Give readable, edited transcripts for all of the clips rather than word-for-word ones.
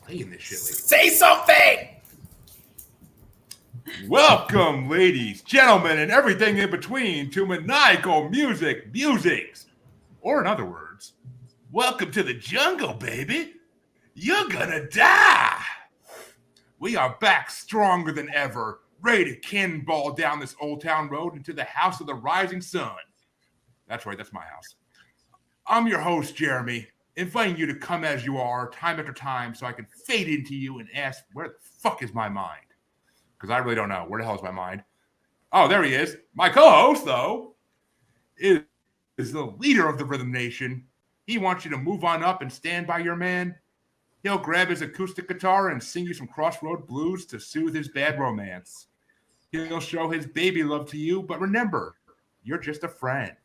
playing this shit lately. Say something! Welcome, ladies, gentlemen, and everything in between to Maniacal Musings. Or in other words, welcome to the jungle, baby. You're gonna die. We are back stronger than ever, ready to cannonball down this old town road into the house of the rising sun. That's right, that's my house. I'm your host, Jaimie, inviting you to come as you are, time after time, so I can fade into you and ask, where the fuck is my mind? Because I really don't know. Where the hell is my mind? Oh, there he is. My co-host, though, is the leader of the Rhythm Nation. He wants you to move on up and stand by your man. He'll grab his acoustic guitar and sing you some crossroad blues to soothe his bad romance. He'll show his baby love to you, but remember, you're just a friend.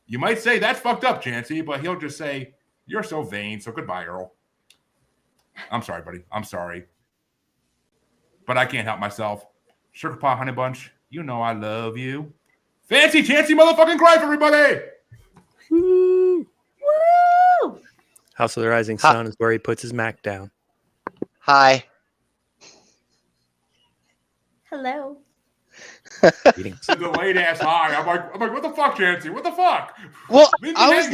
You might say, that's fucked up, Chancey, but he'll just say, you're so vain, so goodbye, Earl. I'm sorry, buddy. I'm sorry. But I can't help myself. Sugar Pie Honey Bunch, you know I love you. Fancy Chancey motherfucking Christ, everybody! Woo! Woo! House of the Rising Sun is where he puts his Mac down. Hi. Hello. It's a delayed ass hi. I'm like, what the fuck, Chancey? What the fuck? Well, I was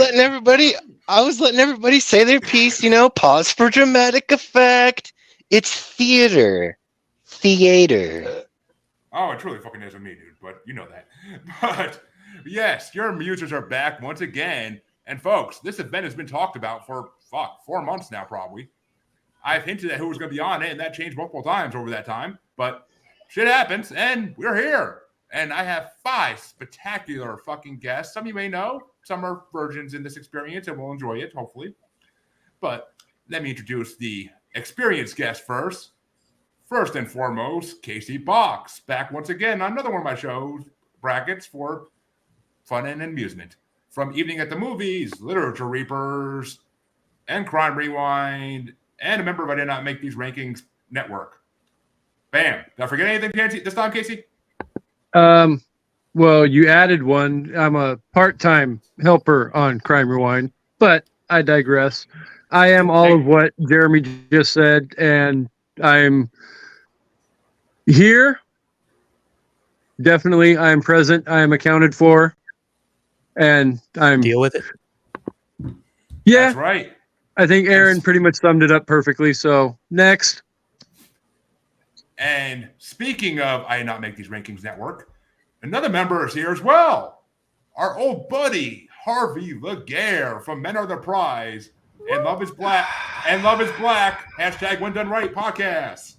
letting everybody say their piece, pause for dramatic effect. It's theater. Oh, it truly fucking isn't me, dude, but you know that. But yes, your musers are back once again. And folks, this event has been talked about for 4 months now, probably. I've hinted at who was going to be on it, and that changed multiple times over that time. But shit happens, and we're here. And I have 5 spectacular fucking guests. Some you may know. Some are virgins in this experience and will enjoy it, hopefully. But let me introduce the experienced guest first. First and foremost, Kasey Box, back once again on another one of my shows, brackets for fun and amusement. From Evening at the Movies, Literature Reapers, and Crime Rewind, and a member of I Did Not Make These Rankings Network. Bam. Did I forget anything, this time, Kasey? Well, you added one. I'm a part-time helper on Crime Rewind, but I digress. I am all of what Jaimie just said, and I'm here. Definitely, I am present. I am accounted for, and I'm Deal with it. Yeah, that's right. I think Aaron pretty much summed it up perfectly. So next. And speaking of I Did Not Make These Rankings Network, another member is here as well. Our old buddy Harvey Laguerre from Men Are the Prize and Love Is Black # When Done Right podcast.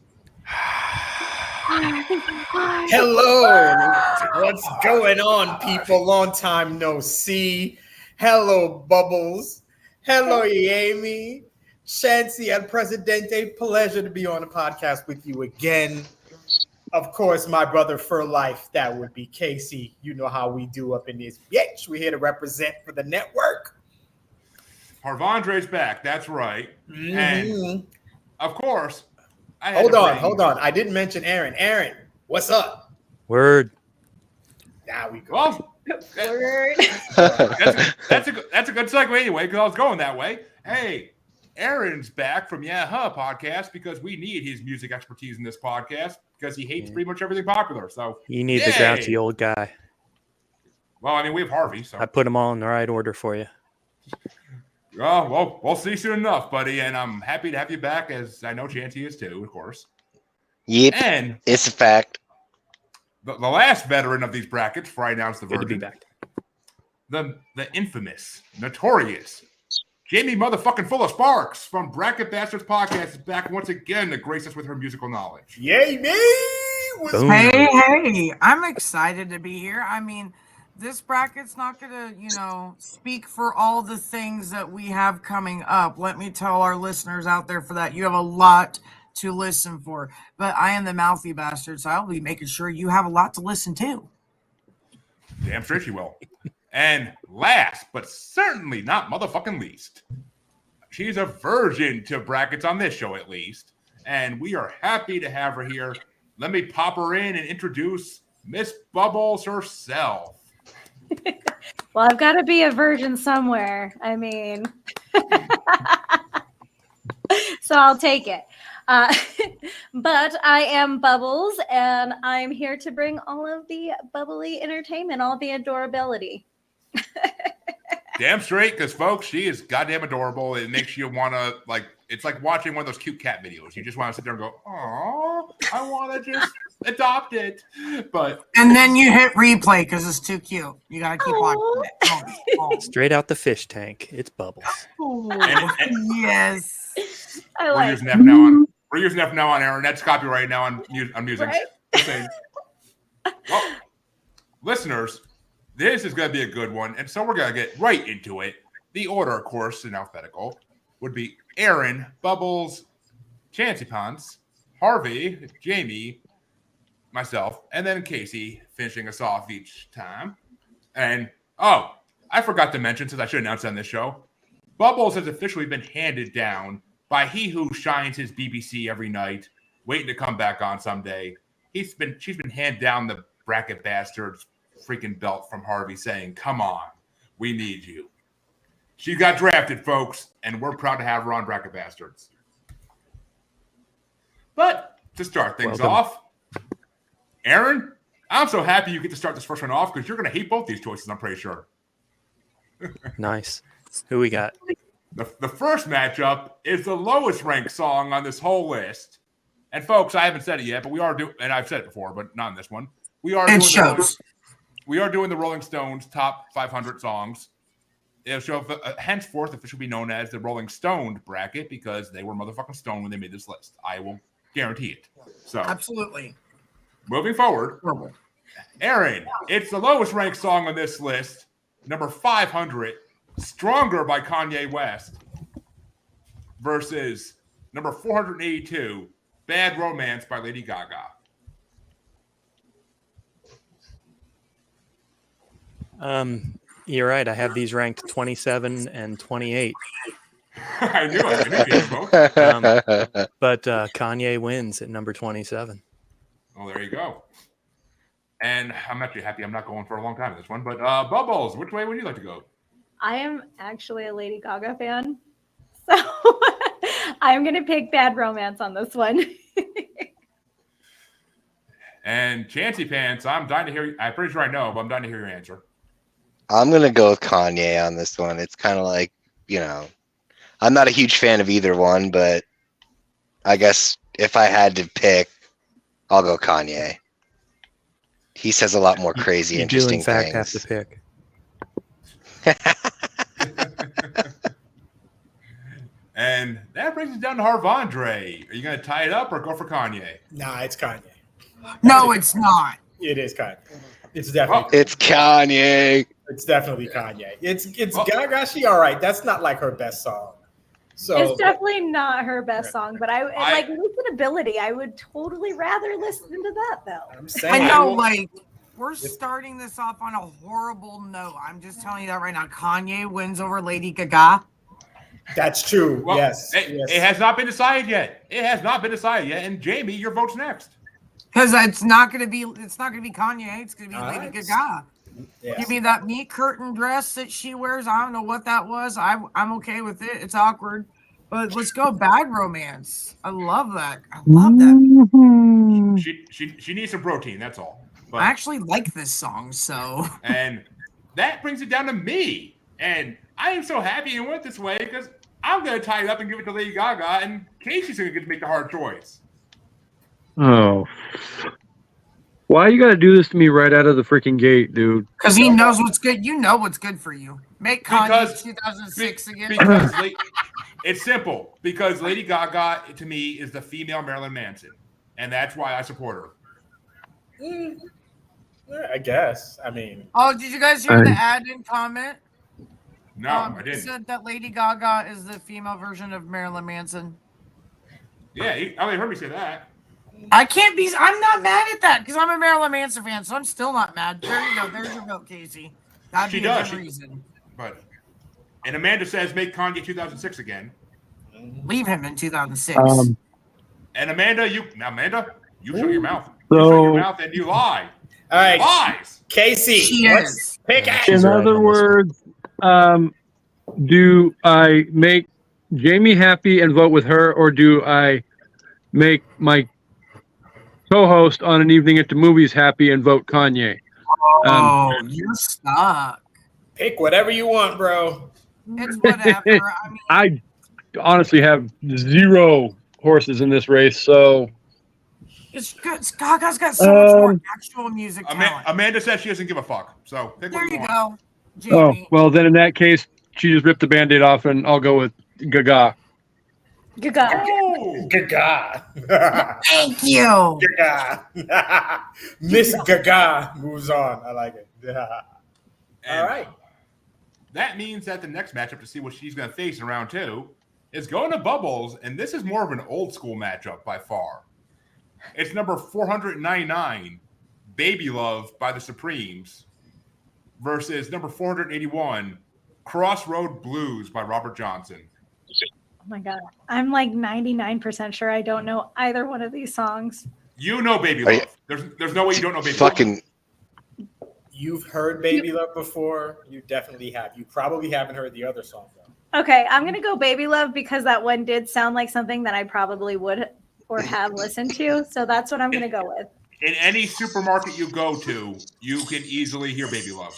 Hello. What's going on, people? Long time no see. Hello, Bubbles. Hello, Jaimie. Chancey and Presidente, pleasure to be on the podcast with you again. Of course, my brother for life, that would be Kasey. You know how we do up in this bitch. We're here to represent for the network. Harvandre's back, that's right. Mm-hmm. And of course, Hold on. I didn't mention Aaron. Aaron, what's up? Word. Now we go. Well, Word. that's a good segue anyway, because I was going that way. Hey, Aaron's back from podcast because we need his music expertise in this podcast because he hates pretty much everything popular. So you need the grouchy old guy. Well, I mean, we have Harvey, so I put them all in the right order for you. Oh, well, we'll see soon enough, buddy. And I'm happy to have you back, as I know Chancey is too, of course. Yep, and it's a fact. The last veteran of these brackets, before I announce the Good to be virgin, back. the infamous, notorious Jaimie motherfucking Full of Sparks from Bracket Bastards Podcast is back once again to grace us with her musical knowledge. Jaimie! Hey, I'm excited to be here. I mean, this bracket's not going to, speak for all the things that we have coming up. Let me tell our listeners out there for that. You have a lot to listen for. But I am the mouthy bastard, so I'll be making sure you have a lot to listen to. Damn straight you will. And last, but certainly not motherfucking least, she's a virgin to brackets on this show at least. And we are happy to have her here. Let me pop her in and introduce Miss Bubbles herself. Well, I've got to be a virgin somewhere. I mean, so I'll take it. But I am Bubbles, and I'm here to bring all of the bubbly entertainment, all the adorability. Damn straight, because folks, she is goddamn adorable. It makes you want to, like, it's like watching one of those cute cat videos. You just want to sit there and go, oh, I want to just adopt it. But And then you hit replay because it's too cute. You got to keep watching it. Oh. Straight out the fish tank. It's Bubbles. Yes. I we're like using F now on. We're using F now on Aaron. That's copyright now on music. Right? Well, listeners, this is going to be a good one, and so we're going to get right into it. The order, of course, in alphabetical, would be Aaron, Bubbles, Chancey Pants, Harvey, Jaimie, myself, and then Kasey finishing us off each time. And, oh, I forgot to mention, since I should announce it on this show, Bubbles has officially been handed down by he who shines his BBC every night, waiting to come back on someday. She's been handed down the bracket bastards freaking belt from Harvey, saying, come on, we need you. She got drafted, folks, and we're proud to have her on Bracket Bastards. But to start things off, Aaron, I'm so happy you get to start this first one off because you're going to hate both these choices, I'm pretty sure. Nice. Who we got? The first matchup is the lowest ranked song on this whole list. And folks, I haven't said it yet, but we are doing, and I've said it before, but not in this one. We are doing the Rolling Stones top 500 songs. It'll show henceforth it should be known as the Rolling Stoned bracket because they were motherfucking stoned when they made this list. I will guarantee it. So Absolutely. moving forward, Aaron, it's the lowest ranked song on this list, number 500, Stronger by Kanye West, versus number 482, Bad Romance by Lady Gaga. You're right. I have these ranked 27 and 28. I knew it. But Kanye wins at number 27. Oh, there you go. And I'm actually happy I'm not going for a long time in this one. But Bubbles, which way would you like to go? I am actually a Lady Gaga fan, so I'm going to pick Bad Romance on this one. And Chancey Pants, I'm dying to hear. I'm pretty sure I know, but I'm dying to hear your answer. I'm going to go with Kanye on this one. It's kind of like, I'm not a huge fan of either one, but I guess if I had to pick, I'll go Kanye. He says a lot more crazy, interesting things. You do, in fact, things. have to pick. And that brings us down to Harvandre. Are you going to tie it up or go for Kanye? Nah, it's Kanye. No, it's not. It is Kanye. It's definitely. It's Kanye. It's definitely Kanye. It's Gaga. She all right. That's not like her best song. So it's definitely not her best song, but I like listenability. I would totally rather listen to that though. I'm saying, I know, like, we're starting this off on a horrible note. I'm just telling you that right now. Kanye wins over Lady Gaga. That's true. Well, yes. It has not been decided yet. And Jaimie, your vote's next. Because it's not gonna be Kanye. It's gonna be Lady Gaga. Yes. Give me that meat curtain dress that she wears. I don't know what that was. I'm okay with it. It's awkward, but let's go Bad Romance. I love that. I love that. She needs some protein. That's all. But, I actually like this song. So and that brings it down to me. And I am so happy you went this way because I'm gonna tie it up and give it to Lady Gaga, and Kasey's gonna get to make the hard choice. Oh. Why you gotta do this to me right out of the freaking gate, dude? because he knows what's good. You know what's good for you. Make Kanye 2006 again. Because it's simple. Because Lady Gaga, to me, is the female Marilyn Manson, and that's why I support her. I guess. I mean. Oh, did you guys hear the add-in comment? No, I It didn't. said that Lady Gaga is the female version of Marilyn Manson. Yeah, I heard me say that. I'm not mad at that because I'm a Marilyn Manson fan, so I'm still not mad. There you go. There's your vote, Kasey. That'd She be a does. good reason. And Amanda says make Kanye 2006 again. Leave him in 2006. And Amanda, you shut your mouth. So- You shut your mouth and you lie. All right, Lies. Casey. She let's is. pick In action. other words, do I make Jaimie happy and vote with her, or do I make my co-host on an evening at the movies happy and vote Kanye? Oh, you're stuck. Pick whatever you want, bro. It's whatever. I mean, I honestly have 0 horses in this race, so it's good. Gaga's got so much more actual music talent. Amanda said she doesn't give a fuck. So pick There what you you want. go, Jaimie. well then in that case, she just ripped the Band-Aid off, and I'll go with Gaga. Gaga. Oh, Gaga. Thank you. Gaga. Miss Gaga moves on. I like it. and All right. That means that the next matchup to see what she's going to face in round 2 is going to Bubbles, and this is more of an old school matchup by far. It's number 499, Baby Love by the Supremes, versus number 481, Crossroad Blues by Robert Johnson. Oh my God. I'm like 99% sure I don't know either one of these songs. You know Baby Are you- Love. There's no way you don't know Baby Fucking Love. You've heard Baby Love before. You definitely have. You probably haven't heard the other song, though. Okay, I'm going to go Baby Love because that one did sound like something that I probably would or have listened to. So that's what I'm going to go with. In any supermarket you go to, you can easily hear Baby Love.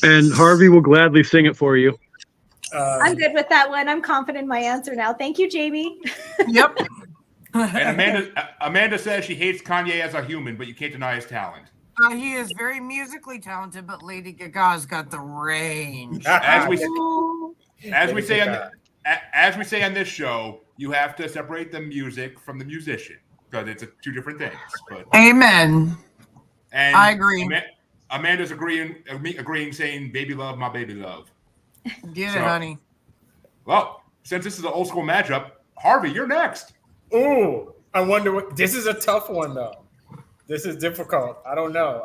And Harvey will gladly sing it for you. I'm good with that one. I'm confident in my answer now. Thank you, Jaimie. Yep. And Amanda says she hates Kanye as a human, but you can't deny his talent. He is very musically talented, but Lady Gaga's got the range. As we say on this show, you have to separate the music from the musician because it's two different things. But Amen. and I agree. Amanda's agreeing, saying "Baby Love, my baby love." Get So- it, honey. Well, since this is an old school matchup, Harvey, you're next. Ooh, I wonder what. This is a tough one, though. This is difficult. I don't know.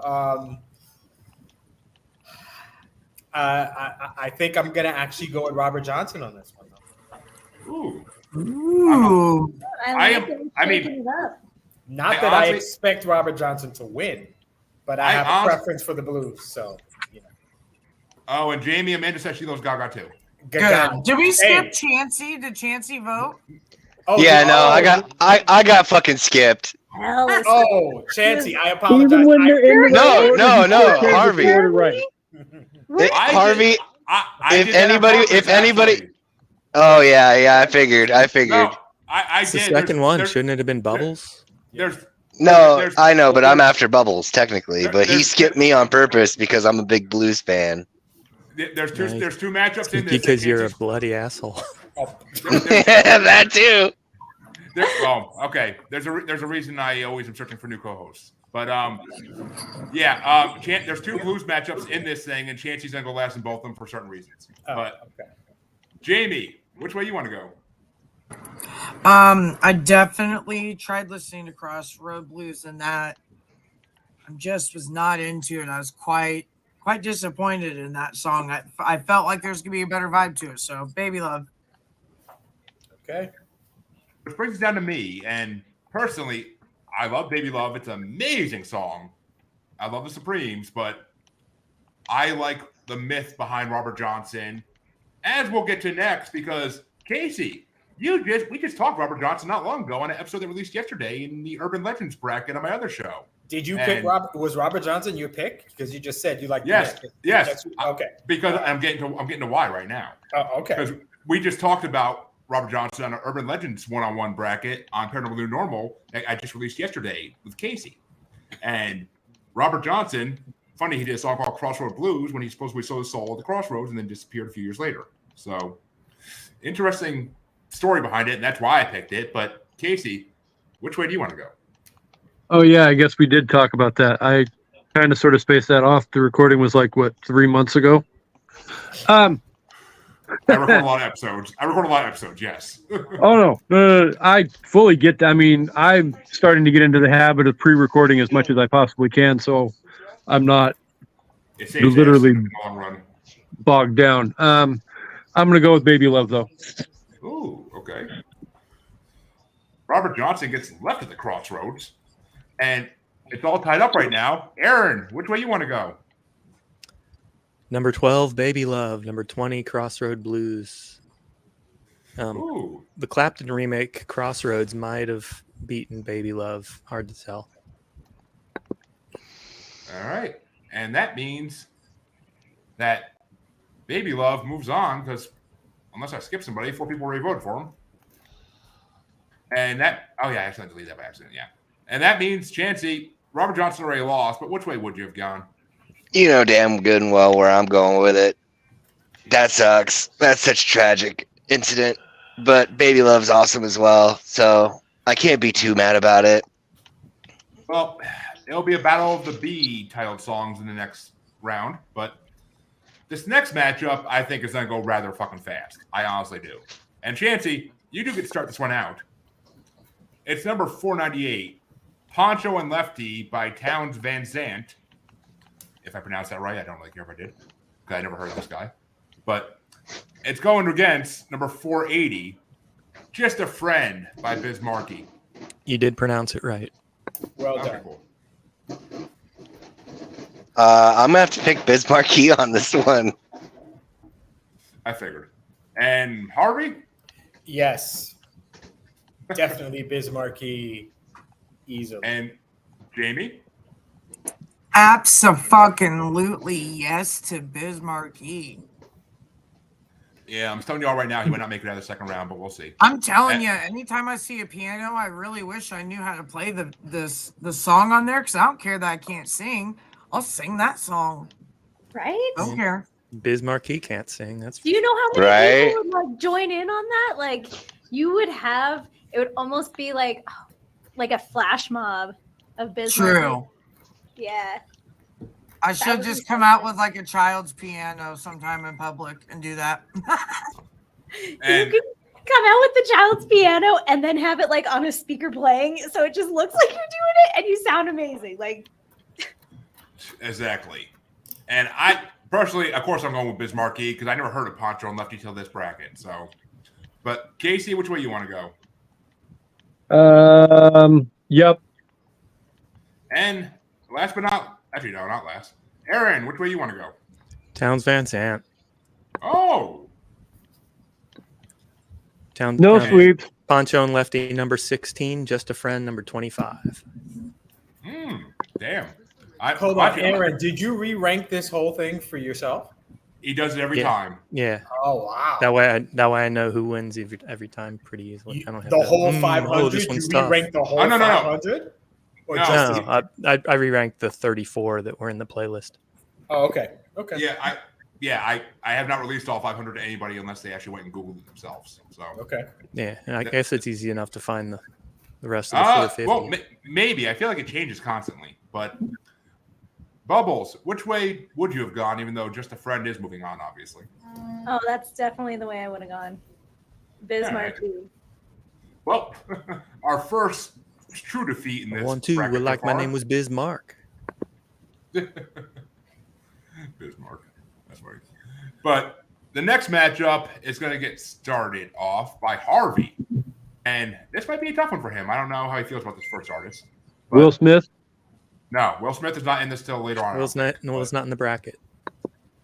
I think I'm gonna actually go with Robert Johnson on this one. Ooh. Ooh. Not I that I honestly- expect Robert Johnson to win, but I I have a honestly- preference for the Blues. So, you know. Oh, and Jaimie, Amanda says she loves Gaga too. Gaga. Good. Did we skip Hey. Chansey? Did Chansey vote? Oh, yeah, no, oh, I got fucking skipped. Hell is Oh, Chansey, I apologize. Even when they're in the No, order, no, you no, still change Harvey. the order right. Harvey, I if did that on anybody- purpose, if anybody- actually. oh yeah, I figured. No, I It's did. the second one. There's, Shouldn't it have been Bubbles? there's No, there's- I know, but I'm after Bubbles technically. But he there's- skipped me on purpose because I'm a big Blues fan. there's two Nice. there's two matchups in this. Because that you're a Chansey's- bloody asshole. That too. Okay. There's a reason I always am searching for new co-hosts. But there's two Blues matchups in this thing, and Chansey's gonna go last in both of them for certain reasons. Oh, But okay. Jaimie, which way you want to go? I definitely tried listening to Crossroad Blues, and that I just was not into it. I was quite disappointed in that song. I felt like there's gonna be a better vibe to it. So, Baby Love. Okay. Which brings it down to me, and personally, I love Baby Love. It's an amazing song. I love the Supremes, but I like the myth behind Robert Johnson, as we'll get to next, because Kasey, we just talked Robert Johnson not long ago on an episode that released yesterday in the Urban Legends bracket on my other show. Did you pick And- Robert? Was Robert Johnson your pick? Because you just said you like. Yes, yes. Okay. Because I'm getting to why right now. Oh, okay. Because we just talked about Robert Johnson on an Urban Legends one-on-one bracket on Paranormal New Normal that I just released yesterday with Kasey. And Robert Johnson, funny, he did a song called Crossroad Blues when he supposedly sold his soul at the Crossroads and then disappeared a few years later. So, interesting story behind it, and that's why I picked it. But Kasey, which way do you want to go? Oh yeah, I guess we did talk about that. I kind of sort of spaced that off. The recording was like 3 months ago. I record a lot of episodes. Yes. Oh no, I fully get that. I mean, I'm starting to get into the habit of pre-recording as much as I possibly can, so I'm not It saves literally ass in the long run. bogged down. I'm gonna go with Baby Love though. Ooh, okay. Robert Johnson gets left at the Crossroads, and it's all tied up right now. Aaron, which way you want to go? Number 12, Baby Love. Number 20, Crossroad Blues. Ooh. The Clapton remake, Crossroads, might have beaten Baby Love. Hard to tell. All right. And that means that Baby Love moves on because unless I skip somebody, 4 people already voted for him. And that, oh yeah, I accidentally deleted that by accident. Yeah. And that means, Chancey, Robert Johnson already lost, but which way would you have gone? You know damn good and well where I'm going with it. That sucks. That's such a tragic incident. But Baby Love's awesome as well, so I can't be too mad about it. Well, it'll be a battle of the B titled songs in the next round, but this next matchup I think is going to go rather fucking fast. I honestly do. And Chancey, you do get to start this one out. It's number 498, Poncho and Lefty by Towns Van Zandt. If I pronounced that right, I don't really care if I did, because I never heard of this guy. But it's going against number 480, Just a Friend by Biz Markie. You did pronounce it right. Well Okay, done. cool. I'm going to have to pick Biz Markie on this one. I figured. And Harvey? Yes. Definitely Biz Markie easily. And Jaimie? Abso-fucking-lutely yes to Biz Markie. Yeah, I'm telling you all right now, he might not make it out of the second round, but we'll see. I'm telling you, anytime I see a piano, I really wish I knew how to play the song on there because I don't care that I can't sing. I'll sing that song. Right? Don't care. Biz Markie can't sing. That's Do you know how many Right? people would like join in on that? Like you would have, it would almost be like a flash mob of Biz Markie. True. Yeah. I should would just be come out with like a child's piano sometime in public and do that. And You could come out with the child's piano and then have it like on a speaker playing, so it just looks like you're doing it and you sound amazing. Like exactly. And I personally, of course, I'm going with Biz Markie because I never heard of Poncho and Lefty till this bracket. So, but Kasey, which way you want to go? Yep. And last but not, actually no, not last. Aaron, which way you want to go? Towns Van Zandt. Oh, No sweeps. Poncho and Lefty, number 16. Just a Friend, number 25. Damn. Hold on, Aaron, did you re-rank this whole thing for yourself? He does it every Yeah. time. Yeah. Oh, wow. That way I know who wins every time pretty easily. I don't have The to, whole this 500? one's You tough. re-ranked the whole Oh, no. 500? Or No. just No, I re-ranked the 34 that were in the playlist. Oh, okay. Okay. Yeah, I have not released all 500 to anybody unless they actually went and Googled it themselves. So Okay. Yeah, and I guess it's easy enough to find the rest of the 450. well, maybe. I feel like it changes constantly. But Bubbles, which way would you have gone, even though Just a Friend is moving on, obviously? oh, that's definitely the way I would have gone. Biz All right. Markie. Well, our first true defeat in this 1-2. bracket so Like my far. name was Bismarck. Bismarck. That's right. But the next matchup is going to get started off by Harvey. And this might be a tough one for him. I don't know how he feels about this first artist. But Will Smith. No, Will Smith is not in this till later on. Will's not in the bracket.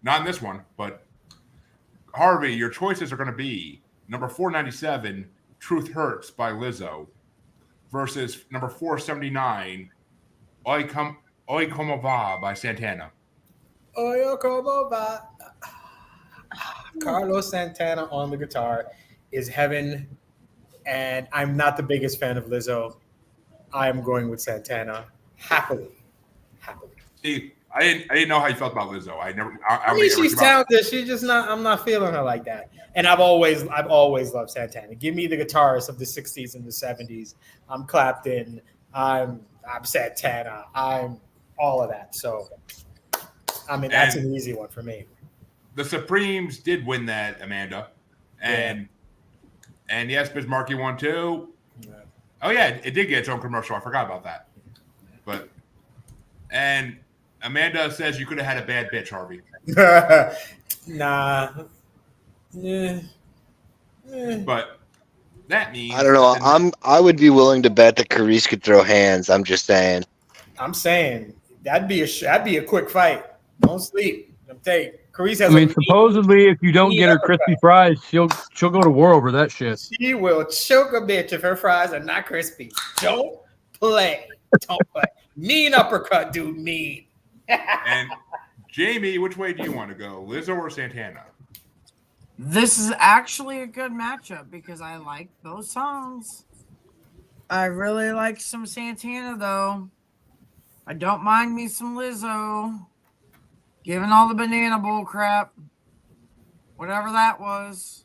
Not in this one, but Harvey, your choices are going to be number 497, Truth Hurts by Lizzo, versus number 479, Oi Como Va by Santana. Oyo como va. Carlos Santana on the guitar is heaven, and I'm not the biggest fan of Lizzo. I am going with Santana happily. See, I didn't know how you felt about Lizzo. I I don't mean, think she's talented. She's just not. I'm not feeling her like that. And I've always loved Santana. Give me the guitarists of the '60s and the '70s. I'm Clapton. I'm Santana. I'm all of that. So, I mean, that's an easy one for me. The Supremes did win that, Amanda, and yes, Biz Markie won too. Yeah. Oh yeah, it did get its own commercial. I forgot about that. And Amanda says you could have had a bad bitch, Harvey. Nah. Yeah. But that means I don't know. I would be willing to bet that Carice could throw hands. I'm just saying. I'm saying that'd be a quick fight. Don't sleep. I'm saying, Carice I has mean, a supposedly, if you don't mean get her uppercut. crispy fries, she'll go to war over that shit. She will choke a bitch if her fries are not crispy. Don't play. Don't play. Mean uppercut, dude. Mean. And Jaimie, which way do you want to go, Lizzo or Santana? This is actually a good matchup because I like those songs. I really like some Santana though. I don't mind me some Lizzo. Given all the banana bull crap, whatever that was,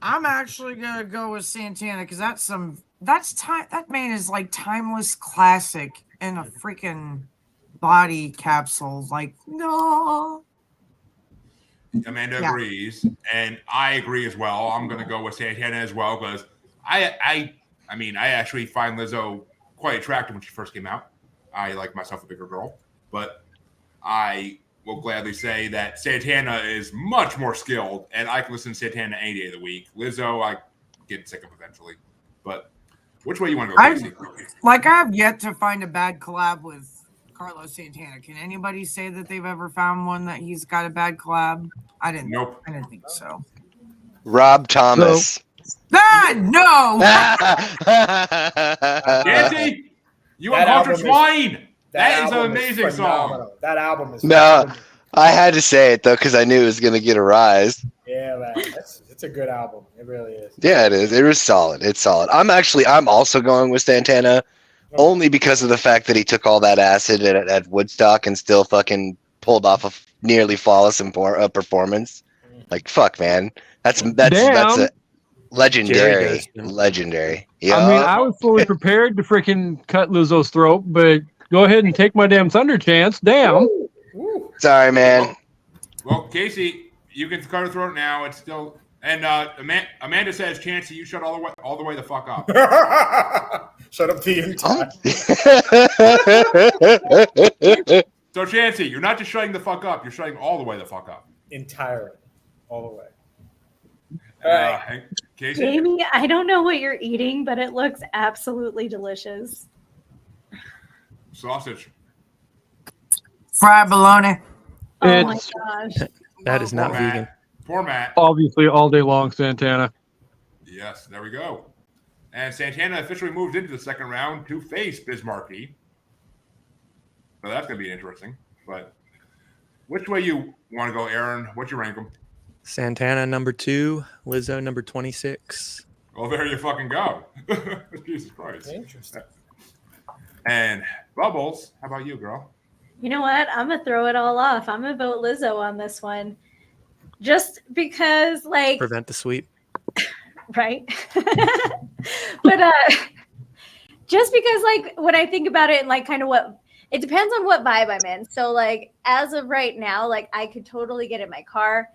I'm actually gonna go with Santana because that man is like timeless classic in a freaking body capsule. Like no. Amanda Yeah. agrees, and I agree as well. I'm going to go with Santana as well because I actually find Lizzo quite attractive when she first came out. I like myself a bigger girl, but I will gladly say that Santana is much more skilled, and I can listen to Santana any day of the week. Lizzo, I get sick of eventually. But which way you want to go, Kasey? I have yet to find a bad collab with Carlos Santana. Can anybody say that they've ever found one that he's got a bad collab? I didn't. Nope. I didn't think so. Rob Thomas. No. Kasey, you That uncultured album is- swine. That is an album amazing song. phenomenal. That album is No, phenomenal. I had to say it though because I knew it was gonna get a rise. Yeah, man. It's a good album. It really is. Yeah, it is. It was solid. It's solid. I'm also going with Santana, only because of the fact that he took all that acid at Woodstock and still fucking pulled off a nearly flawless performance. Like fuck, man. That's a legendary. Legendary. Yeah. I mean, I was fully prepared to freaking cut Lizzo's throat, but go ahead and take my damn thunder chance. Damn. Woo. Sorry, man. Well, Kasey, you can cut her throat now. It's still and Amanda says, "Chancey, you shut all the way the fuck up." Shut up the entire. So, Chancey, you're not just shutting the fuck up; you're shutting all the way the fuck up. Entirely, all the way. All right. Kasey, Jaimie, I don't know what you're eating, but it looks absolutely delicious. sausage. Fried bologna. Oh my It's gosh. That is not Poor vegan. Matt. Poor Matt. obviously all day long, Santana. Yes, there we go. And Santana officially moves into the second round to face Bismarcky. So that's going to be interesting. But which way you want to go, Aaron? What's your rank them? Santana number 2, Lizzo number 26. Well, there you fucking go. Jesus Christ. Interesting. And Bubbles, how about you, girl? You know what? I'm going to throw it all off. I'm going to vote Lizzo on this one. Just because, like, Prevent the sweep. right? But just because, like, when I think about it and, like, kind of what it depends on what vibe I'm in. So, like, as of right now, like, I could totally get in my car.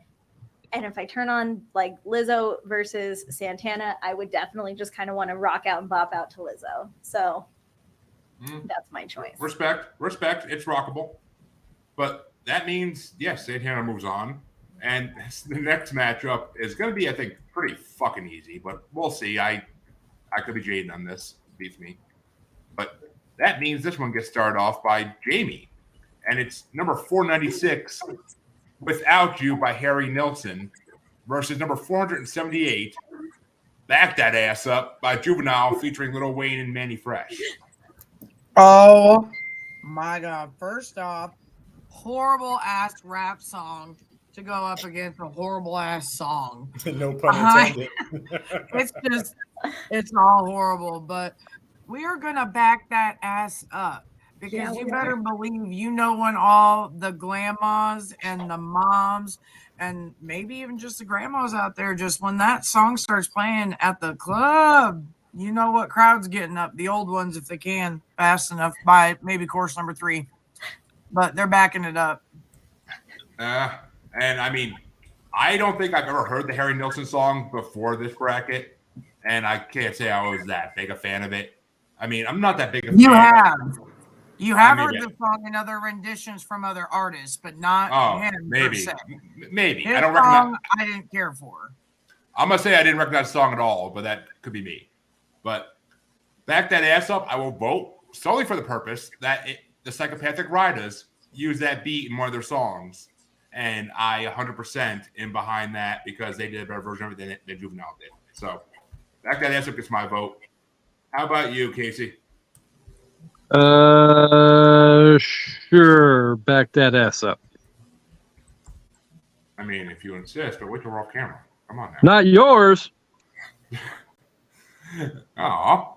And if I turn on, like, Lizzo versus Santana, I would definitely just kind of want to rock out and bop out to Lizzo. So that's my choice. Respect. It's rockable. But that means, yes, Santana moves on. And the next matchup is going to be, I think, pretty fucking easy. But we'll see. I could be jaded on this. Beats me. But that means this one gets started off by Jaimie. And it's number 496, Without You by Harry Nilsson versus number 478, Back That Ass Up by Juvenile featuring Lil Wayne and Manny Fresh. Oh my God. First off, horrible ass rap song to go up against a horrible ass song. No pun intended. It's all horrible, but we are going to back that ass up. Because you better believe you know when all the grandmas and the moms and maybe even just the grandmas out there, just when that song starts playing at the club, you know what crowd's getting up. The old ones, if they can, fast enough by maybe course number 3. But they're backing it up. And I mean, I don't think I've ever heard the Harry Nilsson song before this bracket. And I can't say I was that big a fan of it. I mean, I'm not that big a fan. You have heard the song in other renditions from other artists, but not him. Maybe. His I don't recognize. song I didn't care for. I'm gonna say I didn't recognize the song at all, but that could be me. But Back That Ass Up, I will vote solely for the purpose that the Psychopathic Riders use that beat in one of their songs, and I 100% am behind that because they did a better version of it than Juvenile did. So Back That Ass Up gets my vote. How about you, Kasey? Sure. Back That Ass Up. I mean, if you insist, but wait till we're off camera. Come on now. Not yours. Aw.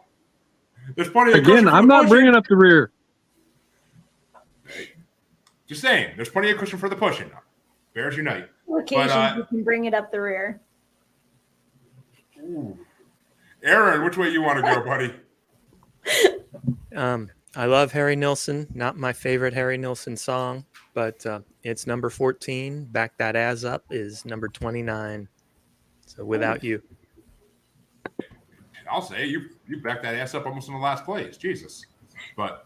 There's plenty of Again, I'm not bringing up the rear. Just saying, there's plenty of cushion for the pushing. Bears unite. Occasions you can bring it up the rear. Ooh. Aaron, which way you want to go, buddy? I love Harry Nilsson. Not my favorite Harry Nilsson song, but it's number 14. Back That Ass Up is number 29. So Without You. I'll say you backed that ass up almost in the last place. Jesus. But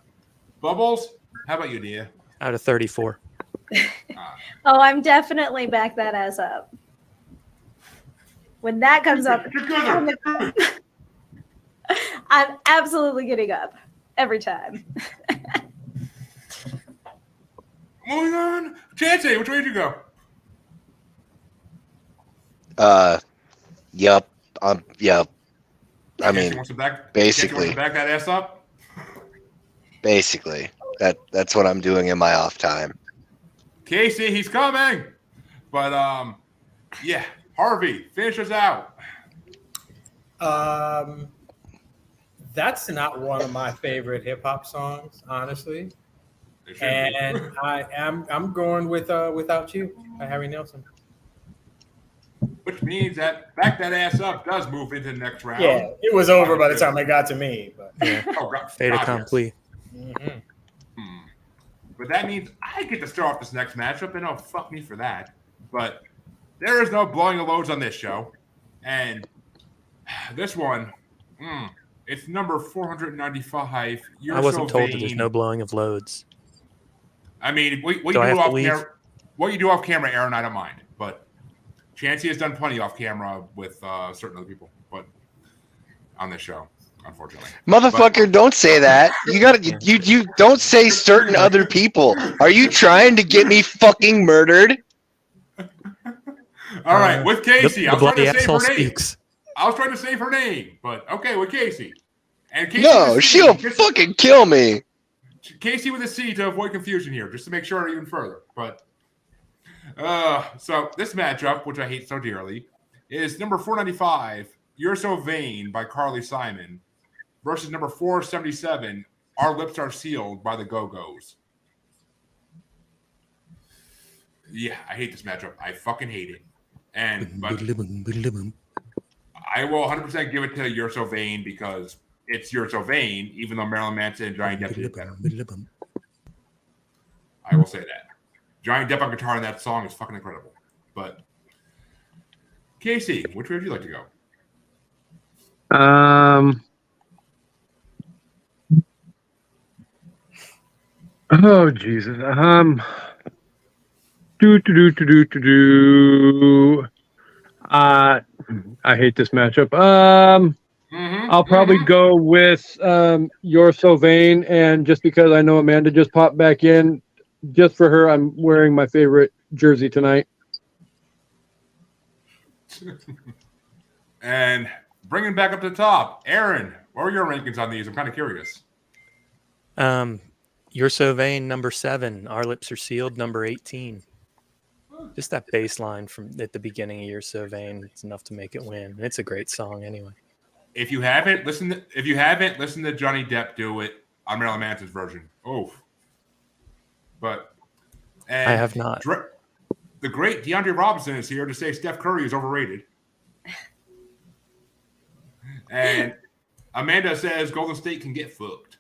Bubbles, how about you, Nia? Out of 34. Oh, I'm definitely Back That Ass Up. When that comes up, I'm absolutely getting up every time. Moving on. Chancey, which way did you go? Yep. Yep. I Chancey mean, wants to back, basically. Chancey wants to back that ass up? Basically. That's what I'm doing in my off time. Kasey, he's coming. But yeah, Harvey, finish us out. That's not one of my favorite hip hop songs, honestly. And I'm going with Without You by Harry Nilsson. Which means that Back That Ass Up does move into the next round. Yeah, it was over by the time it got to me. But Oh, God. Fait accompli. mm-hmm. But that means I get to start off this next matchup, and oh, fuck me for that. But there is no blowing of loads on this show. And this one, it's number 495. You're I wasn't so told vain. that there's no blowing of loads. I mean, what Do I have to leave? you do off camera, Aaron, I don't mind. But Chancey has done plenty off camera with certain other people, but on this show, unfortunately. Motherfucker, don't say that. You don't say certain other people. Are you trying to get me fucking murdered? All right, with Kasey, I was trying to save her name. Speaks. I was trying to save her name, but okay, with Kasey. And Kasey No, she'll fucking kill me. Kasey with a C to avoid confusion here, just to make sure even further. But so this matchup, which I hate so dearly, is number 495, You're So Vain by Carly Simon, versus number 477, Our Lips Are Sealed by the Go-Go's. Yeah, I hate this matchup. I fucking hate it. But I will 100% give it to You're So Vain because it's You're So Vain, even though Marilyn Manson and Johnny Depp did better. I will say that. Johnny Depp on guitar in that song is fucking incredible. But Kasey, which way would you like to go? Oh Jesus. I hate this matchup. I'll probably go with You're So Vain, and just because I know Amanda just popped back in, just for her, I'm wearing my favorite jersey tonight. And bringing back up to the top, Aaron, what are your rankings on these? I'm kind of curious. You're So Vain, number 7. Our Lips Are Sealed, number 18. Just that bass line from at the beginning of You're So Vain, it's enough to make it win. It's a great song anyway. If you haven't listened to Johnny Depp do it on Marilyn Manson's version. But I have not. The great DeAndre Robinson is here to say Steph Curry is overrated. And Amanda says Golden State can get fucked.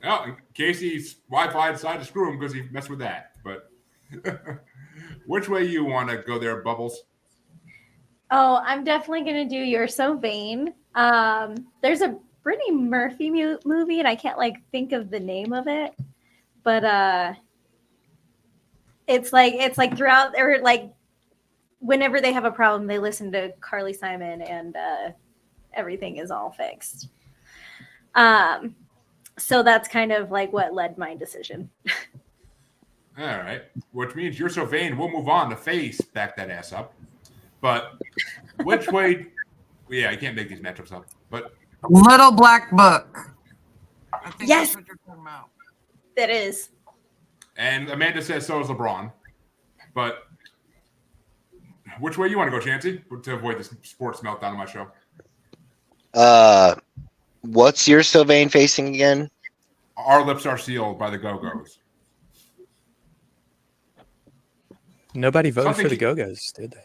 Oh, Kasey's Wi-Fi decided to screw him because he messed with that. But which way you want to go there, Bubbles? Oh, I'm definitely going to do You're So Vain. There's a Brittany Murphy movie, and I can't think of the name of it. But it's like throughout, or whenever they have a problem, they listen to Carly Simon, and everything is all fixed. So that's kind of what led my decision. All right. Which means You're So Vain. We'll move on to face Back That Ass Up. But which way? Yeah, you can't make these matchups up. But Little Black Book. I think Yes. that's what you're talking about. That is. and Amanda says so is LeBron. But which way you want to go, Chancey, to avoid this sports meltdown on my show? What's your Sylvain facing again? Our Lips Are Sealed by the Go-Go's. Nobody voted Something for the ke- Go-Go's, did they?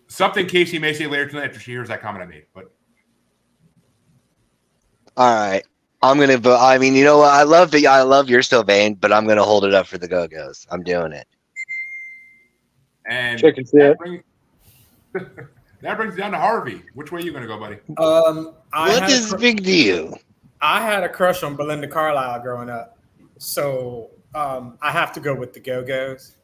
Something Kasey may say later tonight after she hears that comment I made. But All right. I'm gonna vote. I mean, you know what? I love You're Sylvain, but I'm gonna hold it up for the Go-Go's. I'm doing it. and Chicken that shit. brings, that brings it down to Harvey. Which way are you going to go, buddy? What is the big deal? I had a crush on Belinda Carlisle growing up, so I have to go with the Go-Go's.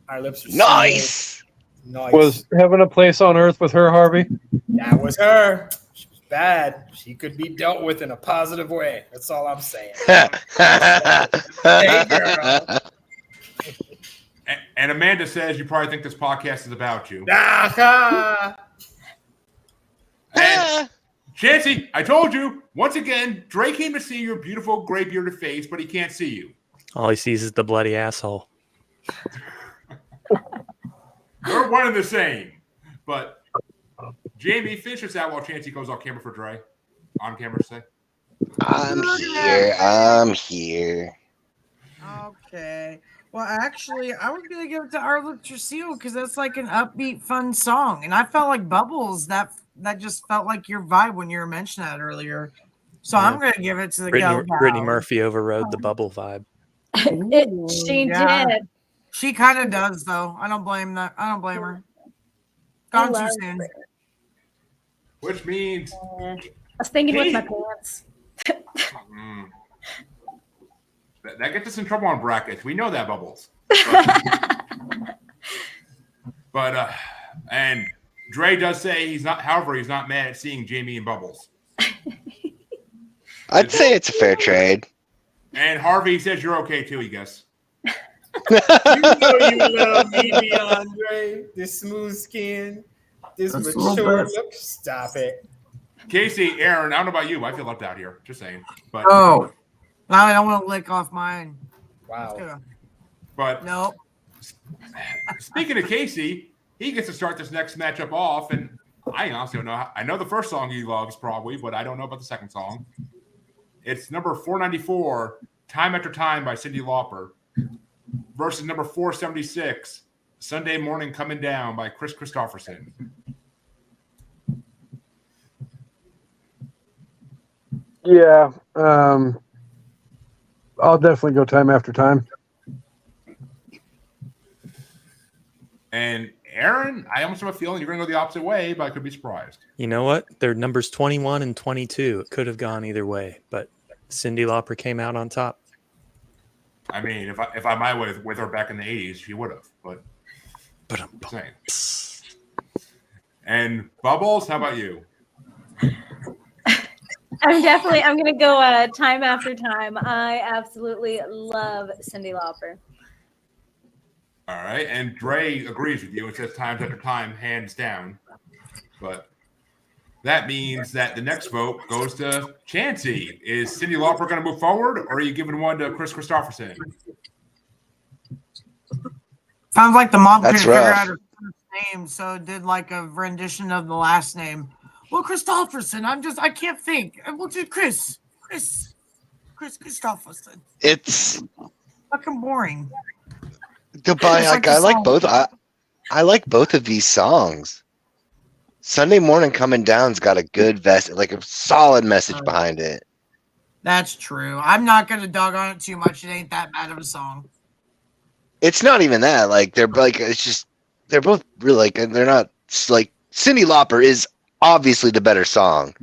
Our lips are sealed. Nice. Nice. Was Heaven a Place on Earth with her, Harvey? That was her. She was bad. She could be dealt with in a positive way. That's all I'm saying. Hey, girl. And Amanda says you probably think this podcast is about you. Ah, And Chancey, I told you, once again, Dre came to see your beautiful gray bearded face, but he can't see you. All he sees is the bloody asshole. We're one and the same. But Jaimie, finish us out while Chancey goes off camera for Dre. On camera, say. I'm here. Okay. Well, actually, I was gonna give it to Our Lips Are Sealed because that's like an upbeat, fun song, and I felt like Bubbles. That just felt like your vibe when you were mentioning that earlier. So Yeah. I'm gonna give it to the Brittany Murphy overrode the bubble vibe. She did. She kind of does, though. I don't blame that. I don't blame her. Gone too soon. Which means I was thinking with my pants. that gets us in trouble on brackets. We know that, Bubbles. But and Dre does say he's not. However, he's not mad at seeing Jaimie and Bubbles. I'd say it's a fair trade. And Harvey says you're okay too. He guess. you know you love me, DeAndre. This smooth skin, this That's mature look. Stop it. Kasey, Aaron, I don't know about you. I feel left out here. Just saying. But Oh, now I don't want to lick off mine. Wow. but No. speaking of Kasey, he gets to start this next matchup off, and I honestly don't know. I know the first song he loves probably, but I don't know about the second song. It's number 494, "Time After Time" by Cyndi Lauper, versus number 476, "Sunday Morning Coming Down" by Chris Christopherson. Yeah. I'll definitely go Time After Time. And Aaron, I almost have a feeling you're going to go the opposite way, but I could be surprised. You know what? They're numbers 21 and 22. It could have gone either way, but Cyndi Lauper came out on top. I mean, if I might with her back in the 80s, she would have. But I'm saying. And Bubbles, how about you? I'm going to go Time After Time. I absolutely love Cyndi Lauper. All right, and Dre agrees with you. It says "Times After Time," hands down. But that means that the next vote goes to Chancey. Is Cyndi Lauper going to move forward, or are you giving one to Chris Christopherson? Sounds like the mom couldn't That's figure rough. out her first name, so it did like a rendition of the last name. Well, Christopherson, I can't think. What's it, Chris Christopherson. It's Fucking boring. goodbye. It's like I a like song. both. I like both of these songs. Sunday Morning Coming Down's got a good like a solid message behind it. That's true. I'm not gonna dog on it too much. It ain't that bad of a song. It's not even that. Like they're like it's just they're both really like and they're not like Cyndi Lauper is obviously the better song.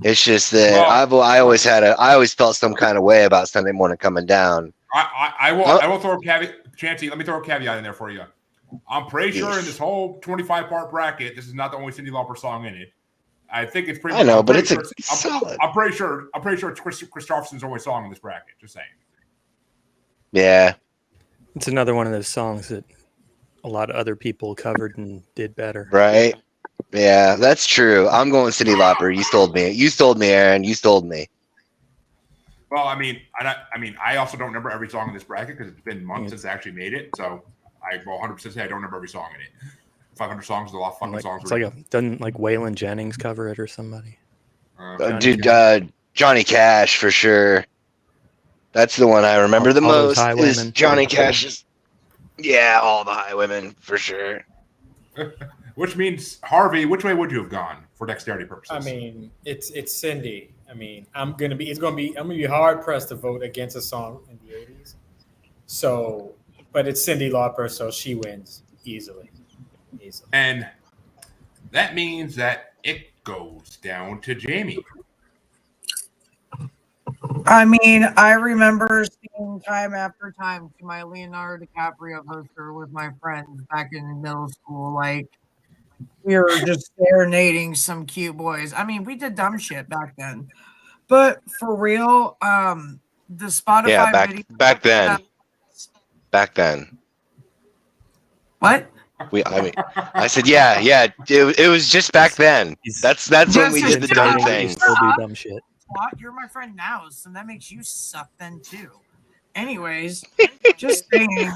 It's just that I always felt some kind of way about Sunday Morning Coming Down. I will throw a caveat, Chancey. Let me throw a caveat in there for you. I'm pretty sure in this whole 25-part bracket, this is not the only Cyndi Lauper song in it. I think it's pretty. I know, I'm but pretty it's sure solid. I'm pretty sure it's Chris Christopherson's only song in this bracket. Just saying. Yeah. It's another one of those songs that a lot of other people covered and did better. Right? Yeah, that's true. I'm going Cyndi Lauper. You stole me. You stole me, Aaron. You stole me. Well, I mean, I also don't remember every song in this bracket because it's been months since I actually made it. So I will 100% say I don't remember every song in it. 500 songs is a lot of fucking songs. It's like doesn't like Waylon Jennings cover it or somebody? Johnny Cash for sure. That's the one I remember the most. Is Johnny Cash's? Yeah, All the Highwaymen for sure. Which means, Harvey, which way would you have gone for dexterity purposes? I mean, it's Cyndi. I mean, I'm gonna be hard pressed to vote against a song in the 80s. So, but it's Cyndi Lauper, so she wins easily. And that means that it goes down to Jaimie. I mean, I remember seeing time after time to my Leonardo DiCaprio poster with my friends back in middle school. Like, we were just serenading some cute boys. I mean, we did dumb shit back then. But for real, the Spotify video. Back then. What? I said, yeah. It was just back then. That's when we did the dumb things. Still do dumb shit. You're my friend now, so that makes you suck then too. Anyways, just saying,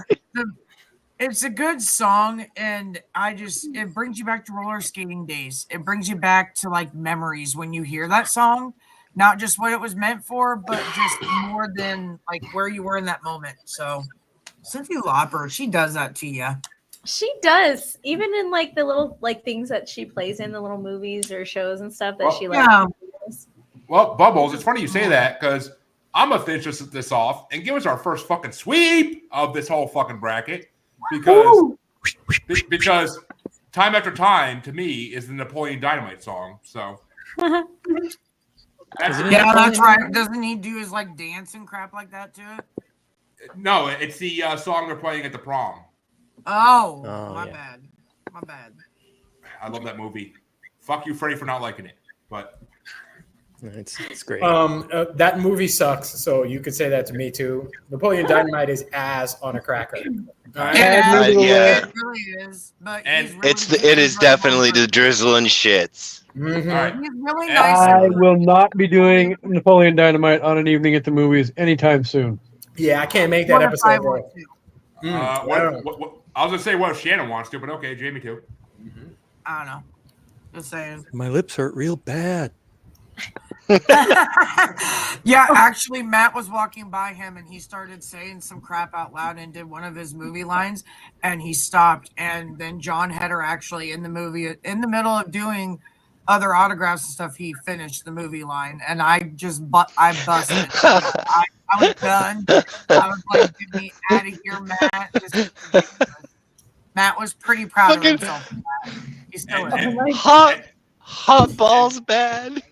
it's a good song, and it brings you back to roller skating days. It brings you back to like memories when you hear that song, not just what it was meant for, but just more than like where you were in that moment. So, Cyndi Lauper, she does that to you. She does, even in like the little like things that she plays in the little movies or shows and stuff that she likes. Yeah. Well, Bubbles, it's funny you say that because I'm gonna finish this off and give us our first fucking sweep of this whole fucking bracket because time after time to me is the Napoleon Dynamite song. So that's right. Doesn't he do his like dance and crap like that to it? No, it's the song they're playing at the prom. Oh, my bad. I love that movie. Fuck you, Freddie, for not liking it, but. It's great. That movie sucks, so you could say that to me too. Napoleon Dynamite is ass on a cracker. Yeah. It really is. But it is definitely the drizzling shits. Mm-hmm. All right. He's really nice. I will not be doing Napoleon Dynamite on an evening at the movies anytime soon. Yeah, I can't make that episode. I was gonna say what if Shannon wants to, but okay, Jaimie too. I don't know. Just saying. My lips hurt real bad. Yeah, actually, Matt was walking by him and he started saying some crap out loud and did one of his movie lines, and he stopped. And then John Heder actually in the movie, in the middle of doing other autographs and stuff, he finished the movie line, and I busted. I was done. I was like, "Get me out of here, Matt." Matt was pretty proud of himself. He still is. Hot balls bad.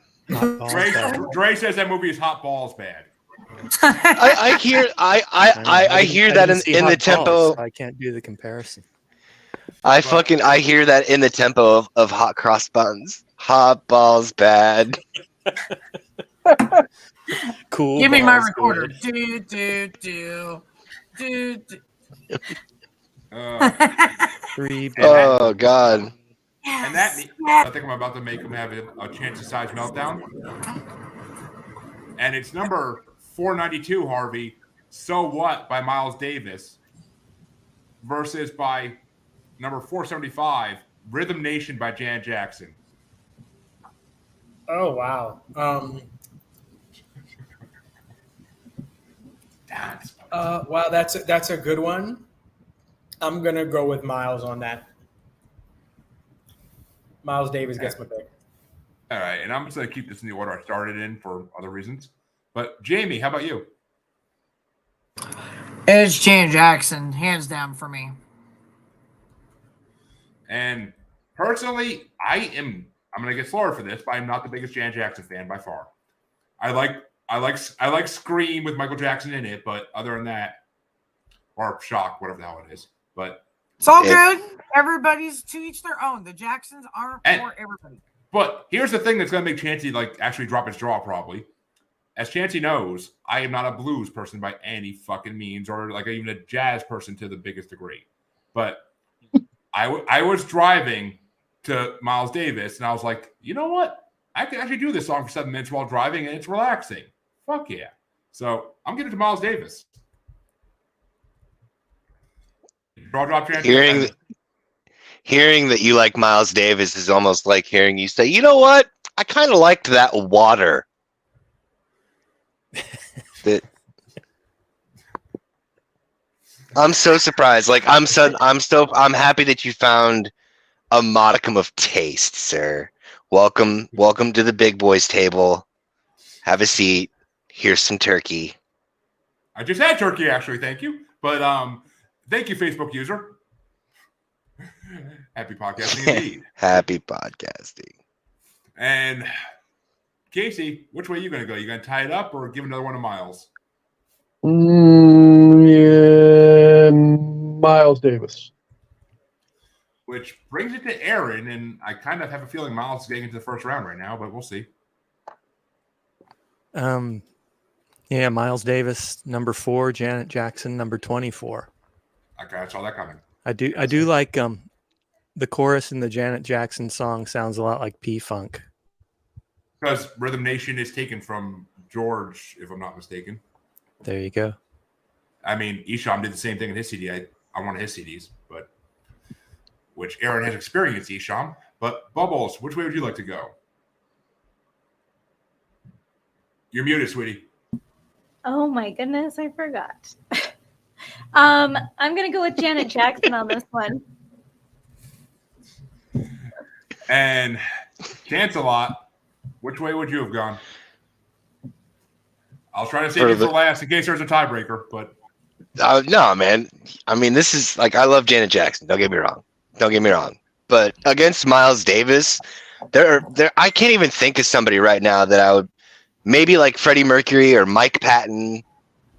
Dre says that movie is hot balls bad. I hear that in the tempo. I can't do the comparison. I hear that in the tempo of hot cross buns. Hot balls bad. Cool. Give me my recorder. Do. Oh God. And that I think I'm about to make him have a chance-sized meltdown. And it's number 492, Harvey. So What by Miles Davis versus by number 475, Rhythm Nation by Janet Jackson. Oh wow. Wow, that's a good one. I'm gonna go with Miles on that. Miles Davis gets my pick. All right, and I'm just going to keep this in the order I started in for other reasons. But Jaimie, how about you? It's Janet Jackson, hands down for me. And personally, I'm going to get slaughtered for this, but I'm not the biggest Janet Jackson fan by far. I like Scream with Michael Jackson in it, but other than that, or Shock, whatever the hell it is, but. It's all good. Everybody's to each their own. The Jacksons aren't for everybody. But here's the thing that's going to make Chancey actually drop his jaw probably. as Chancey knows, I am not a blues person by any fucking means, or like even a jazz person to the biggest degree. But I was driving to Miles Davis, and I was like, you know what? I can actually do this song for 7 minutes while driving, and it's relaxing. Fuck yeah. So I'm getting to Miles Davis. Draw drop Chancey. Hearing that you like Miles Davis is almost like hearing you say, you know what? I kind of liked that water. I'm so surprised. Like I'm happy that you found a modicum of taste, sir. Welcome to the big boys table. Have a seat. Here's some turkey. I just had turkey, actually. Thank you. But thank you, Facebook user. Happy podcasting indeed. Happy podcasting. And Kasey, which way are you going to go? You going to tie it up or give another one to Miles? Yeah, Miles Davis. Which brings it to Aaron, and I kind of have a feeling Miles is getting into the first round right now, but we'll see. Yeah, Miles Davis, number 4, Janet Jackson, number 24. Okay, I saw that coming. I do like the chorus in the Janet Jackson song sounds a lot like P-Funk. Because Rhythm Nation is taken from George, if I'm not mistaken. There you go. I mean, Esham did the same thing in his CD. I one of his CDs, but which Aaron has experienced, Esham. But Bubbles, which way would you like to go? You're muted, sweetie. Oh my goodness, I forgot. I'm gonna go with Janet Jackson on this one. And Chancelot, which way would you have gone? I'll try to save you for last in case there's a tiebreaker, but no, man. I mean, this is like I love Janet Jackson. Don't get me wrong. But against Miles Davis, there I can't even think of somebody right now that I would maybe like Freddie Mercury or Mike Patton.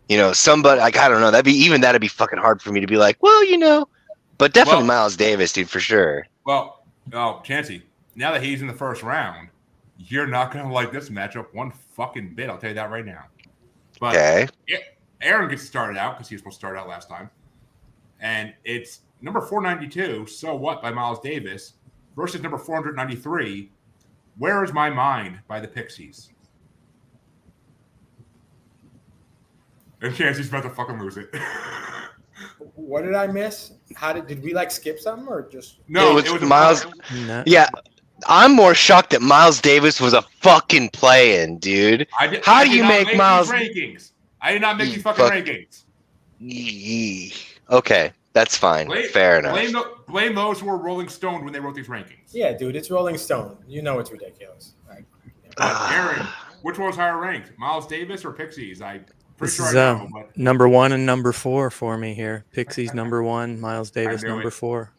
You know, somebody like I don't know. That'd be fucking hard for me to be like, well, you know. But definitely Miles Davis, dude, for sure. Well, Chancey, now that he's in the first round, you're not gonna like this matchup one fucking bit. I'll tell you that right now. But okay. Aaron gets started out because he was supposed to start out last time. And it's number 492, So What by Miles Davis versus number 493, Where Is My Mind by the Pixies. And Chancey's about to fucking lose it. What did I miss? Did we like skip something or just? No, it was Miles. No. Yeah. I'm more shocked that Miles Davis was a fucking play-in, dude. How do you make Miles rankings? I did not make these fucking rankings. Okay, that's fine. Fair enough. Blame those who were Rolling Stone when they wrote these rankings. Yeah, dude, it's Rolling Stone. You know it's ridiculous. Right. Aaron, which one was higher ranked, Miles Davis or Pixies? This is number 1 and number 4 for me here. Pixies number 1, Miles Davis number 4.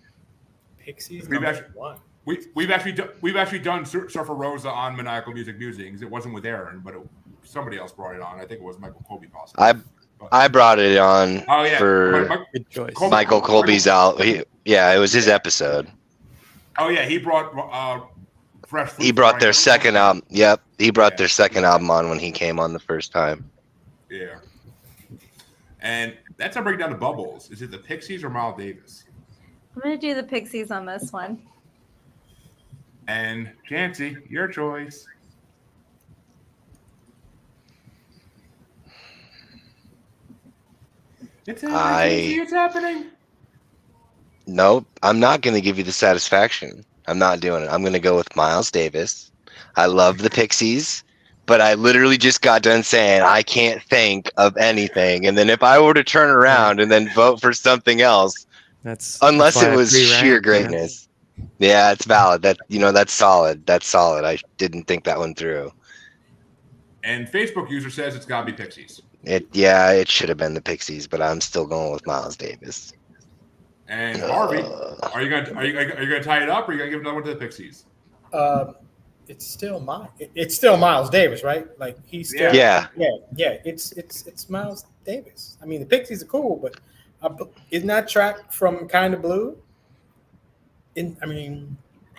Pixies number 1. We've actually done Surfer Rosa on Maniacal Music Musings. It wasn't with Aaron, but somebody else brought it on. I think it was Michael Colby possibly. I brought it on for good choice. Michael Colby's out. It was his episode. Oh yeah, he brought Fresh Fruit. He brought their second album. Yep, he brought their second album on when he came on the first time. Yeah, and that's our breakdown to Bubbles. Is it the Pixies or Miles Davis? I'm gonna do the Pixies on this one. And Chancey, your choice. It's happening. Nope, I'm not going to give you the satisfaction. I'm not doing it. I'm going to go with Miles Davis. I love the Pixies, but I literally just got done saying I can't think of anything. And then if I were to turn around and then vote for something else, unless it was sheer greatness. Yeah, it's valid. That's solid. That's solid. I didn't think that one through. And Facebook user says it's got to be Pixies. It should have been the Pixies, but I'm still going with Miles Davis. And Harvey, are you gonna tie it up, or are you gonna give another one to the Pixies? It's still Miles Davis, right? Like he's still yeah. It's Miles Davis. I mean, the Pixies are cool, but isn't that track from Kind of Blue?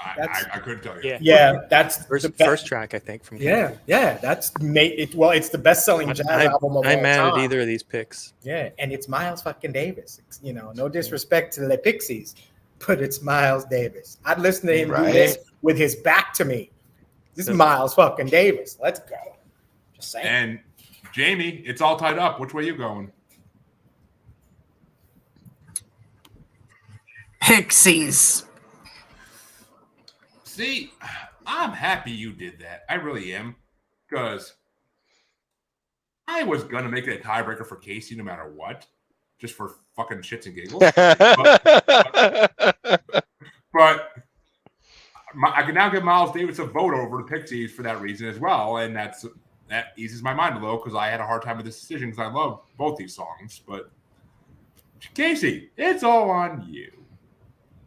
I couldn't tell you. Yeah, that's First track, I think, from Yeah, that's it's the best-selling jazz album of I'm all mad time. at either of these picks. Yeah, and it's Miles fucking Davis. No disrespect to the Pixies, but it's Miles Davis. I'd listen to him do this with his back to me. This is Miles fucking Davis. Let's go. Just saying. And Jaimie, it's all tied up. Which way you going? Pixies. See, I'm happy you did that. I really am. Because I was going to make it a tiebreaker for Kasey no matter what. Just for fucking shits and giggles. but I can now give Miles Davis a vote over the Pixies for that reason as well. And that eases my mind a little because I had a hard time with this decision because I love both these songs. But Kasey, it's all on you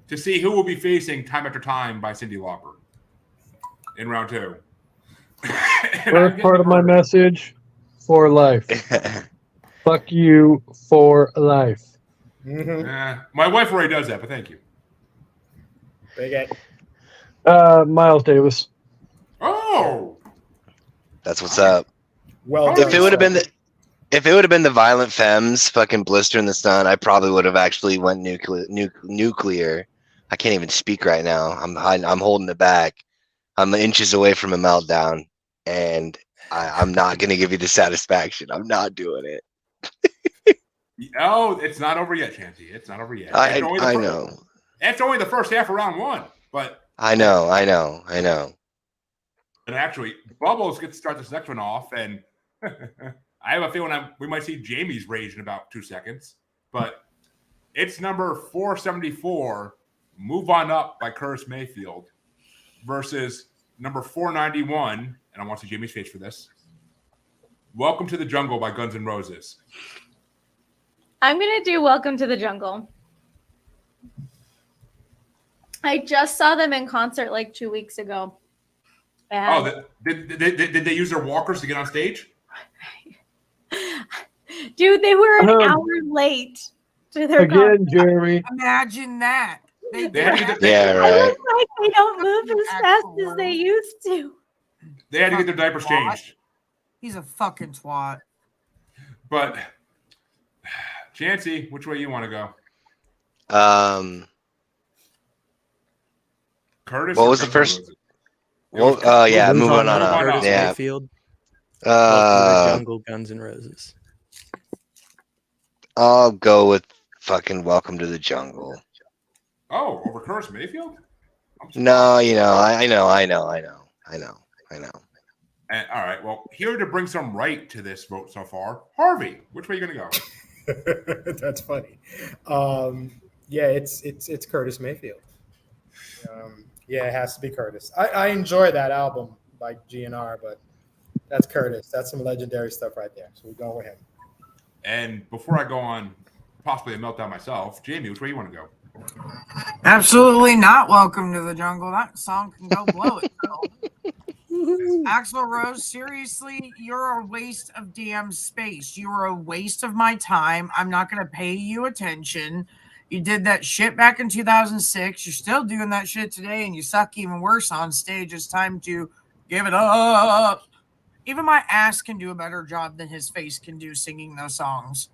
to see who will be facing Time After Time by Cyndi Lauper in round 2. First part of my message, for life. Fuck you for life. Mm-hmm. My wife already does that, but thank you. Big Miles Davis. Oh, that's what's up. Well, if it would have been the Violent Femmes, fucking Blister in the Sun, I probably would have actually went nuclear. I can't even speak right now. I'm holding it back. I'm inches away from a meltdown, and I'm not gonna give you the satisfaction. I'm not doing it. Oh, it's not over yet, Chancey. It's not over yet. I know. It's only the first half of round 1, but I know. And actually, Bubbles gets to start this next one off, and I have a feeling we might see Jaimie's rage in about 2 seconds. But it's number 474, "Move On Up" by Curtis Mayfield, versus number 491, and I want to see Jaimie's face for this, "Welcome to the Jungle" by Guns N' Roses. I'm going to do "Welcome to the Jungle." I just saw them in concert like 2 weeks ago. And did they use their walkers to get on stage? Dude, they were an hour late to their concert. Jaimie. Imagine that. Right. I look like they don't move as fast as they used to. They had to get their diapers changed. He's a fucking twat. But Chancey, which way you want to go? Curtis. What was the first? Well, yeah, moving on up. Curtis Yeah. Mayfield. Jungle, Guns N' Roses. I'll go with fucking "Welcome to the Jungle." Oh, over Curtis Mayfield? No, I know. And, all right, well, here to bring some right to this vote so far, Harvey, which way are you going to go? That's funny. Yeah, it's Curtis Mayfield. Yeah, it has to be Curtis. I enjoy that album by GNR, but that's Curtis. That's some legendary stuff right there. So we go with him. And before I go on possibly a meltdown myself, Jaimie, which way you want to go? Absolutely not "Welcome to the Jungle." That song can go blow itself. Axl Rose, seriously, you're a waste of damn space. You are a waste of my time. I'm not going to pay you attention. You did that shit back in 2006. You're still doing that shit today, and you suck even worse on stage. It's time to give it up. Even my ass can do a better job than his face can do singing those songs.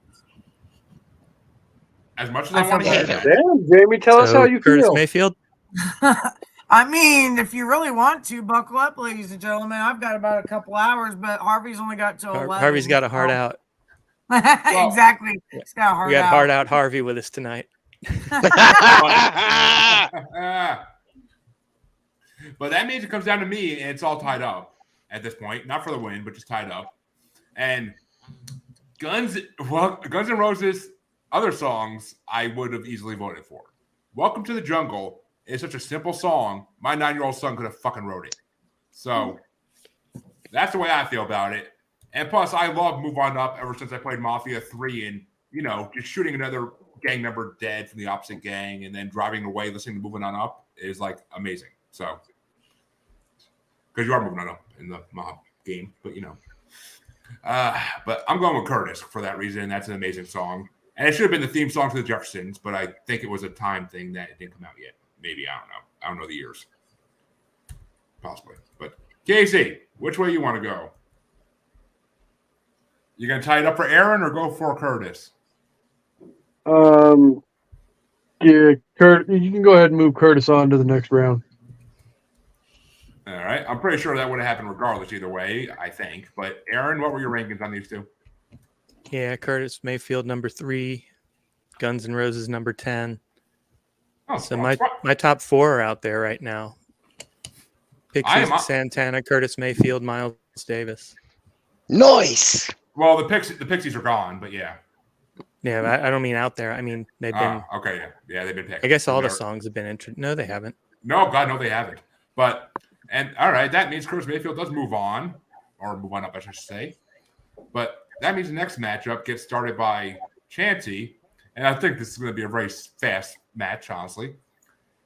As much as I want to hear that. Damn, Jaimie, tell us how you Curtis feel. Mayfield. I mean, if you really want to, buckle up, ladies and gentlemen. I've got about a couple hours, but Harvey's only got till 11. Harvey's got a heart out. Exactly. He's got a heart out. We got Heart Out Harvey with us tonight. But that means it comes down to me, and it's all tied up at this point. Not for the win, but just tied up. And Guns N' Roses, other songs I would have easily voted for. "Welcome to the Jungle" is such a simple song. My 9-year-old son could have fucking wrote it. So that's the way I feel about it. And plus, I love "Move On Up" ever since I played Mafia 3 and, just shooting another gang member dead from the opposite gang and then driving away listening to "Moving On Up" is like amazing. So, because you are moving on up in the mob game, but but I'm going with Curtis for that reason. That's an amazing song. And it should have been the theme song to the Jeffersons, but I think it was a time thing that it didn't come out yet. Maybe, I don't know. I don't know the years. possibly. But Kasey, which way you want to go? You gonna tie it up for Aaron or go for Curtis? Yeah, Kurt, you can go ahead and move Curtis on to the next round. All right. I'm pretty sure that would have happened regardless either way, I think. But Aaron, what were your rankings on these two? Yeah, Curtis Mayfield number 3, Guns N' Roses number 10. Oh, So my top 4 are out there right now. Pixies, Santana, Curtis Mayfield, Miles Davis. Nice. Well, the Pixies are gone, but yeah. Yeah, I don't mean out there. I mean they've been. Okay, yeah, they've been picked. I guess all the songs have been No, they haven't. No, God, no, they haven't. But all right, that means Curtis Mayfield does move on, or move on up, I should say. But that means the next matchup gets started by Chansey, and I think this is going to be a very fast match, honestly.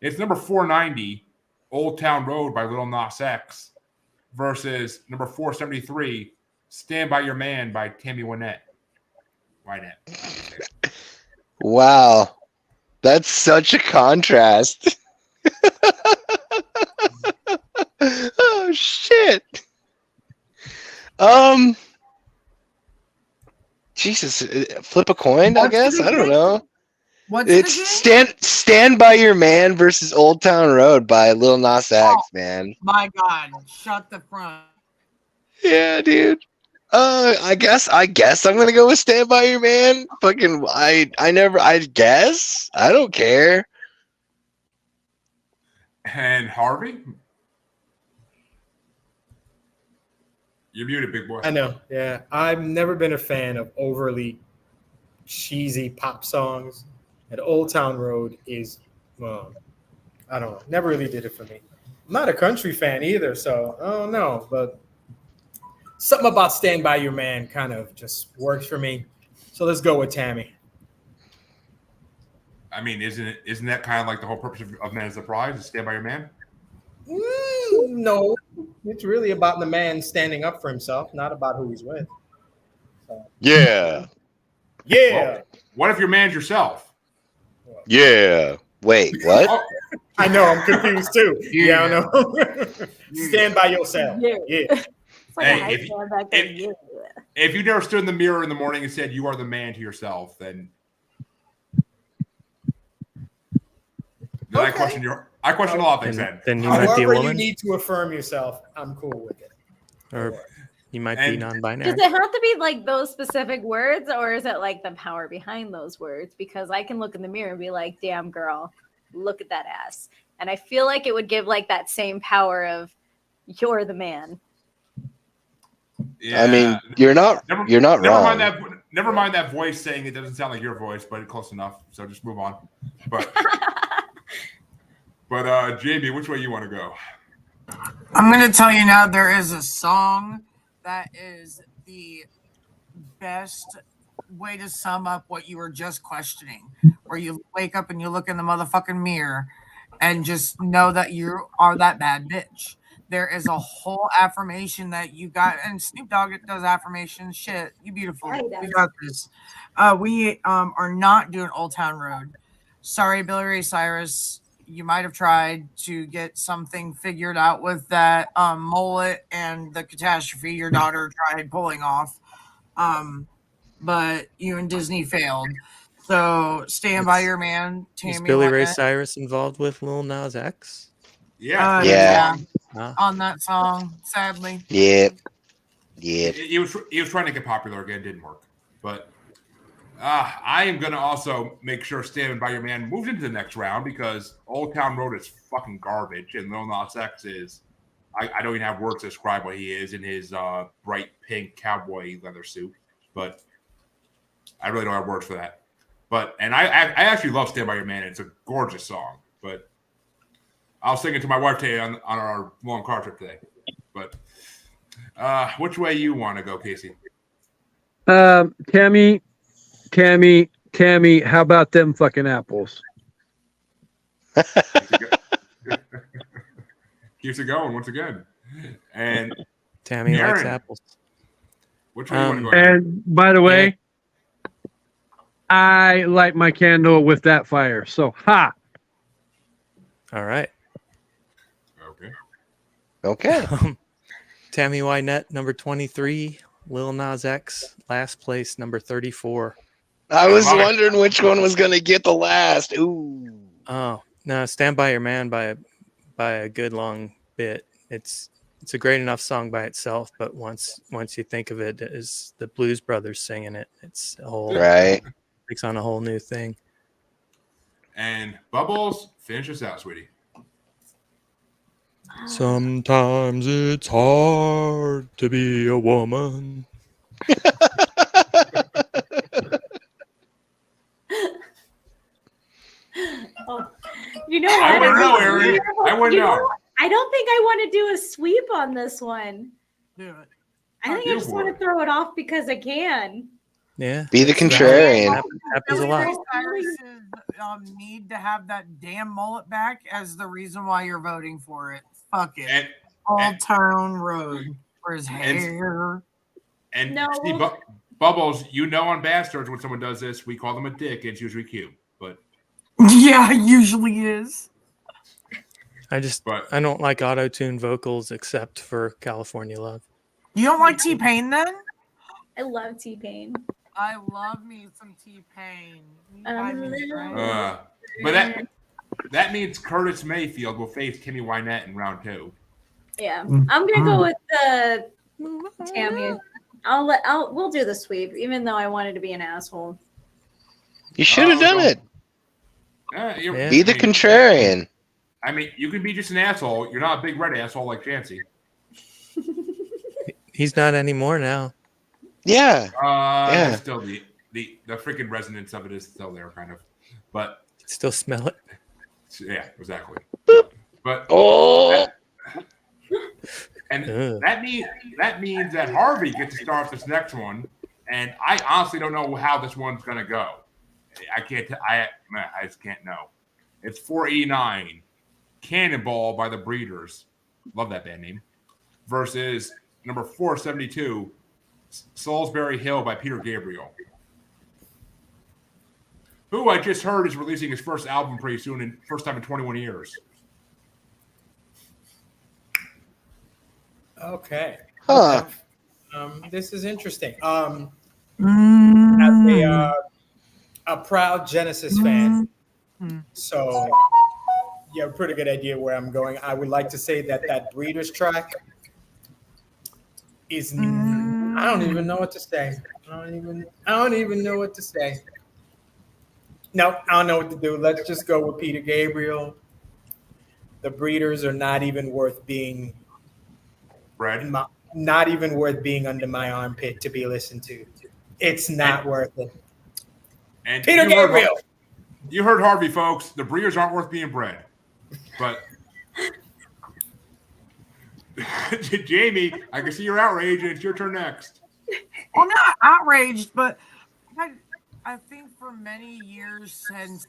It's number 490, Old Town Road by Lil Nas X, versus number 473, Stand By Your Man by Tammy Wynette. Wow. That's such a contrast. Oh, shit. Jesus, flip a coin, I guess? I don't know. It's Stand By Your Man versus Old Town Road by Lil Nas X, man. My God, shut the front. Yeah, dude. I guess I'm gonna go with Stand By Your Man. Fucking, I guess. I don't care. And Harvey? You're muted, big boy. I know. Yeah. I've never been a fan of overly cheesy pop songs. And Old Town Road is, well, I don't know. Never really did it for me. I'm not a country fan either, so I don't know. But something about Stand By Your Man kind of just works for me. So let's go with Tammy. I mean, isn't that kind of like the whole purpose of Man is the Prize, to stand by your man? No, it's really about the man standing up for himself, not about who he's with. So. Yeah. Well, what if your man's yourself? Yeah. Wait, what? Oh. I know, I'm confused too. Yeah, I know. Stand by yourself. Yeah. It's like Hey, a hype band back then. If you never stood in the mirror in the morning and said you are the man to yourself, then I question a lot of things. Then you might be a However woman. you need to affirm yourself, I'm cool with it. Or you might be non-binary. Does it have to be like those specific words, or is it like the power behind those words? Because I can look in the mirror and be like, damn girl, look at that ass. And I feel like it would give like that same power of you're the man. Yeah. I mean, you're not wrong. Never mind that voice saying it doesn't sound like your voice, but close enough. So just move on. But Jaimie, which way you want to go? I'm going to tell you now, there is a song that is the best way to sum up what you were just questioning, where you wake up and you look in the motherfucking mirror and just know that you are that bad bitch. There is a whole affirmation that you got, and Snoop Dogg does affirmation shit. You beautiful. We got this. We are not doing Old Town Road. Sorry, Billy Ray Cyrus. You might have tried to get something figured out with that mullet and the catastrophe your daughter tried pulling off. But you and Disney failed. So stand by your man. Tammy, is Billy Ray Cyrus involved with Lil Nas X? Yeah. Yeah. On that song, sadly. Yeah. Yeah. He was trying to get popular again, didn't work. But I am gonna also make sure Stand By Your Man moves into the next round because Old Town Road is fucking garbage, and Lil Nas X is. I don't even have words to describe what he is in his bright pink cowboy leather suit, but I really don't have words for that. And I actually love Stand By Your Man. It's a gorgeous song, but I'll sing it to my wife today on our long car trip today. But which way you want to go, Kasey? Tammy, how about them fucking apples? Keeps it going once again. And Tammy Aaron, likes apples. Which way you want to go? And by the way, I light my candle with that fire. So, ha! All right. Okay. Okay. Tammy Wynette, number 23. Lil Nas X, last place, number 34. I was love it. wondering which one was gonna get the last. Ooh. Oh no, Stand By Your Man by a good long bit. It's a great enough song by itself, but once you think of it as the Blues Brothers singing it, it's a whole Right. takes on a whole new thing. And Bubbles, finish us out, sweetie. Sometimes it's hard to be a woman. Oh, you know I what? wouldn't know, Aaron. I wouldn't You know. I don't think I want to do a sweep on this one. Do it. I think I just want to throw it off because I can. Yeah. Be the contrarian. Happens a lot. Billy Cyrus's need to have that damn mullet back as the reason why you're voting for it. Fuck it. And Old Town Road for his hair. no. See, Bubbles, you know on Bastards when someone does this, we call them a dick. It's usually cute, but Yeah, it usually is. I don't like auto-tune vocals except for California Love. You don't like T-Pain then? I love T-Pain. I love me some T-Pain. But that means Curtis Mayfield will face Timmy Wynette in round 2. Yeah, I'm gonna go with Tammy. We'll do the sweep, even though I wanted to be an asshole. You should have done it. Yeah. Be the contrarian. I mean, you can be just an asshole. You're not a big red asshole like Chancey. He's not anymore now. Yeah. Still the freaking resonance of it is still there, kind of. But still smell it. Yeah, exactly. But that means that Harvey gets to start this next one, and I honestly don't know how this one's gonna go. I just can't know. It's 489 Cannonball by the Breeders. Love that band name. Versus number 472 Salisbury Hill by Peter Gabriel, who I just heard is releasing his first album pretty soon, and first time in 21 years. Okay. Huh. This is interesting. As a proud Genesis fan, so you have a pretty good idea where I'm going. I would like to say that Breeders track is. I don't even know what to say. I don't even know what to say. No, I don't know what to do. Let's just go with Peter Gabriel. The Breeders are not even worth being not even worth being under my armpit to be listened to. It's not worth it. And Peter Gabriel. You heard Harvey, folks. The Breeders aren't worth being bred. But Jaimie, I can see you're outraged, and it's your turn next. I'm not outraged, but I think for many years since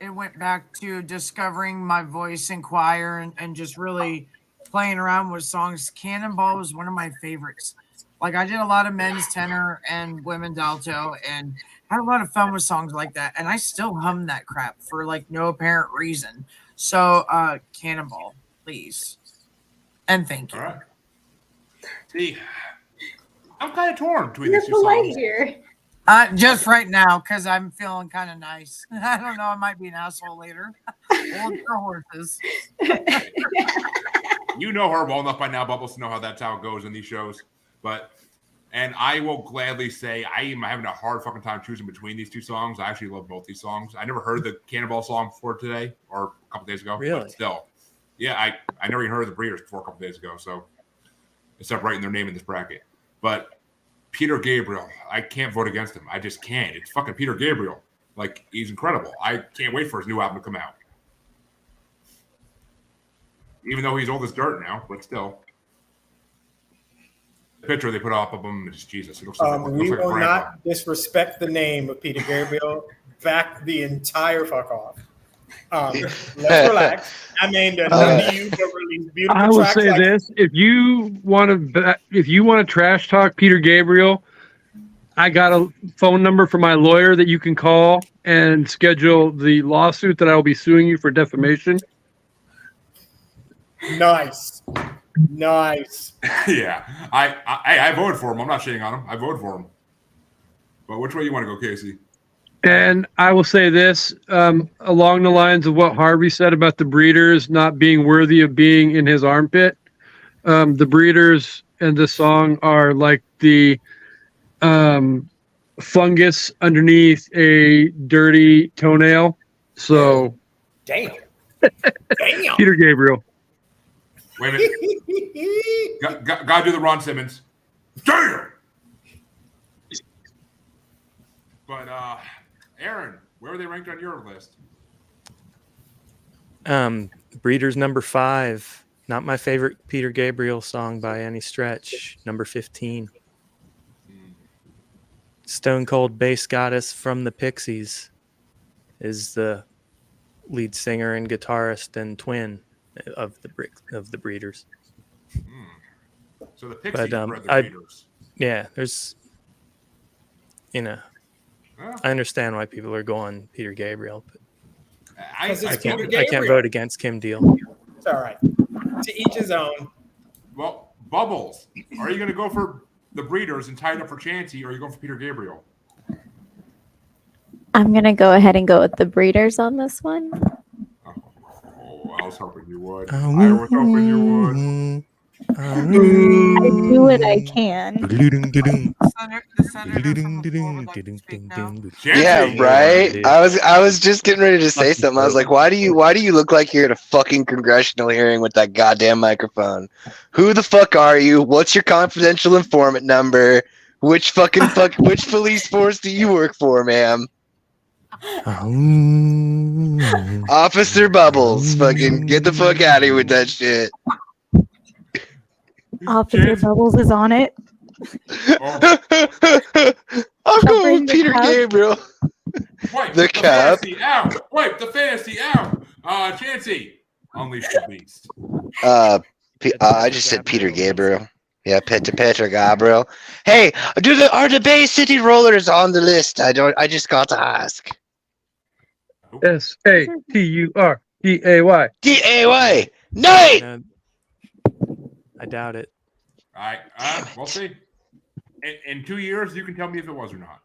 it went back to discovering my voice in choir and just really playing around with songs, Cannonball was one of my favorites. Like, I did a lot of men's tenor and women's alto and had a lot of fun with songs like that. And I still hum that crap for like no apparent reason. So Cannonball, please. And thank you. All right. See, I'm kind of torn between You're these two songs. here. Just right now, because I'm feeling kind of nice. I don't know. I might be an asshole later. Hold your horses. You know her well enough by now, Bubbles, to know how that's how it goes in these shows. And I will gladly say I am having a hard fucking time choosing between these two songs. I actually love both these songs. I never heard the Cannonball song before today or a couple days ago. Really? But still. Yeah, I never even heard of the Breeders before a couple days ago. So, except writing their name in this bracket. But Peter Gabriel, I can't vote against him. I just can't. It's fucking Peter Gabriel. Like, he's incredible. I can't wait for his new album to come out. Even though he's old as dirt now, but still. The picture they put up of him is Jesus. It looks like, we will not disrespect the name of Peter Gabriel. Back the entire fuck off. Let's relax. I mean, none of you have released beautiful I will tracks say like this: if you want to trash talk Peter Gabriel, I got a phone number for my lawyer that you can call and schedule the lawsuit that I will be suing you for defamation. Nice. Nice. Yeah, I voted for him. I'm not shitting on him. I voted for him. But which way you want to go, Kasey? And I will say this, along the lines of what Harvey said about the breeders not being worthy of being in his armpit. The breeders and the song are like the fungus underneath a dirty toenail. So, Damn. Damn. Peter Gabriel. Wait a minute. Gotta do the Ron Simmons. Damn! But, Aaron, where are they ranked on your list? Breeders number 5. Not my favorite Peter Gabriel song by any stretch. Number 15. Stone Cold Bass Goddess from the Pixies is the lead singer and guitarist and twin of the Breeders. So the Pixies are the Breeders. Yeah, there's, I understand why people are going Peter Gabriel, but I can't vote against Kim Deal. It's all right. To each his own. Well, Bubbles, are you going to go for the Breeders and tie it up for Chansey, or are you going for Peter Gabriel? I'm going to go ahead and go with the Breeders on this one. Oh, I was hoping you would. I was hoping you would. I do what I can. Yeah, right. I was just getting ready to say something. I was like, why do you look like you're at a fucking congressional hearing with that goddamn microphone? Who the fuck are you? What's your confidential informant number? Which police force do you work for, ma'am? Officer Bubbles, fucking get the fuck out of here with that shit. Officer Bubbles is on it. I'm going with Peter Gabriel. Wipe the cup. Fantasy out. Wipe the fantasy out. Chansey, unleash the beast. I just said Peter Gabriel. Yeah, Peter Gabriel. Hey, are the Bay City Rollers on the list? I just got to ask. SATURDAY. DAY. Night. I doubt it. All right, we'll see. In 2 years, you can tell me if it was or not.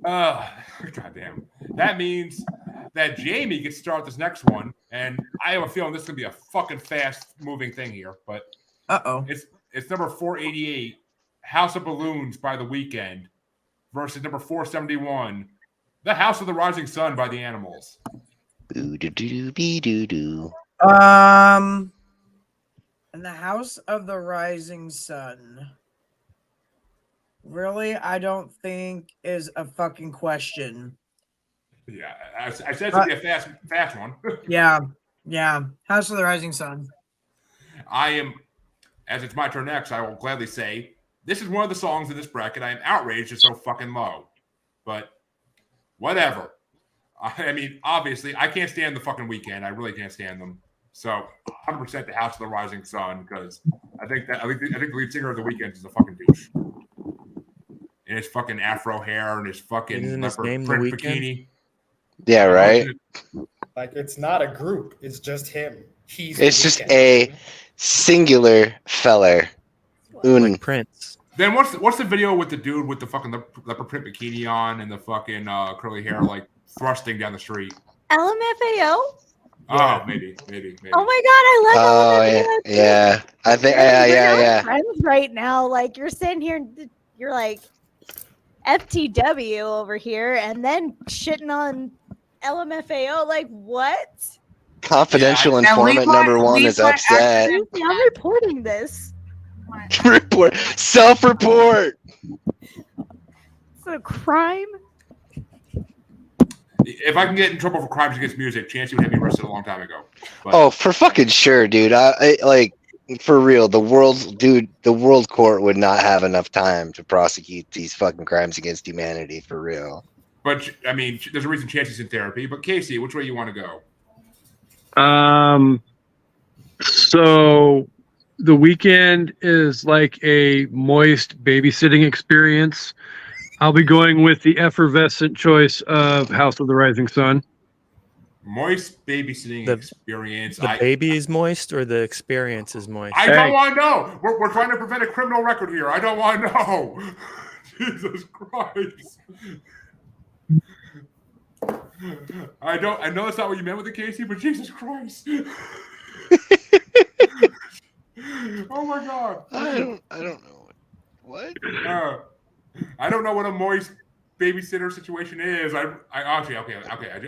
But, goddamn, that means that Jaimie gets to start this next one, and I have a feeling this is gonna be a fucking fast-moving thing here. But it's number 488, "House of Balloons" by The Weeknd, versus number 471, "The House of the Rising Sun" by The Animals. And the House of the Rising Sun. Really, I don't think is a fucking question. Yeah, I said it'd be a fast one. Yeah. House of the Rising Sun. I am, as it's my turn next, I will gladly say this is one of the songs in this bracket I am outraged it's so fucking low. But whatever. I mean, obviously, I can't stand the fucking Weeknd. I really can't stand them. So 100% the House of the Rising Sun, because I think the lead singer of The Weeknd is a fucking douche. And his fucking afro hair and his fucking print bikini. Yeah, right. Like, it's not a group. It's just him. It's just a singular feller. Like Prince. Then what's the video with the dude with the fucking leopard print bikini on and the fucking curly hair, like thrusting down the street? LMFAO? Oh, maybe. Oh my god, I love LMFAO. Yeah. I think yeah. Friends right now, like you're sitting here and you're like FTW over here, and then shitting on LMFAO. Like what? Confidential informant number 1 is upset. I'm reporting this. Self-report. It's a crime. If I can get in trouble for crimes against music, Chansey would have me arrested a long time ago. But, oh, for fucking sure, dude. I like, for real, the world court would not have enough time to prosecute these fucking crimes against humanity, for real. But I mean, there's a reason Chansey's in therapy. But Kasey, which way you want to go? So The Weeknd is like a moist babysitting experience. I'll be going with the effervescent choice of House of the Rising Sun. Moist babysitting experience. The baby is moist or the experience is moist? I don't want to know. We're trying to prevent a criminal record here. I don't want to know. Jesus Christ. I know that's not what you meant with it, Kasey, but Jesus Christ. Oh my God. I don't know. What? I don't know what a moist babysitter situation is. I actually okay.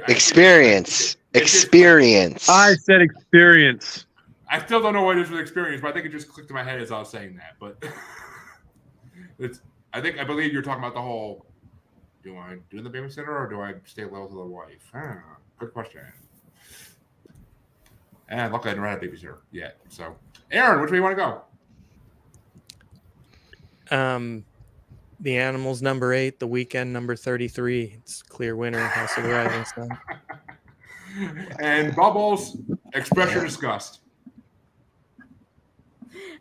Experience. I said experience. I still don't know what it is with experience, but I think it just clicked in my head as I was saying that. But I believe you're talking about the whole. Do I do the babysitter or do I stay loyal to the wife? Good question. And luckily I never had a babysitter yet. So, Aaron, which way you want to go? The Animals number 8, The Weekend number 33. It's clear winner. House of the Rising Sun. And Bubbles, express your disgust.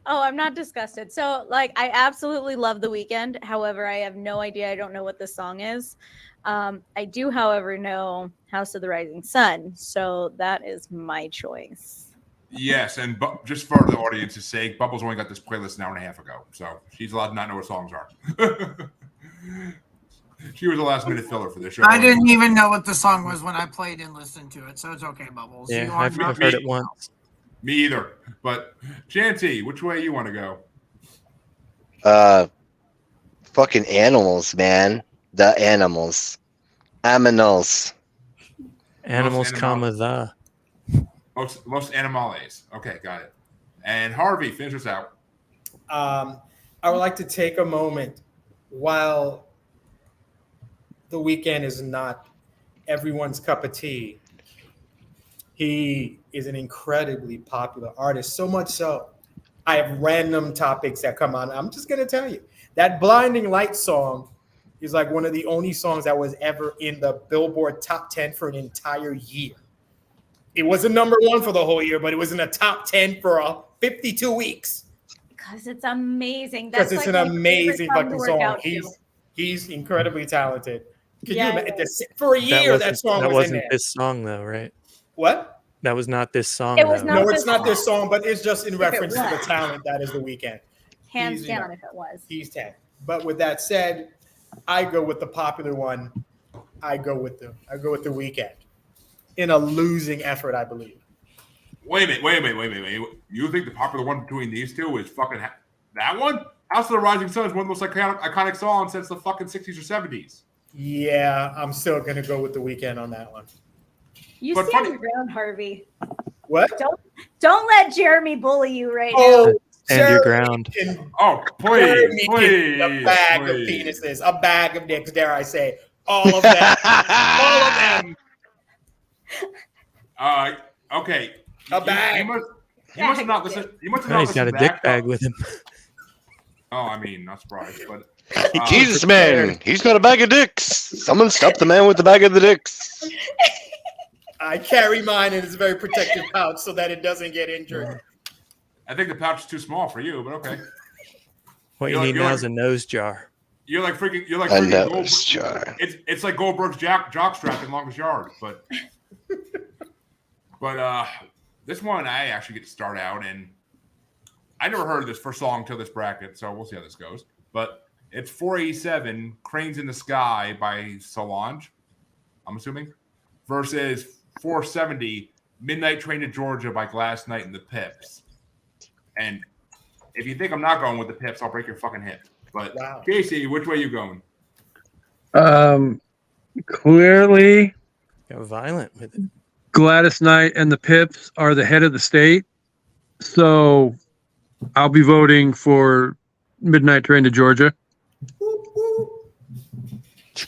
Oh, I'm not disgusted. So, like, I absolutely love The Weekend. However, I have no idea. I don't know what the song is. I do, however, know House of the Rising Sun. So that is my choice. Yes, and just for the audience's sake, Bubbles only got this playlist an hour and a half ago, so she's allowed to not know what songs are. She was a last-minute filler for this show. I didn't even know what the song was when I played and listened to it, so it's okay, Bubbles. Yeah, I've heard it once. Me either. But Chancy, which way you want to go? Fucking animals, man. The animals. Aminals. Animals, comma the. Most animales. Okay, got it. And Harvey, finish us out. I would like to take a moment while The Weeknd is not everyone's cup of tea. He is an incredibly popular artist, so much so I have random topics that come on. I'm just going to tell you that Blinding Lights song is like one of the only songs that was ever in the Billboard top 10 for an entire year. It wasn't number 1 for the whole year, but it was in the top 10 for 52 weeks. Because it's amazing. Because it's an amazing fucking song. He's incredibly talented. Can you imagine this? For a year, that song was in there. That wasn't this song, though, right? What? That was not this song. It was not. No, it's not this song, but it's just in reference to the talent that is The Weeknd. Hands down, if it was. He's 10. But with that said, I go with the popular one. I go with The Weeknd. In a losing effort, I believe. Wait a minute. You think the popular one between these two is fucking that one? House of the Rising Sun is one of the most iconic songs since the fucking 60s or 70s. Yeah, I'm still going to go with The Weeknd on that one. You stand your ground, Harvey. What? Don't let Jeremy bully you now. Stand your ground. Please. A bag of penises, a bag of dicks, dare I say. All of them. All of them. Okay. A bag. He must have not listened. He's got a dick bag with him. Oh, I mean, not surprised, but Jesus, man, he's got a bag of dicks. Someone stop the man with the bag of the dicks. I carry mine in its very protective pouch so that it doesn't get injured. I think the pouch is too small for you, but okay. What you need now is a nose jar. You're like freaking a nose jar. It's like Goldberg's jockstrap in Longest Yard, but this one I actually get to start out, and I never heard of this first song until this bracket, so we'll see how this goes. But it's 487, Cranes in the Sky by Solange, I'm assuming, versus 470, Midnight Train to Georgia by Glass Knight and the Pips. And if you think I'm not going with the Pips, I'll break your fucking hip. But wow. Kasey, which way you going? Clearly, got violent with it. Gladys Knight and the Pips are the head of the state, so I'll be voting for Midnight Train to Georgia.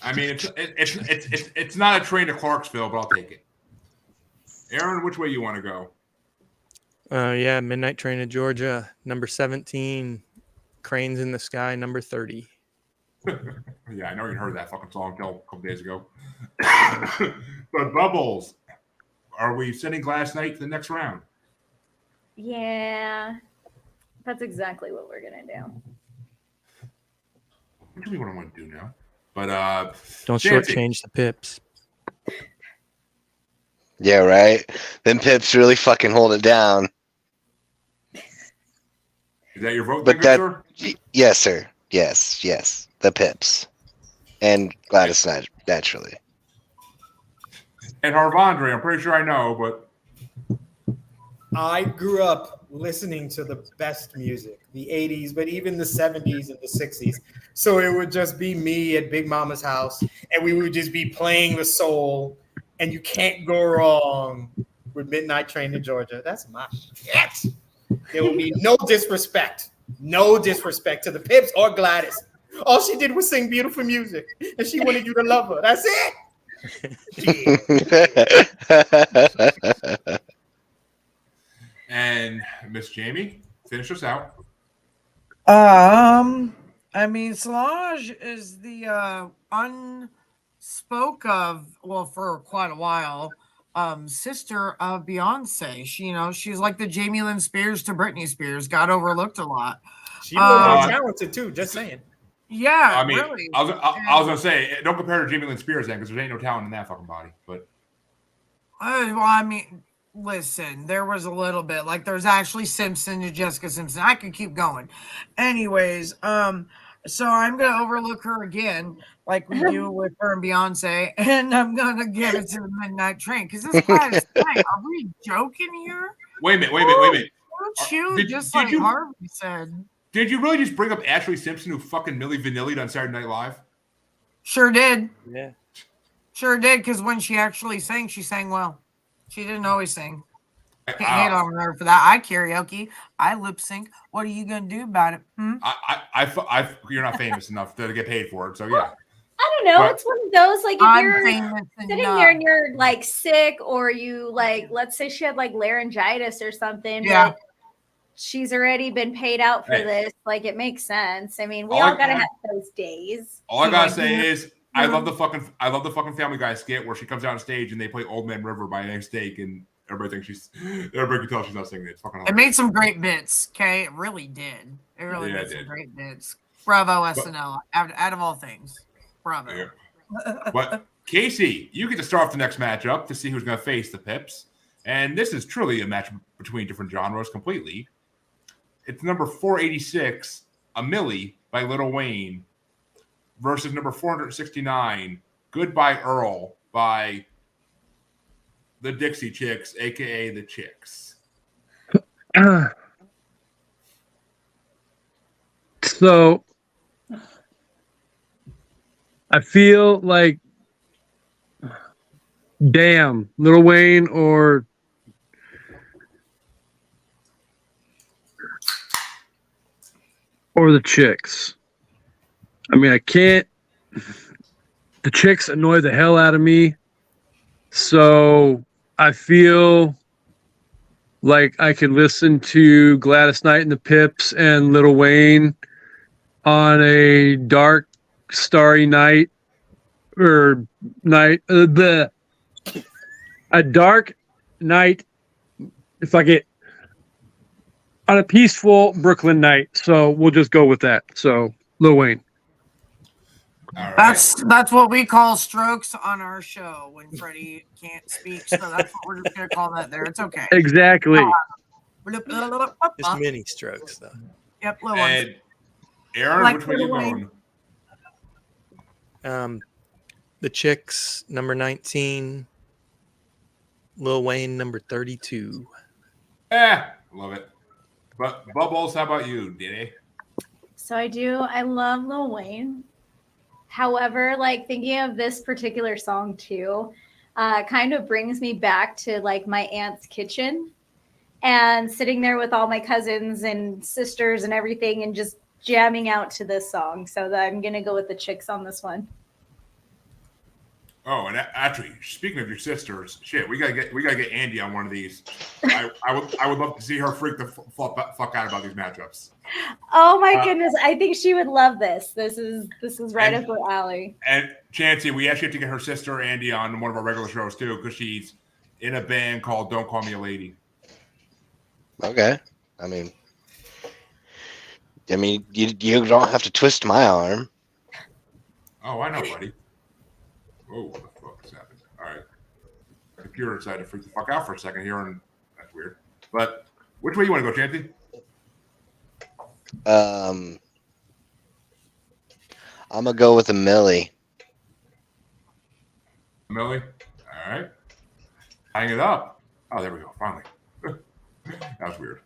I mean, it's not a train to Clarksville, but I'll take it. Aaron, which way you want to go? Yeah, Midnight Train to Georgia, number 17. Cranes in the Sky, number 30. Yeah, I never even heard that fucking song until a couple days ago. But Bubbles, are we sending Glass Knight to the next round? Yeah, that's exactly what we're gonna do. Tell me what I want to do now. But don't shortchange the Pips. Yeah, right. Then Pips really fucking hold it down. Is that your vote, But then, good sir? yes, sir. Yes. The Pips and Gladys Knight, naturally. And Harvandre, I'm pretty sure I know, but I grew up listening to the best music, the 80s, but even the 70s and the 60s. So it would just be me at Big Mama's house, and we would just be playing the soul, and you can't go wrong with Midnight Train to Georgia. That's my shit. There will be no disrespect to the Pips or Gladys. All she did was sing beautiful music, and she wanted you to love her. That's it. and Miss Jaimie, finish us out. I mean, Solange is the unspoke of, well, for quite a while, sister of Beyonce. She's like the Jamie Lynn Spears to Britney Spears, got overlooked a lot. She was talented too, just saying. Yeah, I mean, really. I was gonna say, don't compare her to Jamie Lynn Spears then, because there ain't no talent in that fucking body. But well, I mean, listen, there was a little bit. Like, there's Ashley Simpson to Jessica Simpson. I could keep going. Anyways, so I'm gonna overlook her again, like we do with her and Beyonce, and I'm gonna give it to the Midnight Train because this Gladys Knight. Are we joking here? wait a minute. Don't you? Just like Harvey said. Did you really just bring up Ashley Simpson, who fucking Milli Vanilli'd on Saturday Night Live? Sure did. Yeah. Sure did, because when she actually sang, she sang well. She didn't always sing. Can't hate on her for that. I karaoke. I lip sync. What are you gonna do about it? You're not famous enough to get paid for it, so yeah. I don't know. It's one of those, like, if you're sitting enough. there and you're like sick, or you like, let's say she had like laryngitis or something, Yeah. but she's already been paid out for this. Like, it makes sense. I mean, we all gotta have those days. All I gotta say is I love the fucking Family Guy skit where she comes out on stage and they play Old Man River by Mistake, and everybody can tell she's not singing it. It's fucking hilarious. It made some great bits. Okay, it really did. It really made some great bits. Bravo, SNL. Out of all things, bravo. Yeah. But Kasey, you get to start off the next matchup to see who's going to face the Pips, and this is truly a match between different genres completely. It's number 486, A Milli by Lil Wayne, versus number 469, Goodbye Earl by the Dixie Chicks, a.k.a. the Chicks. So I feel like, damn, Lil Wayne or the Chicks. I mean, I can't. The Chicks annoy the hell out of me. So I feel like I could listen to Gladys Knight and the Pips and Lil Wayne on a dark, starry night, or night, a dark night, if I get on a peaceful Brooklyn night. So we'll just go with that. So Lil Wayne. All right. That's what we call strokes on our show when Freddie can't speak. So that's what we're just gonna call that there. It's okay. Exactly. Just mini strokes, though. Yep, little ones. And Aaron, Like which way you Lil Wayne. going? The Chicks, number 19. Lil Wayne, number 32. Love it. But Bubbles, how about you, Diddy? So I love Lil Wayne. However, like, thinking of this particular song too, kind of brings me back to like my aunt's kitchen and sitting there with all my cousins and sisters and everything and just jamming out to this song. So I'm gonna go with the Chicks on this one. Oh, and actually, speaking of your sisters, shit, we gotta get Andy on one of these. I would love to see her freak the fuck out about these matchups. Oh my goodness, I think she would love this. This is right up her alley. And Chancey, we actually have to get her sister Andy on one of our regular shows too, because she's in a band called Don't Call Me a Lady. Okay. I mean, you don't have to twist my arm. Oh, I know, buddy. Oh, what the fuck is happening? All right. computer decided to freak the fuck out for a second here, and that's weird. But which way you want to go, Chancey? I'm gonna go with a Millie. Millie? All right. Hang it up. Oh, there we go. Finally. That was weird.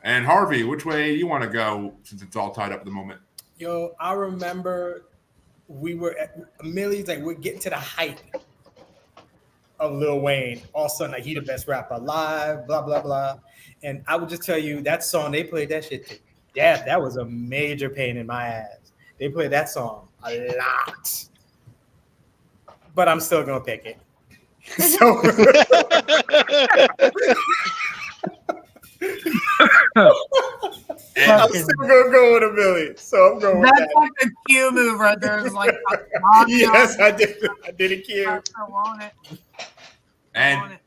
And Harvey, which way you want to go since it's all tied up at the moment? Yo, I remember we were at Millie's, like we're getting to the height of Lil Wayne. All of a sudden, like he the best rapper alive, blah, blah, blah. And I would just tell you that song, they played that shit too. Yeah, that was a major pain in my ass. They played that song a lot. But I'm still gonna pick it. So I'm still gonna go with a Millie. So I'm going with That's that. like a cue move right there. It's like, Yes, I did. I did a cue. I want it. And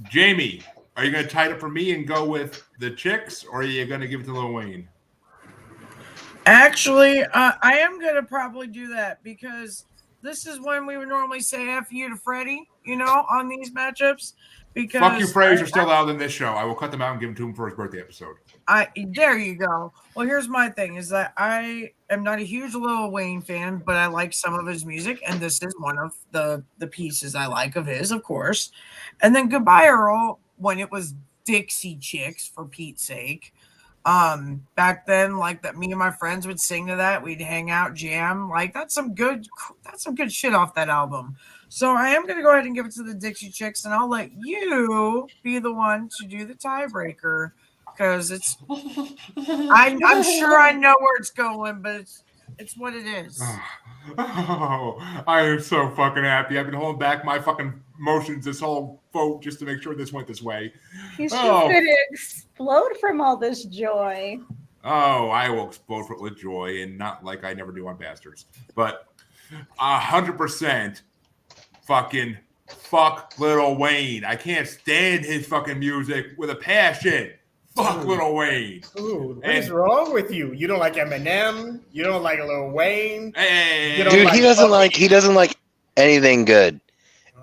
Jaimie, are you going to tie it up for me and go with the Chicks, or are you going to give it to Lil Wayne? Actually, I am going to probably do that because this is when we would normally say F you to Freddie, you know, on these matchups. Because Fuck you, Freddie are still out in this show. I will cut them out and give them to him for his birthday episode. There you go. Well, here's my thing is that I am not a huge Lil Wayne fan, but I like some of his music, and this is one of the pieces I like of his, of course. And then Goodbye Earl, when it was Dixie Chicks, for Pete's sake. Back then, like that, me and my friends would sing to that. We'd hang out, jam. Like that's some good shit off that album. So I am gonna go ahead and give it to the Dixie Chicks, and I'll let you be the one to do the tiebreaker because it's. I'm sure I know where it's going, but it's what it is. Oh, I am so fucking happy. I've been holding back my fucking emotions this whole vote just to make sure this went this way. He's just going to explode from all this joy. Oh, I will explode with joy, and not like I never do on Bastards. But 100% fucking fuck Lil Wayne. I can't stand his fucking music with a passion. Fuck Lil Wayne. Dude, what is wrong with you? You don't like Eminem? You don't like Lil Wayne? Hey, dude, he doesn't like anything good.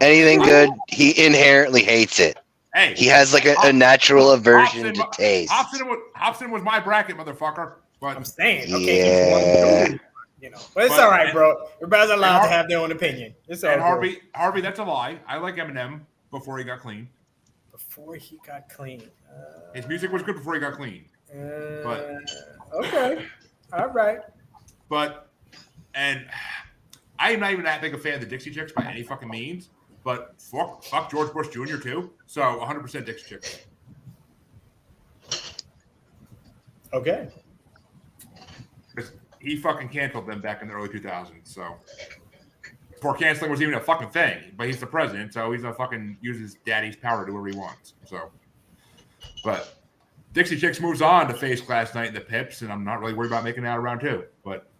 Anything good, he inherently hates it. Hey, he has like a natural aversion to taste. Hobson was my bracket, motherfucker. But I'm saying, okay, yeah. You know, but it's all right, bro. Everybody's allowed to have their own opinion. It's all and Harvey, that's a lie. I like Eminem before he got clean. Before he got clean. His music was good before he got clean. But okay, all right. But and I am not even that big a fan of the Dixie Chicks by any fucking means. But fuck George Bush Jr. too. So 100% Dixie Chicks. Okay. He fucking canceled them back in the early 2000s. So before canceling was even a fucking thing. But he's the president, so he's gonna fucking use his daddy's power to do whatever he wants. So, but Dixie Chicks moves on to face last night in the Pips, and I'm not really worried about making it out of round two. But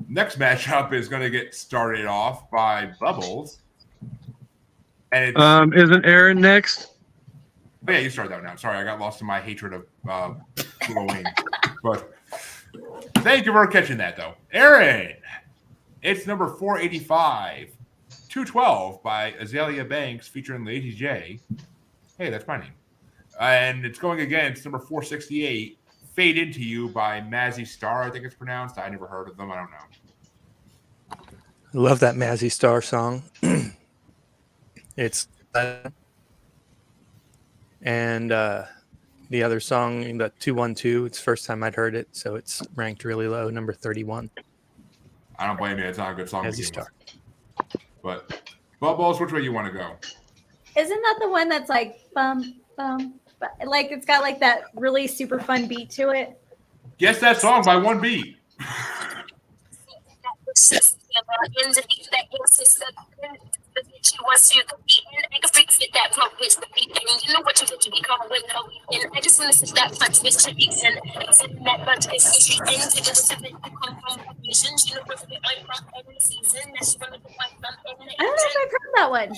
next matchup is going to get started off by Bubbles. And it's, isn't Aaron next? Oh, yeah, you start that now. Sorry, I got lost in my hatred of Lil Wayne. But thank you for catching that, though. Aaron, it's number 485, 212 by Azalea Banks featuring Lady J. Hey, that's my name. And it's going against number 468, Fade Into You by Mazzy Star, I think it's pronounced. I never heard of them. I don't know. I love that Mazzy Star song. It's and the other song, the 212, it's the first time I'd heard it, so it's ranked really low, number 31. I don't blame you. It's not a good song. Mazzy Star. But Bubbles, which way you want to go? Isn't that the one that's like bum bum? Like it's got like that really super fun beat to it. Guess that song by one beat. I don't know if I've heard that one.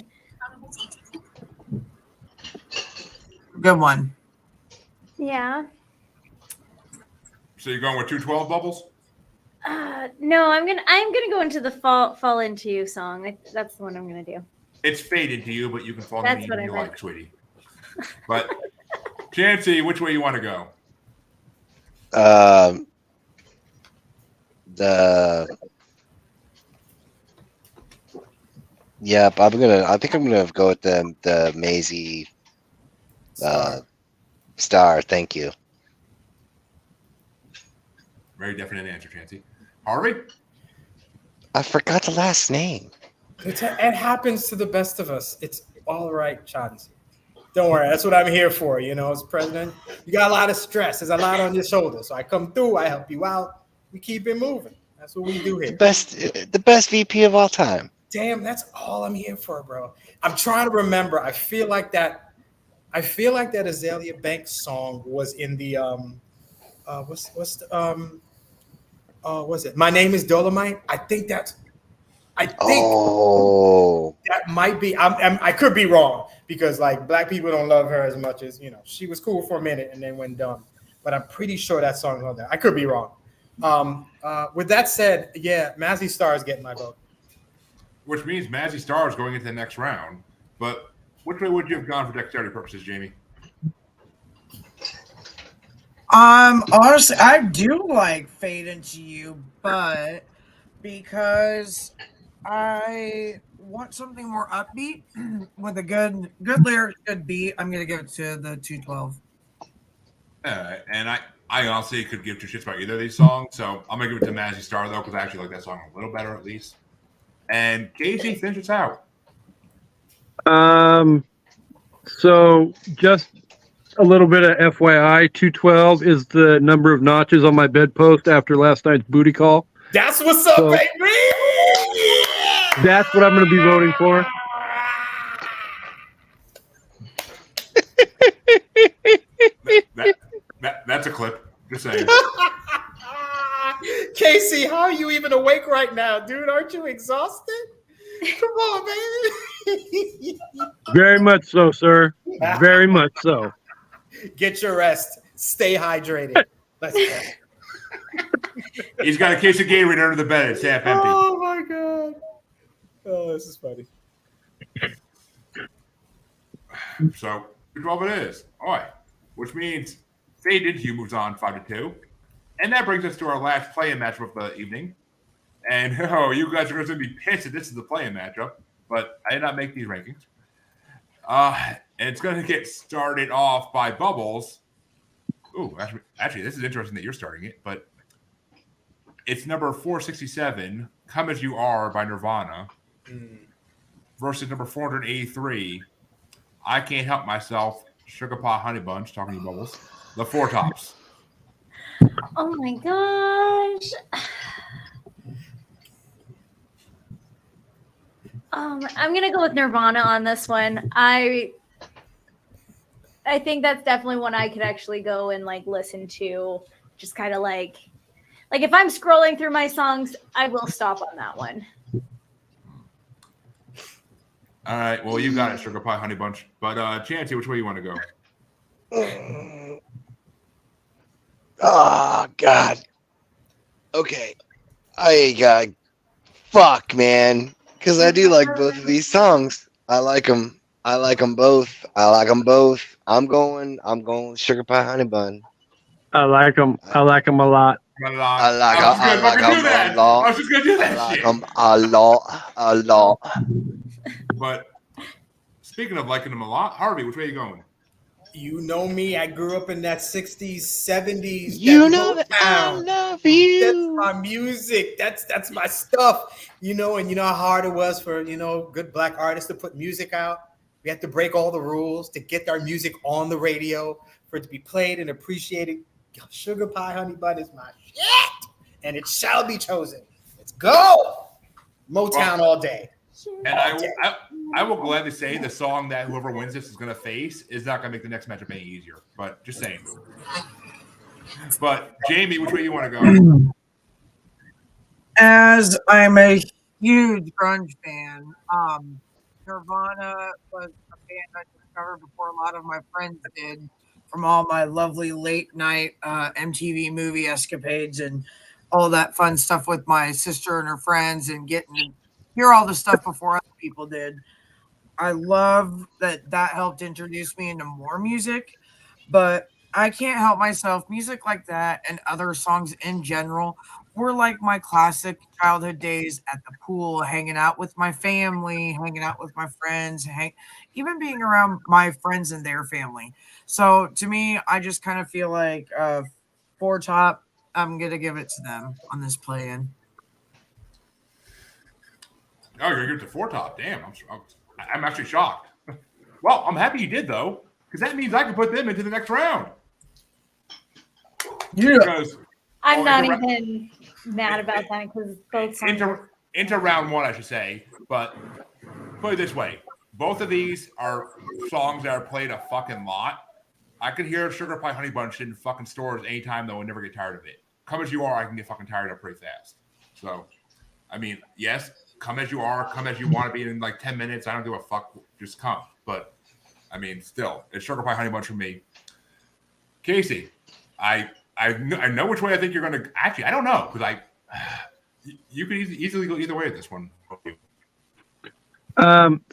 Good one. Yeah. So you're going with 212, Bubbles? No, I'm gonna go into the fall into you song. That's the one I'm gonna do. It's Fade Into You, but you can fall That's in what anything I you meant. like, sweetie. But Chancey, which way you want to go? Yep, I think I'm gonna go with the Maisie star. Thank you. Very definite answer, Chancey. Harvey? I forgot the last name. It happens to the best of us. It's all right, Chauncey. Don't worry. That's what I'm here for. You know, as president, you got a lot of stress. There's a lot on your shoulders. So I come through. I help you out. We keep it moving. That's what we do here. The best VP of all time. Damn, that's all I'm here for, bro. I'm trying to remember. I feel like that Azalea Banks song was in the what's it? My Name is Dolomite. I think that might be. I could be wrong because like black people don't love her as much as she was cool for a minute and then went dumb. But I'm pretty sure that song's on there. I could be wrong. With that said, yeah, Mazzy Star is getting my vote. Which means Mazzy Star is going into the next round. But which way would you have gone for dexterity purposes, Jaimie? Honestly, I do like Fade Into You, but because I want something more upbeat with a good lyric, good beat, I'm gonna give it to the 212. And I honestly could give two shits about either of these songs, so I'm gonna give it to Mazzy Star though, because I actually like that song a little better at least. And Kasey, finish us out. So just a little bit of FYI, 212 is the number of notches on my bedpost after last night's booty call. That's what's up, So, baby. That's what I'm going to be voting for. That's a clip. Just saying. Kasey, how are you even awake right now, dude? Aren't you exhausted? Come on, baby. Very much so, sir. Very much so. Get your rest. Stay hydrated. Let's go. He's got a case of Gatorade under the bed. It's half empty. Oh my god. Oh, this is funny. So 12 it is. All right. Which means Fade Into You moves on 5-2. And that brings us to our last play-in matchup of the evening. And you guys are going to be pissed that this is the play-in matchup, but I did not make these rankings. And it's going to get started off by Bubbles. Ooh, actually, this is interesting that you're starting it, but it's number 467, Come As You Are by Nirvana, versus number 483, I Can't Help Myself, Sugar Pie Honey Bunch, talking to you, Bubbles, the Four Tops. Oh my gosh. I'm gonna go with Nirvana on this one. I think that's definitely one I could actually go and like listen to. Just kind of like if I'm scrolling through my songs, I will stop on that one. All right, well, you got it, Sugar Pie Honey Bunch. But Chancey, which way you want to go? Oh God. Okay. Fuck, man. Because I do like both of these songs. I like them both. I'm going with Sugar Pie Honey Bun. I like them a lot. I like them a lot. I was just gonna do that. I like them a lot. But speaking of liking them a lot, Harvey, which way are you going? You know me. I grew up in that 60s, 70s. You know that I love you. That's my music. That's my stuff. And you know how hard it was for, good black artists to put music out. We had to break all the rules to get our music on the radio, for it to be played and appreciated. Sugar Pie Honey Bun is my shit, and it shall be chosen. Let's go. Motown all day. And I will gladly say the song that whoever wins this is going to face is not going to make the next matchup any easier. But just saying. But Jaimie, which way you want to go? As I'm a huge grunge fan, Nirvana was a band I discovered before a lot of my friends did, from all my lovely late night MTV movie escapades and all that fun stuff with my sister and her friends, and getting to hear all the stuff before other people did. I love that helped introduce me into more music, but I can't help myself. Music like that and other songs in general were like my classic childhood days at the pool, hanging out with my family, hanging out with my friends, even being around my friends and their family. So to me, I just kind of feel like Four Top, I'm going to give it to them on this play-in. Oh, you're going to give it to Four Top. Damn, I'm actually shocked. Well, I'm happy you did, though, because that means I can put them into the next round. Yeah. Because, I'm not even mad about that because both songs. Into round one, I should say. But put it this way. Both of these are songs that are played a fucking lot. I could hear Sugar Pie Honey Bunch in fucking stores anytime, though, and never get tired of it. Come As You Are, I can get fucking tired of pretty fast. So, I mean, yes, come as you are, come as you want to be in like 10 minutes. I don't give a fuck. Just come. But, I mean, still, it's Sugar Pie Honey Bunch for me. Kasey, I know which way I think you're going to... Actually, I don't know, because you could easily go either way with this one.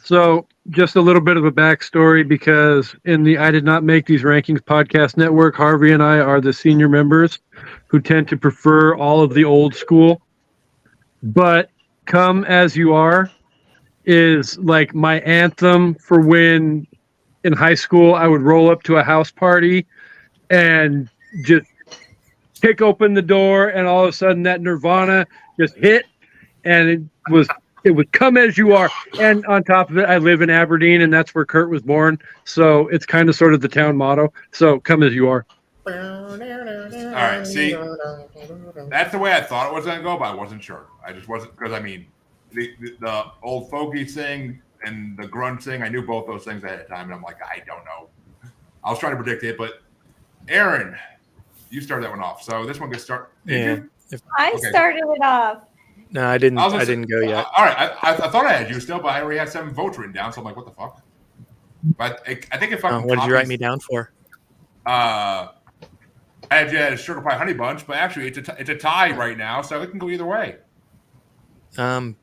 So just a little bit of a backstory, because in the I Did Not Make These Rankings podcast network, Harvey and I are the senior members who tend to prefer all of the old school. But Come As You Are is like my anthem for when in high school I would roll up to a house party and just kick open the door, and all of a sudden that Nirvana just hit, and it would Come As You Are. And on top of it, I live in Aberdeen, and that's where Kurt was born. So it's kind of sort of the town motto. So Come As You Are. All right, see, that's the way I thought it was going to go, but I wasn't sure. I just wasn't, because I mean, the old folky thing and the grunge thing, I knew both those things ahead of time, and I'm like, I don't know. I was trying to predict it, but Aaron, you started that one off, so this one gets started. Yeah, I started it off. No, I didn't. I didn't go yet. All right, I thought I had you still, but I already had 7 votes written down, so I'm like, what the fuck? But I think if I what did you write me down for? I had you as Sugar Pie Honey Bunch, but actually it's a tie right now, so it can go either way. Well,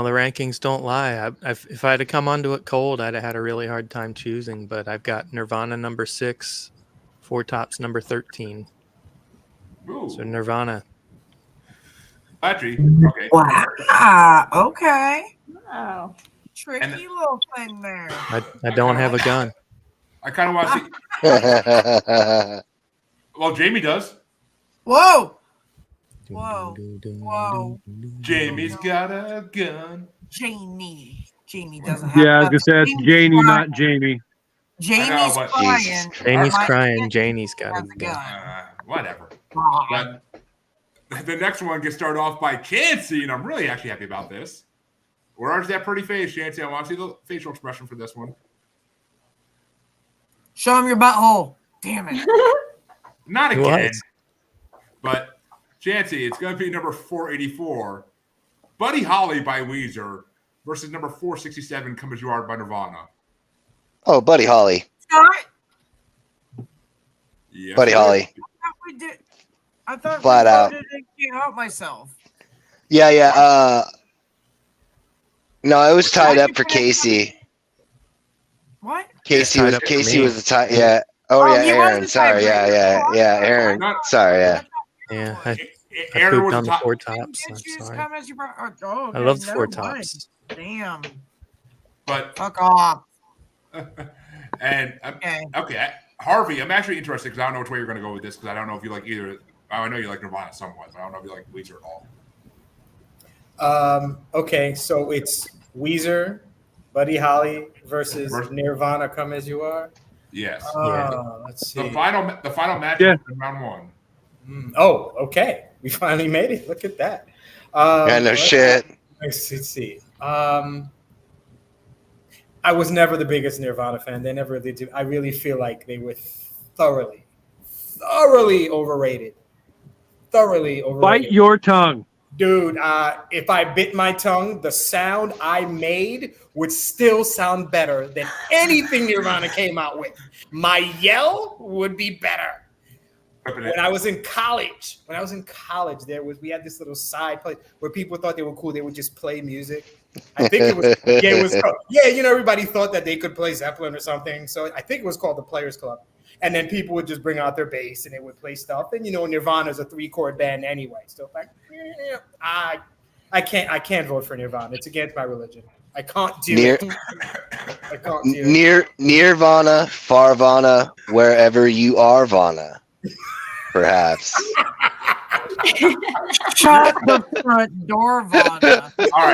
the rankings don't lie. If I had to come onto it cold, I'd have had a really hard time choosing. But I've got Nirvana number 6, Four Tops number 13. Ooh. So Nirvana. Actually, okay. Wow. Okay. Oh. Tricky little thing there. I don't have a gun. I kind of want to see. Well, Jaimie does. Whoa. Whoa. Whoa. Jaimie's got a gun. Jaimie doesn't have. Yeah, I was gonna say it's Janie, not Jaimie. Jaimie's crying. Jaimie's crying. Janie's got a gun. Whatever. But the next one gets started off by Chansey, and I'm really actually happy about this. Where's that pretty face, Chansey? I want to see the facial expression for this one. Show him your butthole. Damn it. Not again. But Chansey, it's going to be number 484, Buddy Holly by Weezer versus number 467, Come As You Are by Nirvana. Oh, Buddy Holly. Scott? Yes, Buddy Holly. I thought Flat out. I can't help myself. Yeah. No, it was tied up for Kasey. What? Kasey was the tie. Yeah. Oh yeah, Aaron. Sorry. Yeah. Aaron. Sorry. Yeah. Yeah. I Aaron pooped was on the top. Four Tops. I'm sorry. I love the Four Tops. Damn. But fuck off. And okay, Harvey, I'm actually interested because I don't know which way you're going to go with this because I don't know if you like either. I know you like Nirvana somewhat, but I don't know if you like Weezer at all. Okay, so it's Weezer, Buddy Holly versus Nirvana, Come As You Are. Yes. Let's see. The final match Yeah. in round 1. Oh, okay. We finally made it. Look at that. Yeah, no shit. Let's see. I was never the biggest Nirvana fan. They never really did. I really feel like they were thoroughly overrated. Bite your tongue. Dude, if I bit my tongue, the sound I made would still sound better than anything Nirvana came out with. My yell would be better. When I was in college, we had this little side place where people thought they were cool. They would just play music. I think it was. Yeah, it was. Yeah, everybody thought that they could play Zeppelin or something. So I think it was called the Players Club. And then people would just bring out their bass and they would play stuff. And Nirvana's a 3-chord band anyway. So I can't vote for Nirvana. It's against my religion. I can't do it. I can't do it. Nirvana, Farvana, wherever you are, Vana. Perhaps. Shut the front door, Vana. All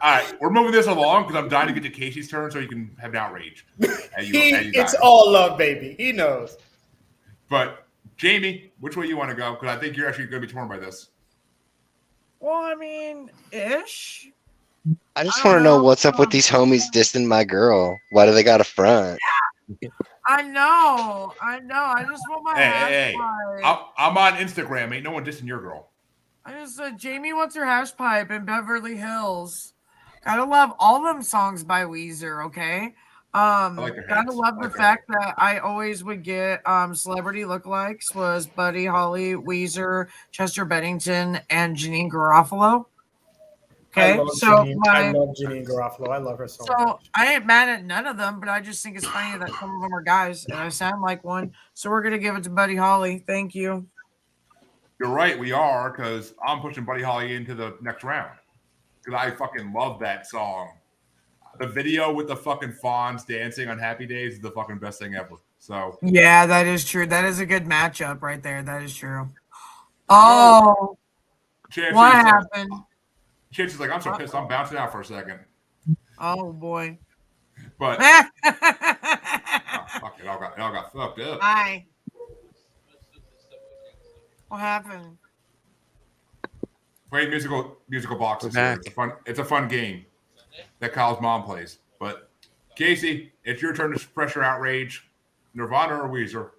right. We're moving this along because I'm dying to get to Kasey's turn so you can have an outrage. It's all love, baby. He knows. But Jaimie, which way you want to go? Because I think you're actually going to be torn by this. Well, I mean, ish. I just want to know what's up with these homies dissing my girl. Why do they got a front? I know. I just want my hash pipe. I'm on Instagram. Ain't no one dissing your girl. I just said Jaimie wants her hash pipe in Beverly Hills. Gotta love all them songs by Weezer, okay? Gotta love the fact that I always would get celebrity lookalikes was Buddy Holly, Weezer, Chester Bennington, and Janine Garofalo. Okay, I love Janine Garofalo. I love her so much. So I ain't mad at none of them, but I just think it's funny that some of them are guys, and I sound like one. So we're gonna give it to Buddy Holly. Thank you. You're right, we are, because I'm pushing Buddy Holly into the next round. Because I fucking love that song. The video with the fucking fawns dancing on Happy Days is the fucking best thing ever. So yeah, that is true. That is a good matchup right there. That is true. Oh, what happened? Chance is like, I'm so pissed. I'm bouncing out for a second. Oh boy. But fuck it all got fucked up. Hi. What happened? Playing musical boxes. It's a fun game that Kyle's mom plays. But Kasey, it's your turn to suppress your outrage. Nirvana or Weezer?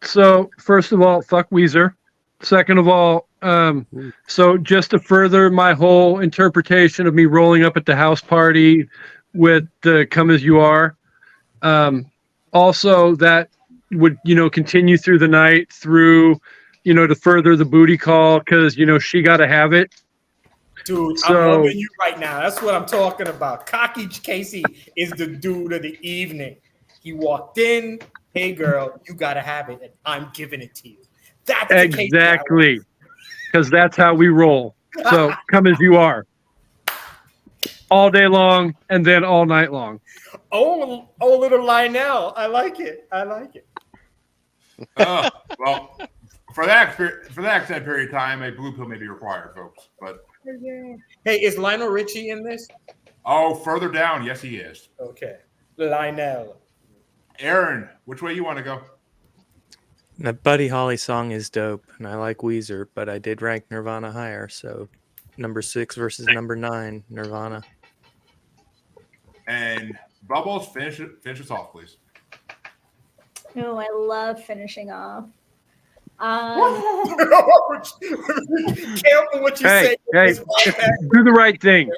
So first of all, fuck Weezer. Second of all, so just to further my whole interpretation of me rolling up at the house party with the Come As You Are, also that would, continue through the night to further the booty call because, she got to have it. Dude, I'm loving you right now. That's what I'm talking about. Cocky Kasey is the dude of the evening. He walked in, hey girl, you got to have it, and I'm giving it to you. That's exactly, because that's how we roll. So Come As You Are. All day long and then all night long. Oh, little Lionel. I like it. Well, for that extended period of time, a blue pill may be required, folks. But hey, is Lionel Richie in this? Oh, further down, yes, he is. Okay, Lionel. Aaron, which way you want to go? That Buddy Holly song is dope, and I like Weezer, but I did rank Nirvana higher. So, number 6 versus number 9, Nirvana. And Bubbles, finish us off, please. Oh, I love finishing off. Careful what you say. Hey, do the right thing.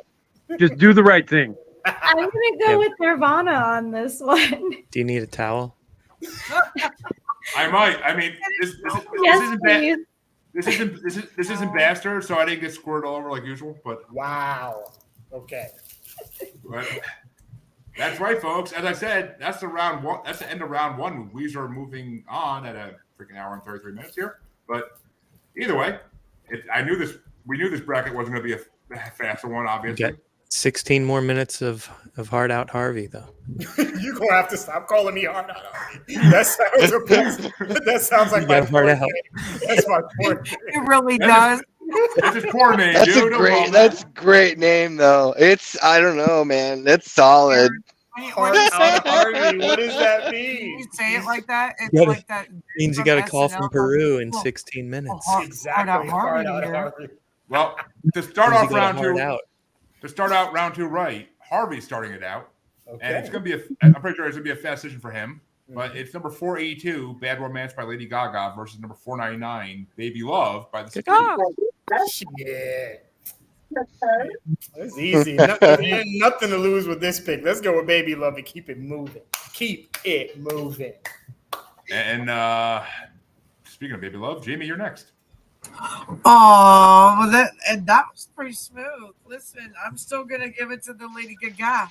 Just do the right thing. I'm gonna go with Nirvana on this one. Do you need a towel? I might. I mean, this isn't bad. This isn't Bastard, so I didn't get squirted all over like usual. But wow. Okay. But that's right, folks. As I said, that's the round one. That's the end of round one. Weezer are moving on at a freaking hour and 33 minutes here. But either way, I knew this. We knew this bracket wasn't going to be a faster one, obviously. Okay. 16 more minutes of hard out Harvey, though. You're going to have to stop calling me hard out Harvey. That sounds like my hard out. That's my poor name. It really does. That's his poor name, dude. That's a great name, though. I don't know, man. That's solid. Hard out Harvey. What does that mean? You say it like that? It's like that. Means you got a call from Peru in 16 minutes. Exactly. Hard out Harvey. Well, to start off round two. To start out round two right, Harvey's starting it out. Okay. And it's going to be I'm pretty sure it's going to be a fast decision for him. But it's number 482, Bad Romance by Lady Gaga versus number 499, Baby Love by the Speed. Shit. That's easy. Nothing to lose with this pick. Let's go with Baby Love and keep it moving. Keep it moving. And speaking of Baby Love, Jaimie, you're next. Oh, well, that was pretty smooth. Listen, I'm still gonna give it to the Lady Gaga.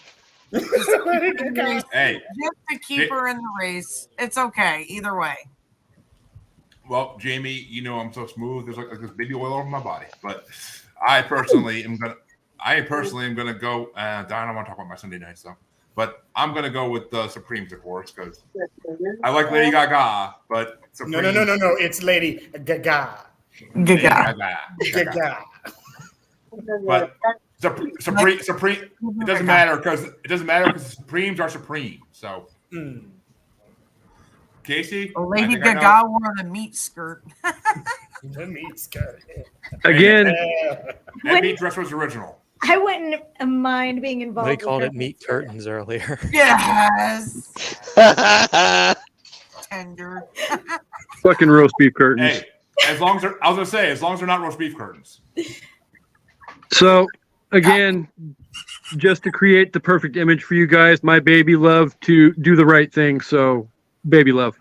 Lady Gaga. Hey, Just to keep her in the race. It's okay, either way. well, Jaimie, you know I'm so smooth. There's like this baby oil over my body. But I personally am gonna go. I don't want to talk about my Sunday nights though. But I'm gonna go with the Supremes, of course, because I like Lady Gaga. But Supremes, No. It's Lady Gaga. Lady Gaga. Gaga. But Supreme. It doesn't matter because the Supremes are supreme. So, Kasey, Lady Gaga wore the meat skirt. The meat skirt. Again, that meat dress was original. I wouldn't mind being involved. They with called her. it meat curtains earlier. Yes. Tender. fucking roast beef curtains. Hey, as long as they're not roast beef curtains. So, again, just to create the perfect image for you guys, my baby loved to do the right thing. So, baby love.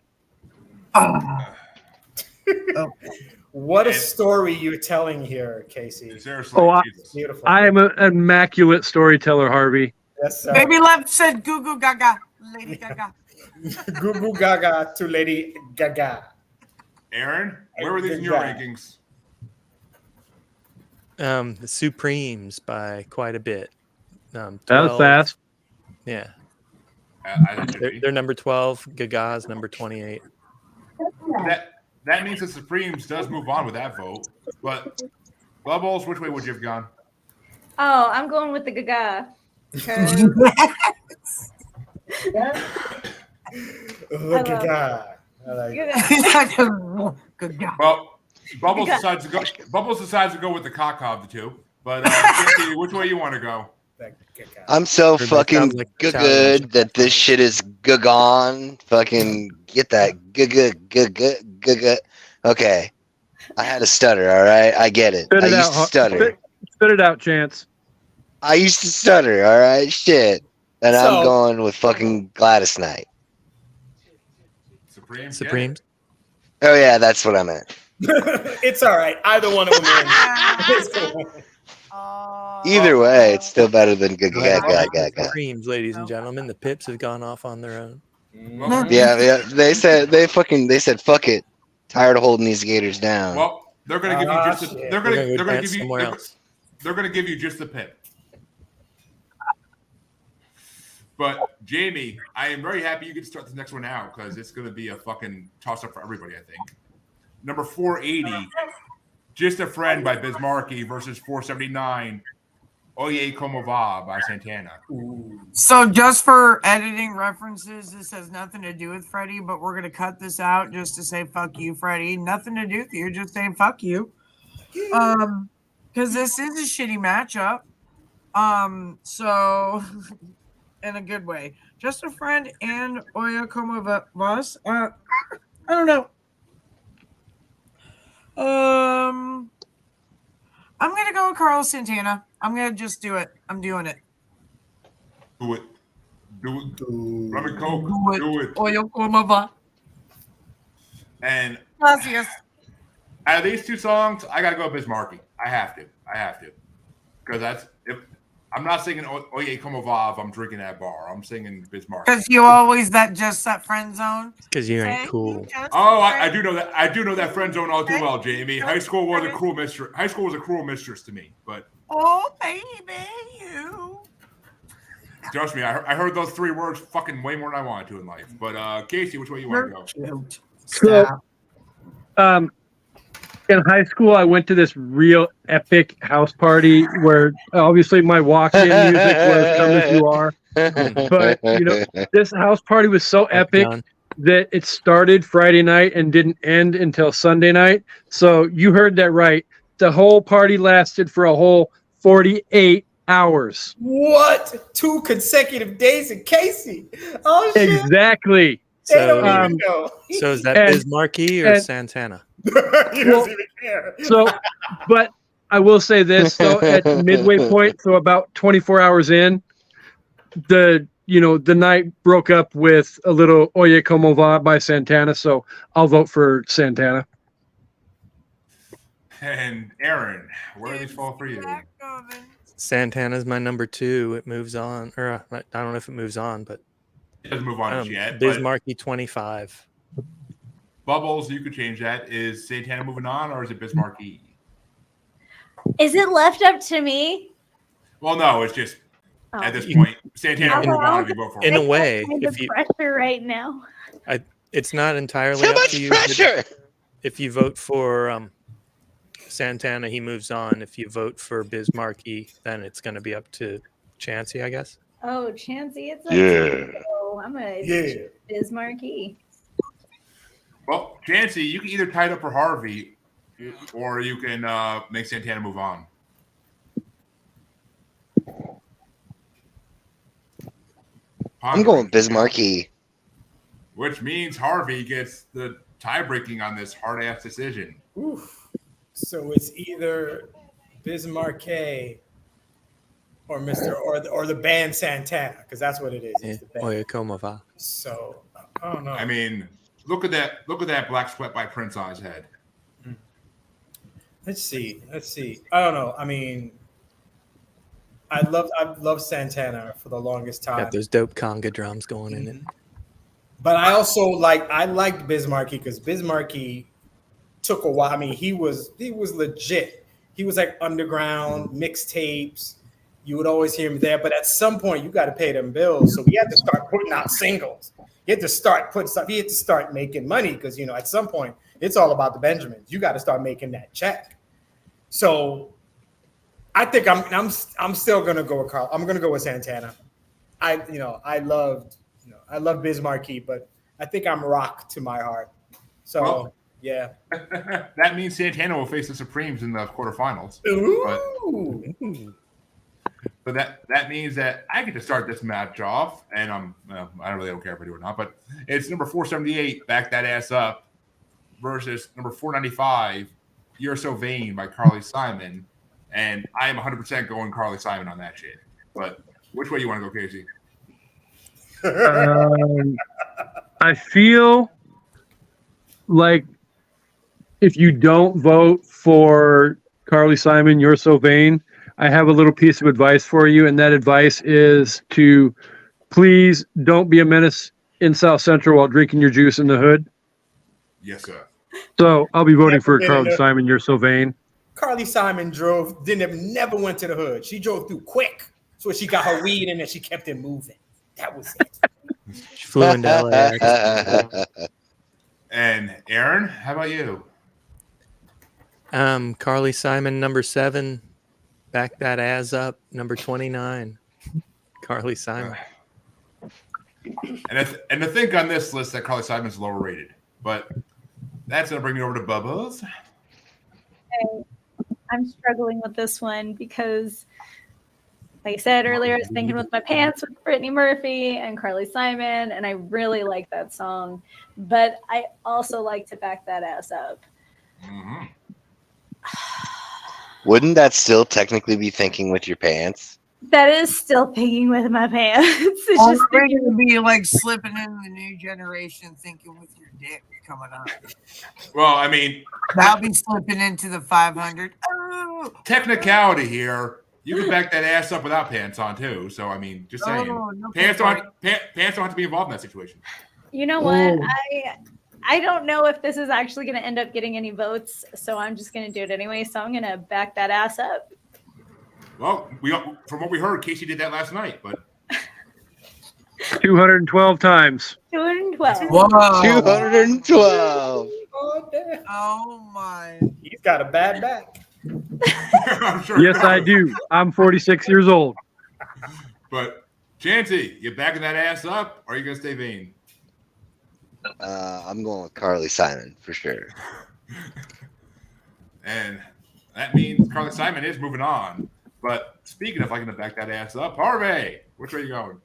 What a story you're telling here, Kasey. Seriously, Oh, Jesus. Beautiful. I am an immaculate storyteller, Harvey. Yes, sir. Baby Left said Goo Goo Gaga. Lady Gaga. Goo Goo Gaga to Lady Gaga. Aaron, where were these in your rankings? The Supremes by quite a bit. That was 12. fast. Yeah, I think it should be. they're number 12. Gaga's number 28. That means the Supremes does move on with that vote. But Bubbles, which way would you have gone? Oh, I'm going with the Gaga. Gaga. I like it. Gaga. Well, Bubbles decides to go with the cock of the two. But Kasey, which way you want to go? Gaga. I'm so That fucking sounds like good that this shit is gone. Fucking get that good. Okay, I had a stutter. All right, I get it. Spit I it used out. to stutter. Spit it out, Chance. I used to stutter. All right, shit. And So- I'm going with fucking Gladys Knight. Supremes. Oh yeah, that's what I meant. It's all right. Either one of them wins. It's cool. Either way, it's still better than Supremes, ladies and gentlemen. The Pips have gone off on their own. Yeah. They said fuck it. Tired of holding these Gators down. Well, they're going to give you just the, shit. they're going to dance give you somewhere else. They're going to give you just the Pip. But Jaimie, I am very happy you get to start this next one out because it's going to be a fucking toss up for everybody. I think number 480, Just a Friend by Bismarcky versus 479, Oye Como Va by Santana. So just for editing references, this has nothing to do with Freddie, but we're going to cut this out just to say fuck you, Freddie. Nothing to do with you, just saying fuck you. Because this is a shitty matchup. So in a good way. Just a Friend and Oye Como Vas. I don't know. I'm gonna go with Carlos Santana. I'm gonna just do it. I'm doing it. Do it. Rum and Coke. Do it. Oye Como Va. And Gracias. out of these two songs, I gotta go with Bismarcky. I have to. Because I'm not singing Oye Como Va if I'm drinking at a bar. I'm singing Bismarcky. Because you always that friend zone. Because you ain't cool. Oh, I do know that. I do know that friend zone all too well, Jaimie. High school was a cruel mistress. High school was a cruel mistress to me. But Oh, baby, you. trust me, I heard those three words fucking way more than I wanted to in life. But Kasey, which way you want to go? So, in high school, I went to this real epic house party where obviously my walk-in music was "Come As You Are," but this house party was so epic that it started Friday night and didn't end until Sunday night. So you heard that right. The whole party lasted for a whole 48 hours. What? 2 consecutive days in Kasey. Oh, shit. Exactly. They don't So, even know. so is that Bismarcky or Santana? He doesn't even care. So, but I will say this though, at midway point, so about 24 hours in, the night broke up with a little Oye Como Va by Santana. So I'll vote for Santana. And Aaron, where do these fall for you? Santana's my number 2. It moves on, or I don't know if it moves on, but It doesn't move on yet. Bismarcky 25. Bubbles, you could change that. Is Santana moving on, or is it Bismarcky? Is it left up to me? Well, no, it's just at this point, Santana will move on if you vote for In him. a way, if you pressure right now. It's not entirely Too up much to you. pressure. If you vote for Santana, he moves on. If you vote for Bismarcky, then it's going to be up to Chansey, I guess. Oh, Chansey, it's up to you. I'm gonna Bismarcky. Well, Chansey, you can either tie it up for Harvey, or you can make Santana move on. I'm going Bismarcky. Which means Harvey gets the tie-breaking on this hard-ass decision. Oof. So it's either Bismarcky or or the band Santana, because that's what it is. It's the band. Oye, como va? So I don't know. I mean, look at that black sweat by Prince on his head. Let's see. I don't know. I mean, I've loved Santana for the longest time. Got those dope conga drums going in it. But I also liked Bismarcky because Bismarcky took a while. I mean, he was legit. He was like underground mixtapes. You would always hear him there, but at some point you got to pay them bills. So we had to start putting out singles. You had to start putting stuff. You had to start making money because at some point it's all about the Benjamins. You got to start making that check. So I think I'm still gonna go with Carl. I'm gonna go with Santana. I love Bismarcky, but I think I'm rock to my heart. So well, yeah. That means Santana will face the Supremes in the quarterfinals. Ooh. But that means that I get to start this match off, and I really don't care if I do or not. But it's number 478, Back That Ass Up, versus number 495, You're So Vain by Carly Simon, and I am 100% going Carly Simon on that shit. But which way you want to go, Kasey? I feel like if you don't vote for Carly Simon, You're So Vain, I have a little piece of advice for you, and that advice is to please don't be a menace in South Central while drinking your juice in the hood. Yes, sir. So I'll be voting for Carly Simon, You're So Vain. Carly Simon never went to the hood. She drove through quick. So she got her weed in and she kept it moving. That was it. She flew into LA. And Aaron, how about you? Carly Simon, number 7. Back That Ass Up, number 29. Carly Simon. And to think on this list that Carly Simon's lower rated, but that's gonna bring me over to Bubbles. I'm struggling with this one because, like I said earlier, I was thinking with my pants with Brittany Murphy and Carly Simon, and I really like that song. But I also like to Back That Ass Up. Mm-hmm. Wouldn't that still technically be thinking with your pants? That is still picking with my pants. It's just we're going to be like slipping in the new generation thinking with your dick coming up. Well, I mean, That'll be slipping into the 500. Oh. Technicality here. You can back that ass up without pants on too. So I mean, just saying, No pants don't have to be involved in that situation. You know what? I don't know if this is actually going to end up getting any votes, so I'm just going to do it anyway. So I'm going to back that ass up. Well, from what we heard, Kasey did that last night, but 212 times. 212. Whoa. 212. Oh my. He's got a bad back. I'm sure. Yes, I do. I'm 46 years old. But Chansey, you backing that ass up, or are you gonna stay vain? I'm going with Carly Simon for sure. And that means Carly Simon is moving on. But speaking of liking to back that ass up, Harvey, which way are you going?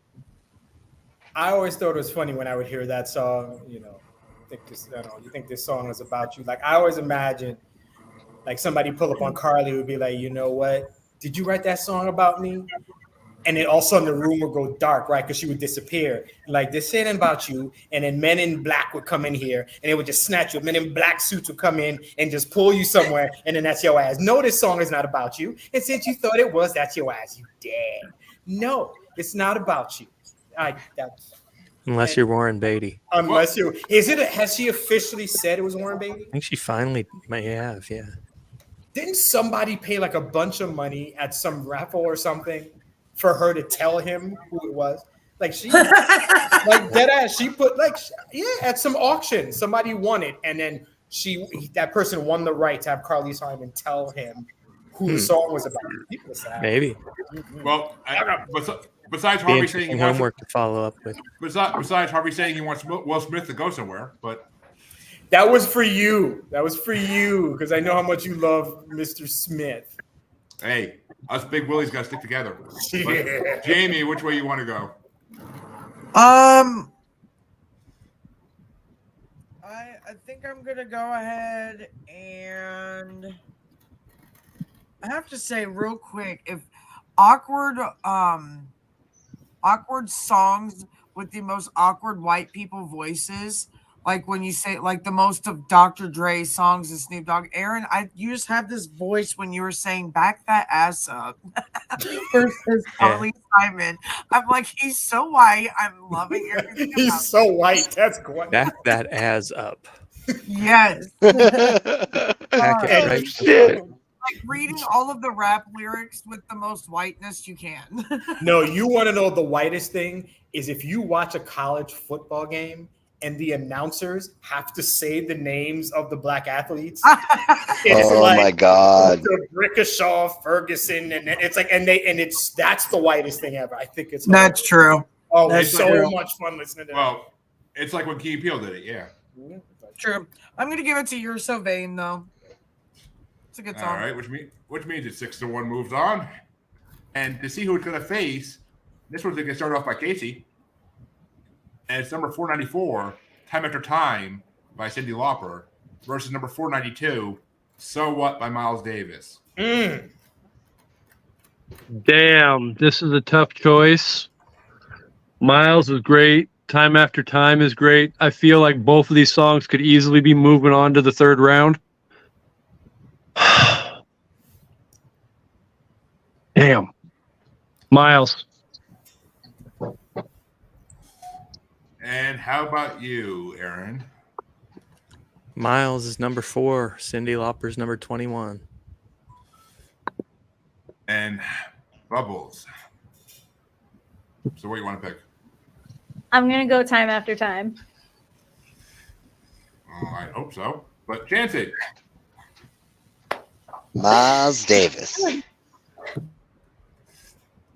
I always thought it was funny when I would hear that song. You think this song is about you. Like I always imagine, like somebody pull up on Carly would be like, you know what? Did you write that song about me? And then all of a sudden the room would go dark, right? Because she would disappear. Like, they're saying about you. And then men in black would come in here and they would just snatch you. Men in black suits would come in and just pull you somewhere. And then that's your ass. No, this song is not about you. And since you thought it was, that's your ass. You dead. No, it's not about you. Unless you're Warren Beatty. Unless you has she officially said it was Warren Beatty? I think she finally may have, yeah. Didn't somebody pay like a bunch of money at some raffle or something for her to tell him who it was? Like she, like dead ass. She put at some auction, somebody won it, and then that person won the right to have Carly Simon tell him who the song was about. Maybe. Well, besides Harvey saying he wants homework to follow up with. Besides Harvey saying he wants Will Smith to go somewhere, but that was for you. That was for you because I know how much you love Mr. Smith. Hey, us big Willies got to stick together. Yeah. Jaimie, which way you want to go? I think I'm gonna go ahead and I have to say real quick, if awkward songs with the most awkward white people voices, like when you say like the most of Dr. Dre songs and Snoop Dogg, Aaron, you just have this voice when you were saying "back that ass up" versus Carly Simon. I'm like, he's so white. I'm loving everything. He's so white. That's great. Back that ass up. Yes. Like reading all of the rap lyrics with the most whiteness you can. No, you want to know the whitest thing is if you watch a college football game and the announcers have to say the names of the black athletes. It's my God. Brickashaw, Ferguson, and it's like, that's the whitest thing ever. I think it's that's true. Oh, that's it's so much fun listening to that. Well, it's like when Key and Peele did it, yeah. True. I'm gonna give it to You're So Vain though. It's a good song. All right, which means it's 6-1 moves on. And to see who it's going to face, this one's going to start off by Kasey. And it's number 494, Time After Time by Cyndi Lauper versus number 492, So What by Miles Davis. Damn, this is a tough choice. Miles is great. Time After Time is great. I feel like both of these songs could easily be moving on to the third round. Damn. Miles. And how about you, Aaron? Miles is number 4. Cyndi Lauper's number 21. And Bubbles. So what do you want to pick? I'm going to go Time After Time. I hope so. But Chancey. Miles Davis.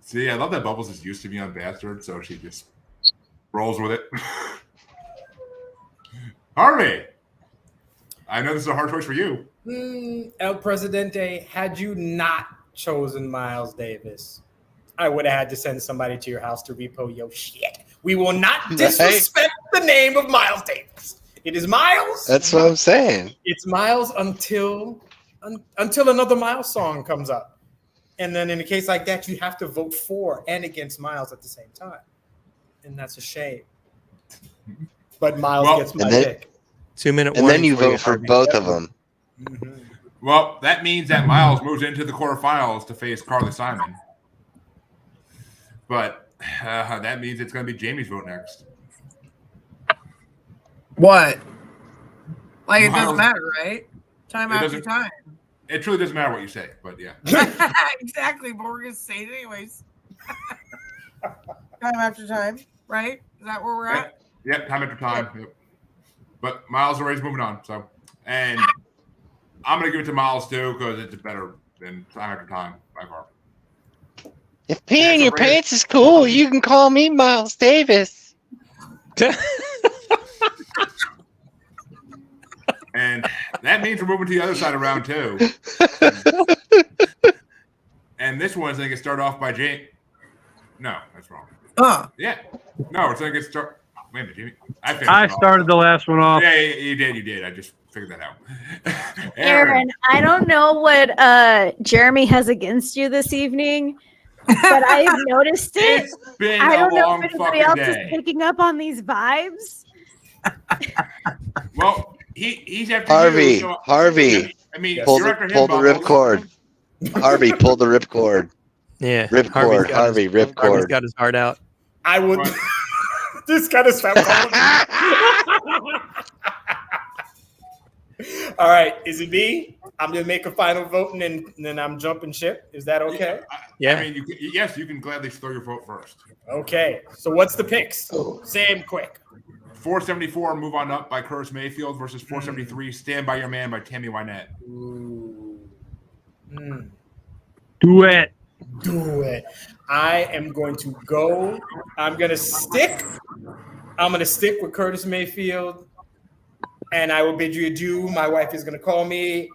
See, I love that Bubbles is used to me on Bastard, so she just rolls with it. Harvey, I know this is a hard choice for you. El Presidente, had you not chosen Miles Davis, I would have had to send somebody to your house to repo your shit. We will not disrespect the name of Miles Davis. It is Miles. That's what I'm saying. It's Miles until another Miles song comes up. And then in a case like that, you have to vote for and against Miles at the same time. And that's a shame. But Miles gets my pick. 2-minute and then you vote for both of them. Mm-hmm. Well, that means that Miles moves into the quarterfinals to face Carly Simon. But that means it's going to be Jaimie's vote next. What? Like, it doesn't matter, right? Time after time. It truly doesn't matter what you say, but yeah. Exactly, but we're going to say it anyways. Time after time, right? Is that where we're at? Yep, time after time. Yep. But Miles already moving on. So, and I'm going to give it to Miles too because it's better than Time After Time by far. If peeing your pants is cool, you can call me Miles Davis. And that means we're moving to the other side of round 2. And this one's going to get started off by Jaimie. No, that's wrong. Yeah. No, it's going to get started. Wait a minute, Jaimie. I started the last one off. Yeah, you did. I just figured that out. Aaron, I don't know what Jeremy has against you this evening, but I've noticed it. It's been I a don't know long if anybody fucking else is day. picking up on these vibes. Well, he's after Harvey, you. So, Harvey, I mean, Yes. you're after him, pull the Bubbles. ripcord. Harvey, pull the ripcord. Yeah. Ripcord, Harvey, Harvey's ripcord. got his heart out. I would. What? Just gotta stop calling me. All right, is it me? I'm gonna make a final vote and then I'm jumping ship. Is that okay? Yeah. I mean, yes, you can gladly throw your vote first. Okay. So what's the picks? Say 'em quick. 474, Move On Up by Curtis Mayfield versus 473, Stand By Your Man by Tammy Wynette. Do it. Do it. I am going to go. I'm gonna stick with Curtis Mayfield, and I will bid you adieu. My wife is gonna call me.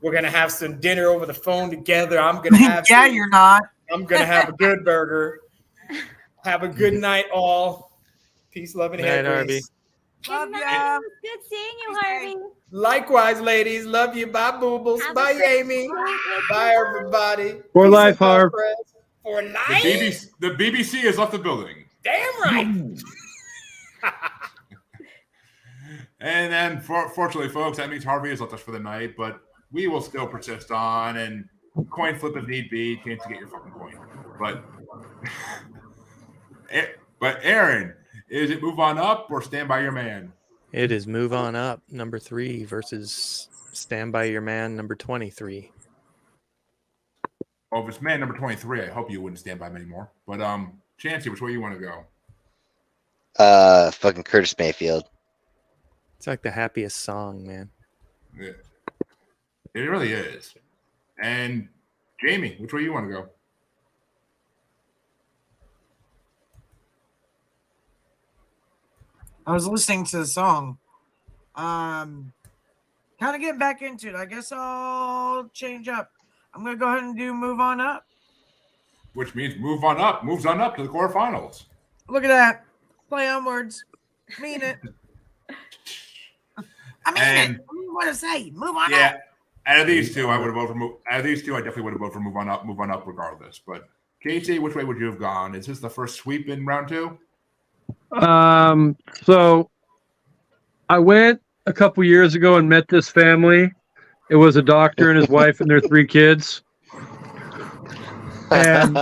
We're gonna have some dinner over the phone together. I'm gonna have. Yeah, you're not. I'm gonna have a good burger. Have a good night, all. Peace, love, and hair Night, grease. Love Good ya. night. Good seeing you, Harvey. Likewise, ladies. Love you. Bye, boobles. Have a Bye, great Jaimie. week. Bye, everybody. For Peace life, and love, Harv. friends. For life. The BBC has left the building. Damn right. And then, fortunately, folks, that means Harvey has left us for the night, but we will still persist on and coin flip if need be, chance to get your fucking coin. But Aaron, is it Move On Up or Stand By Your Man? It is Move On Up, number 3, versus Stand By Your Man, number 23. Oh, if it's man number 23, I hope you wouldn't stand by him anymore. But Chancey, which way you want to go? Fucking Curtis Mayfield. It's like the happiest song, man. Yeah. It really is. And Jaimie, which way you want to go? I was listening to the song. Kind of getting back into it. I guess I'll change up. I'm gonna go ahead and do Move On Up. Which means moves on up to the quarterfinals. Look at that. Play on words. Mean it. I mean And- it. What to say? Move on Yeah. up. Out of these two, I would have voted for Out of these two, I definitely would have voted for Move On Up regardless. But Kasey, which way would you have gone? Is this the first sweep in round 2? So I went a couple years ago and met this family. It was a doctor and his wife and their 3 kids. And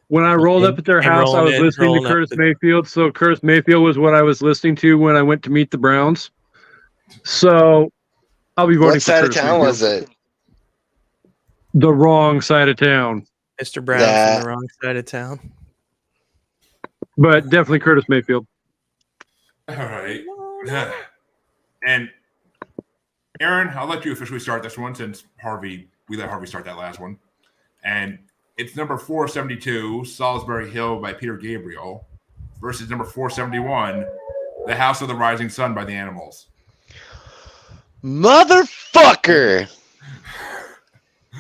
when I rolled up at their house, I was listening to Curtis Mayfield. So Curtis Mayfield was what I was listening to when I went to meet the Browns. So I'll be voting What for side of Curtis town Mayfield. was it? The wrong side of town. Mr. Brown Yeah. from the wrong side of town. But definitely Curtis Mayfield. All right. And Aaron, I'll let you officially start this one since we let Harvey start that last one. And it's number 472, Salisbury Hill by Peter Gabriel, versus number 471, The House of the Rising Sun by The Animals. Motherfucker!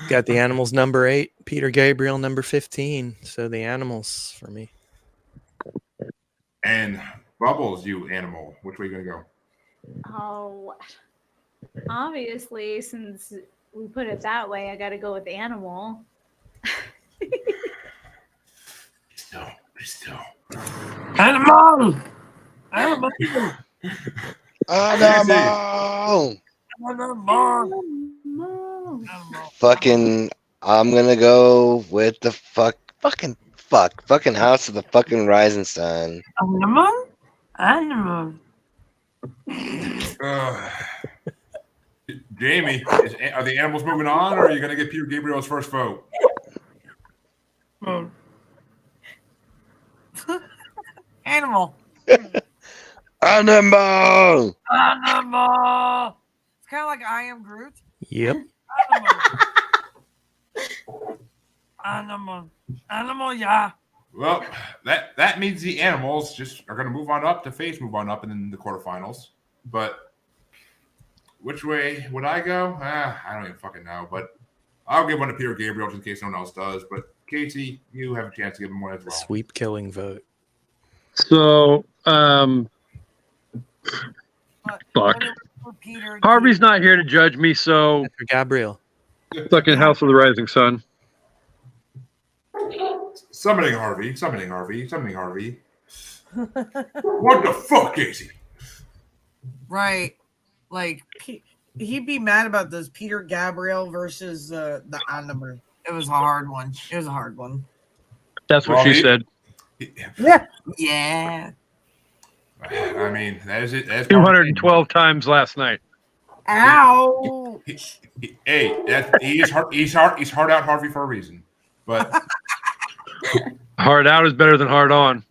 Got the Animals number 8, Peter Gabriel number 15. So the Animals for me. And Bubbles, you animal. Which way are you going to go? Oh, obviously, since we put it that way, I got to go with Animal. Still. Animal. Animal. Animal! Animal. Fucking, I'm gonna go with the fucking House of the fucking Rising Sun. Animal. Jaimie, are the Animals moving on, or are you going to get Peter Gabriel's first vote? Animal. Animal! Animal. It's kind of like I Am Groot. Yep. Animal. Animal, yeah. Well, that means the Animals just are going to move on up to face Move On Up in the quarterfinals. But which way would I go? I don't even fucking know. But I'll give one to Peter Gabriel just in case no one else does. But Kasey, you have a chance to give him one as well. Sweep killing vote. So, fuck. Peter, Harvey's not here to judge me, so For Gabriel. fucking House of the Rising Sun. Summoning Harvey. Summoning Harvey. Summoning Harvey. What the fuck, Kasey? Right. Like, he'd be mad about this Peter Gabriel versus the Animal. It was a hard one. It was a hard one. That's what she said. Yeah. Yeah. I mean, that is it. That's 212 times last night. Ow. Hey, he's hard out Harvey for a reason. But Hard out is better than hard on.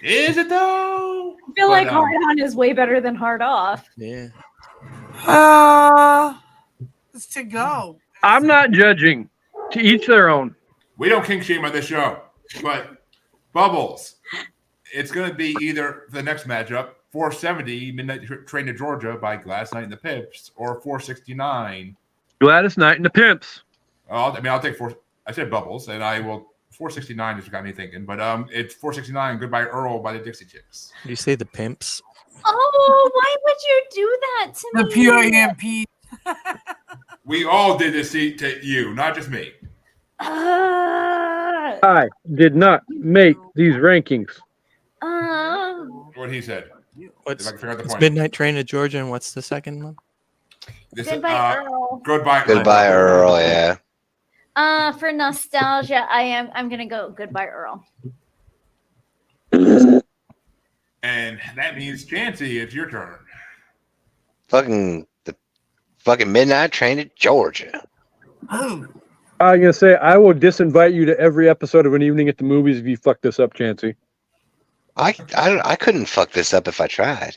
is it though? I feel like hard on is way better than hard off. Yeah. It's to go. I'm not judging. To each their own. We don't kink shame on this show, but Bubbles, it's going to be either the next matchup 470 Midnight Train to Georgia by Gladys Knight and the Pips, or 469 Gladys Knight and the Pimps. I'll take four. I said Bubbles, and I will 469 has got me thinking, but it's 469 Goodbye Earl by the Dixie Chicks. Did you say the Pimps? Oh, why would you do that to The me? PIMP. We all did this to you, not just me. I did not make these rankings. What he said. What's If I can figure out the it's point. Midnight Train to Georgia, and what's the second one? This Goodbye, Earl. Goodbye, Earl. Yeah. For nostalgia, I'm gonna go Goodbye, Earl. And that means Chancey, it's your turn. Fucking Midnight Train to Georgia. Oh. I'm gonna say I will disinvite you to every episode of An Evening at the Movies if you fuck this up, Chancey. I couldn't fuck this up if I tried.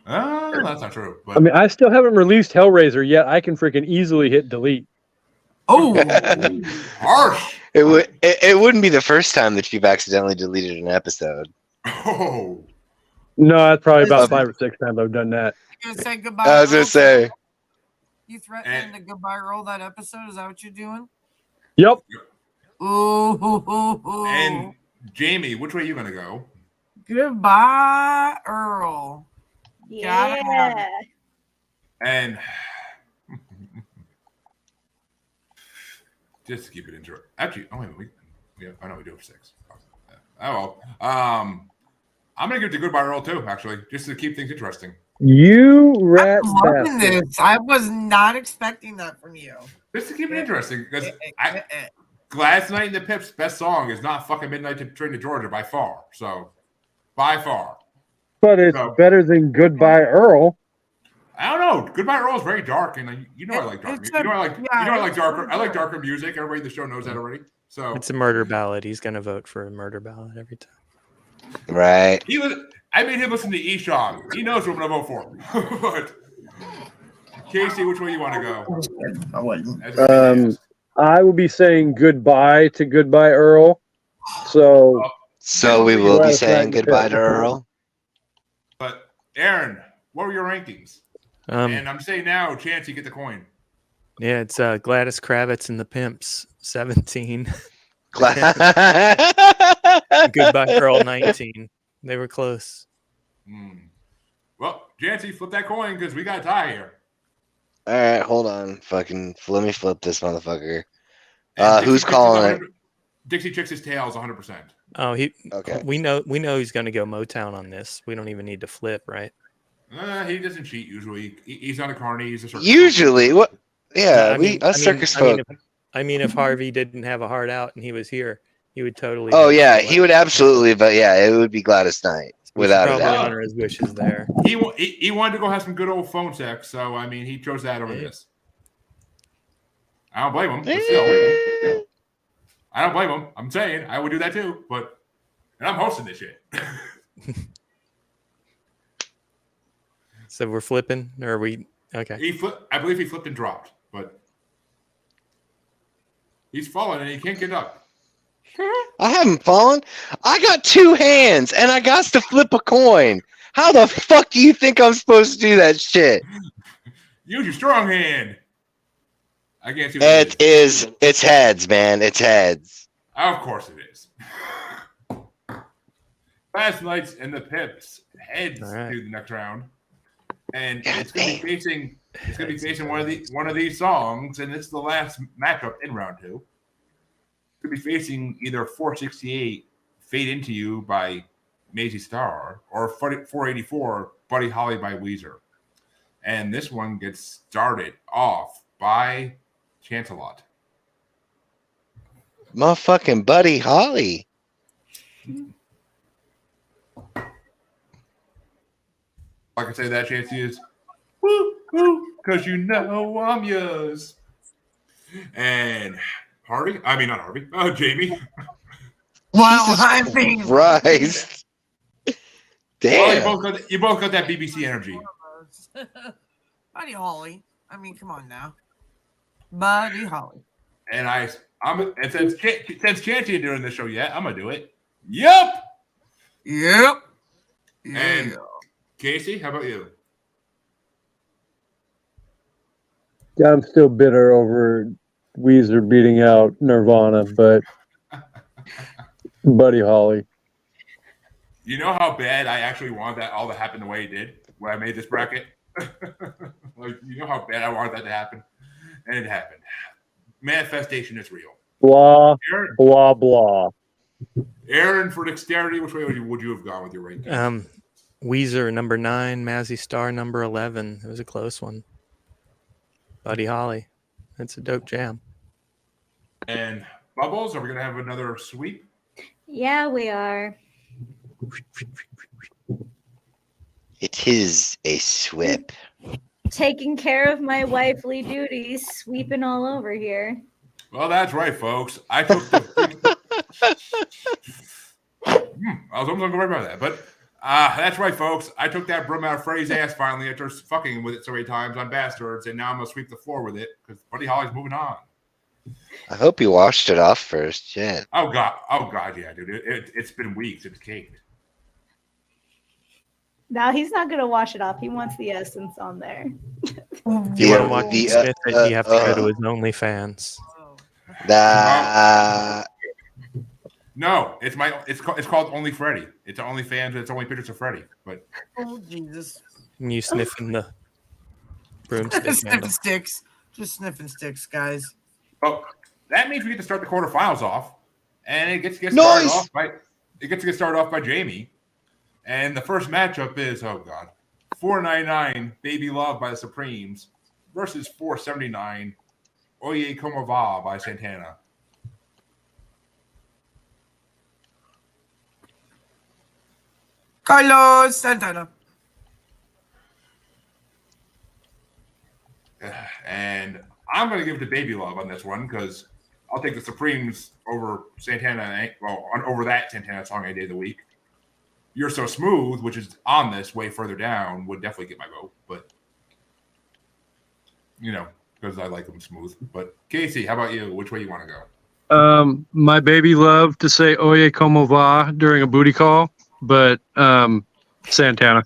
That's not true. But I mean, I still haven't released Hellraiser yet. I can freaking easily hit delete. Oh. harsh. It wouldn't be the first time that you've accidentally deleted an episode. Oh. No, that's probably about 5 or 6 times I've done that. You gonna say goodbye? I was gonna Earl? say. You threatening to goodbye Earl that episode? Is that what you're doing? Yep. Ooh. And Jaimie, which way are you gonna go? Goodbye Earl. Gotta have Yeah. it. And just to keep it interesting. Actually, oh wait, we do it for 6. Oh well. I'm gonna give it to Goodbye Earl too, actually, just to keep things interesting. You rat I'm loving bastard. this. I was not expecting that from you. Just to keep it interesting, because Gladys Knight and the Pips' best song is not fucking Midnight Train to Georgia by far. So, by far. But it's better than Goodbye Earl. I don't know. Goodbye Earl is very dark, and I like dark music. I like darker. I like darker music. Everybody in the show knows that already. So It's a murder ballad. He's gonna vote for a murder ballad every time. Right. I made him listen to Eshog. He knows what I'm gonna vote for. But Kasey, which way you want to go? I wouldn't. I will be saying goodbye to Goodbye Earl. So we will be Gladys saying Knight and the goodbye Pips. to Earl. But Aaron, what were your rankings? And I'm saying now, Chance, you get the coin. Yeah, it's Gladys Kravitz and the Pimps, 17. Goodbye Earl, 19. They were close. Well, Jancy, flip that coin because we got a tie here. All right, hold on. Let me flip this motherfucker. And Who's calling it? Dixie Chicks' tails 100%. Oh, Okay. We know he's going to go Motown on this. We don't even need to flip, right? He doesn't cheat usually. He's not a carny. He's a circus. Usually, what? Yeah, circus folk. If Harvey didn't have a heart out and he was here, he would totally. Oh yeah, he would absolutely. But yeah, it would be Gladys Knight without a probably doubt. honor his wishes there. He wanted to go have some good old phone sex, so he chose that over this. I don't blame him. But still, I don't blame him. I'm saying I would do that too, and I'm hosting this shit. So we're flipping, or are we? Okay. I believe he flipped and dropped, but he's fallen and he can't get up. I haven't fallen. I got 2 hands and I got to flip a coin. How the fuck do you think I'm supposed to do that shit? Use your strong hand. I can't see. It's heads, man. It's heads. Of course it is. Last Nights and the Pips heads right. to the next round, and it's going to be facing one of these songs, and it's the last matchup in round 2. could be facing either 468 Fade Into You by Maisie Starr or 484 Buddy Holly by Weezer. And this one gets started off by Chancelot. Motherfucking Buddy Holly. Like I say, that chance is woo, woo, because you know I'm yours. And Harvey, I mean, not Harvey, Jaimie. Well, Jesus I think Christ. Damn. Well, you both got that BBC energy. Buddy Holly. I mean, come on now. Buddy Holly. And and since Chancey ain't doing this show yet, I'm gonna do it. Yep. Yep. And Kasey, how about you? Yeah, I'm still bitter over Weezer beating out Nirvana, but Buddy Holly. You know how bad I actually wanted that all to happen the way it did when I made this bracket? Like, you know how bad I wanted that to happen? And it happened. Manifestation is real. Blah, Aaron, blah, blah. Aaron, for dexterity, which way would you have gone with your ranking? Weezer, number 9. Mazzy Star, number 11. It was a close one. Buddy Holly. That's a dope jam. And Bubbles, are we going to have another sweep? Yeah, we are. It is a swip. Taking care of my wifely duties, sweeping all over here. Well, that's right, folks. I took the... I was almost going to worry about that, but that's right, folks. I took that broom out of Freddy's ass finally after fucking with it so many times on Bastards, and now I'm going to sweep the floor with it because Buddy Holly's moving on. I hope you washed it off first, shit. Oh, God, yeah, dude. It's been weeks. It's caked. Now he's not going to wash it off. He wants the essence on there. If you want to watch Smith, you have to go to his OnlyFans. No, it's called Only Freddy. It's OnlyFans. It's only pictures of Freddy. But oh Jesus! And you sniffing the broomstick. Sniffing sticks, just sniffing sticks, guys. Oh, that means we get to start the quarterfinals off, and it gets to get started off by Jaimie. And the first matchup is 499 Baby Love by the Supremes versus 479 Oye Como Va by Santana. Carlos Santana. And I'm going to give it to Baby Love on this one because I'll take the Supremes over Santana. Well, over that Santana song any day of the week. You're So Smooth, which is on this way further down, would definitely get my vote. But, because I like them smooth. But, Kasey, how about you? Which way you want to go? My baby loved to say Oye Como Va during a booty call, but Santana.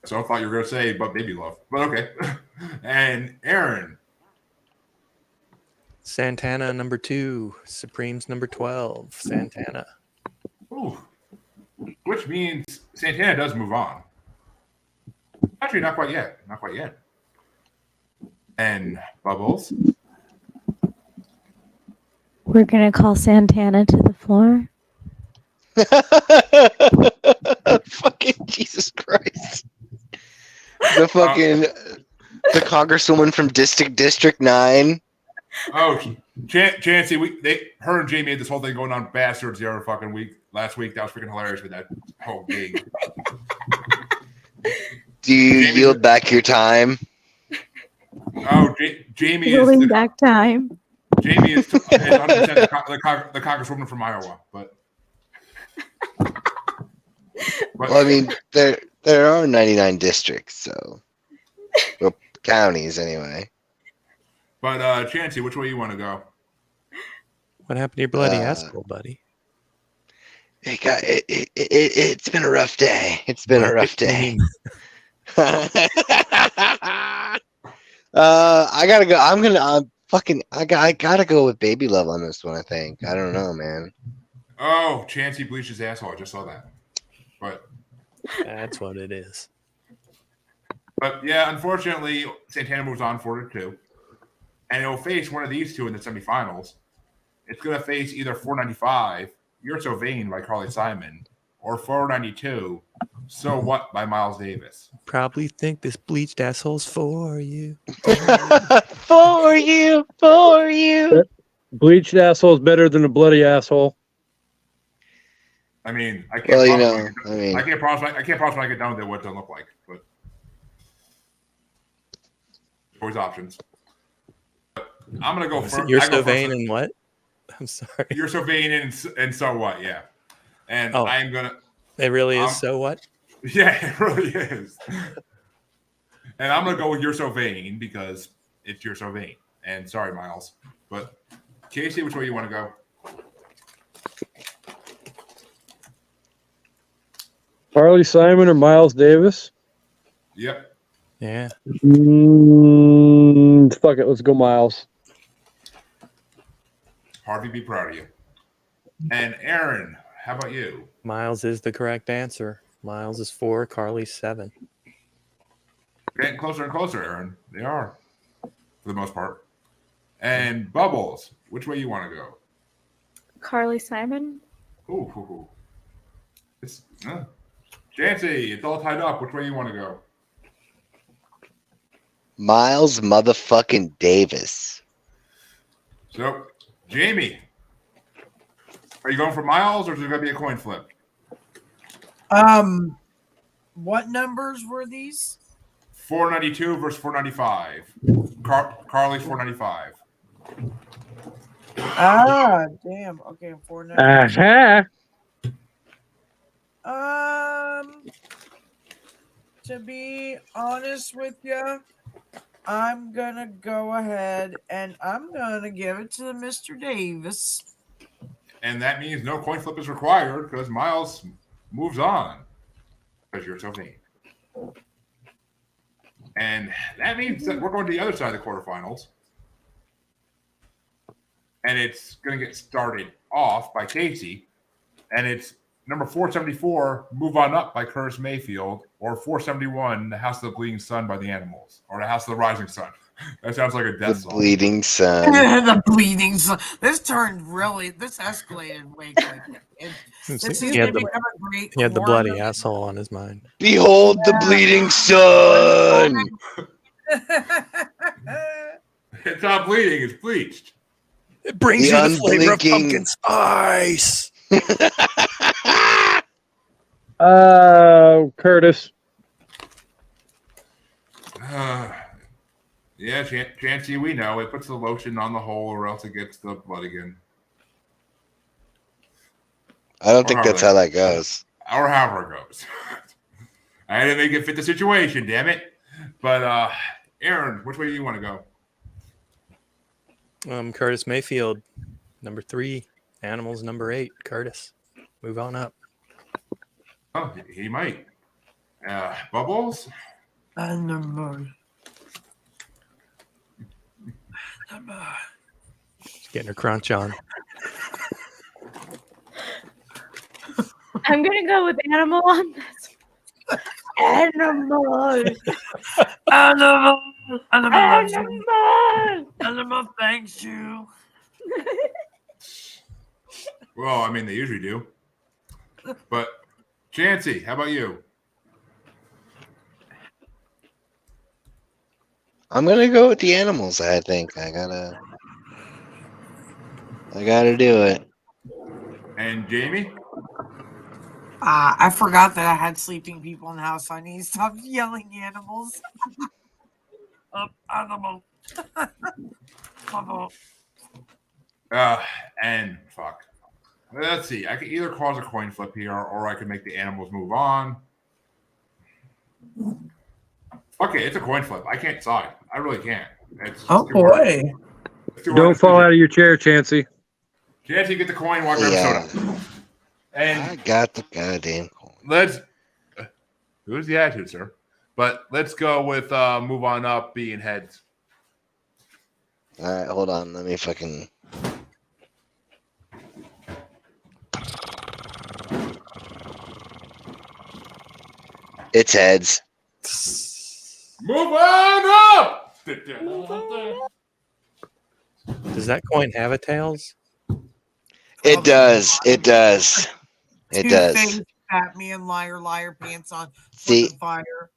So I thought you were going to say, but Baby Love. But okay. And Aaron. Santana, number 2. Supremes, number 12. Santana. Ooh. Which means Santana does move on. Actually, not quite yet. Not quite yet. And Bubbles. We're going to call Santana to the floor. Fucking Jesus Christ. The Congresswoman from District 9. Oh, Chancey, her and Jaimie had this whole thing going on Bastards the other fucking week. Last week, that was freaking hilarious with that whole gig. Do you yield back your time? Oh, Jaimie Yielding is back time. Jaimie is 100% the Congresswoman from Iowa, but well, I mean, there are 99 districts, so counties anyway. But Chancey, which way you want to go? What happened to your bloody asshole, buddy? It's been a rough day. It's been a rough day. I gotta go. I gotta go with Baby Love on this one. I think. I don't know, man. Oh, Chancey bleached his asshole. I just saw that. But that's what it is. But yeah, unfortunately, Santana moves on 4-2. and it'll face one of these two in the semifinals. It's going to face either 495, You're So Vain by Carly Simon, or 492, So What by Miles Davis. Probably think this bleached asshole's for you. For you. Bleached asshole is better than a bloody asshole. I mean, I can't. Well, you promise know, I mean, I can't promise. I can't promise when I get down there what they'll look like, but always options. But I'm gonna go first. You're I go So Vain first. and what? I'm sorry. You're So Vain and So What? Yeah. And Oh. I'm gonna. It really is So What? Yeah, it really is. And I'm gonna go with You're So Vain because it's You're So Vain. And sorry, Miles, but Kasey, which way you want to go? Carly Simon or Miles Davis? Yep. Yeah. Fuck it, let's go Miles. Harvey, be proud of you. And Aaron, how about you? Miles is the correct answer. Miles is 4, Carly's 7. Getting closer and closer, Aaron. They are, for the most part. And Bubbles, which way you want to go? Carly Simon. Ooh. It's Jancy, it's all tied up. Which way you want to go? Miles motherfucking Davis. So, Jaimie, are you going for Miles, or is it going to be a coin flip? What numbers were these? 492 versus 495. Carly's 495. Ah, damn. Okay, 490. To be honest with you, I'm gonna go ahead and I'm gonna give it to Mr. Davis. And that means no coin flip is required because Miles moves on because You're So Vain. And that means that we're going to the other side of the quarterfinals. And it's going to get started off by Kasey. And it's number 474, Move On Up by Curtis Mayfield, or 471, The House of the Bleeding Sun by the Animals, or The House of the Rising Sun. That sounds like a death The song. Bleeding Sun. The bleeding sun. This escalated way quick. This is He had gonna the- become a great He had the bloody corner. asshole on his mind. Behold the Bleeding Sun. It's not bleeding, it's bleached. It brings The you the flavor of unblinking- pumpkin spice. Curtis. Yeah, Chancey, we know. It puts the lotion on the hole or else it gets the blood again. I don't think that's how that goes. Or however it goes. I had to make it fit the situation, damn it. But, Aaron, which way do you want to go? Curtis Mayfield, number 3. Animals, number 8. Curtis, move on up. Oh, he might. Bubbles? She's getting her crunch on. I'm gonna go with animal on this. Animal. Animal, thanks you. Well, I mean, they usually do. But, Chancey, how about you? I'm gonna go with the Animals. I think I gotta do it. And Jaimie? I forgot that I had sleeping people in the house, so I need to stop yelling animals. Animal. And fuck. Let's see. I could either cause a coin flip here, or I could make the Animals move on. Okay, it's a coin flip. I can't decide. I really can't. It's Oh too hard. boy. It's too Don't hard. fall out of your chair, Chancey. Chancey, get the coin while I grab soda. And I got the goddamn coin. let's. Who's the attitude, sir? But let's go with move on up, being heads. All right, hold on. Let me fucking. It's heads. Move on up. Does that coin have a tails? It does. It does. It does. Two-faced Pat me and liar pants on See, flipping fire.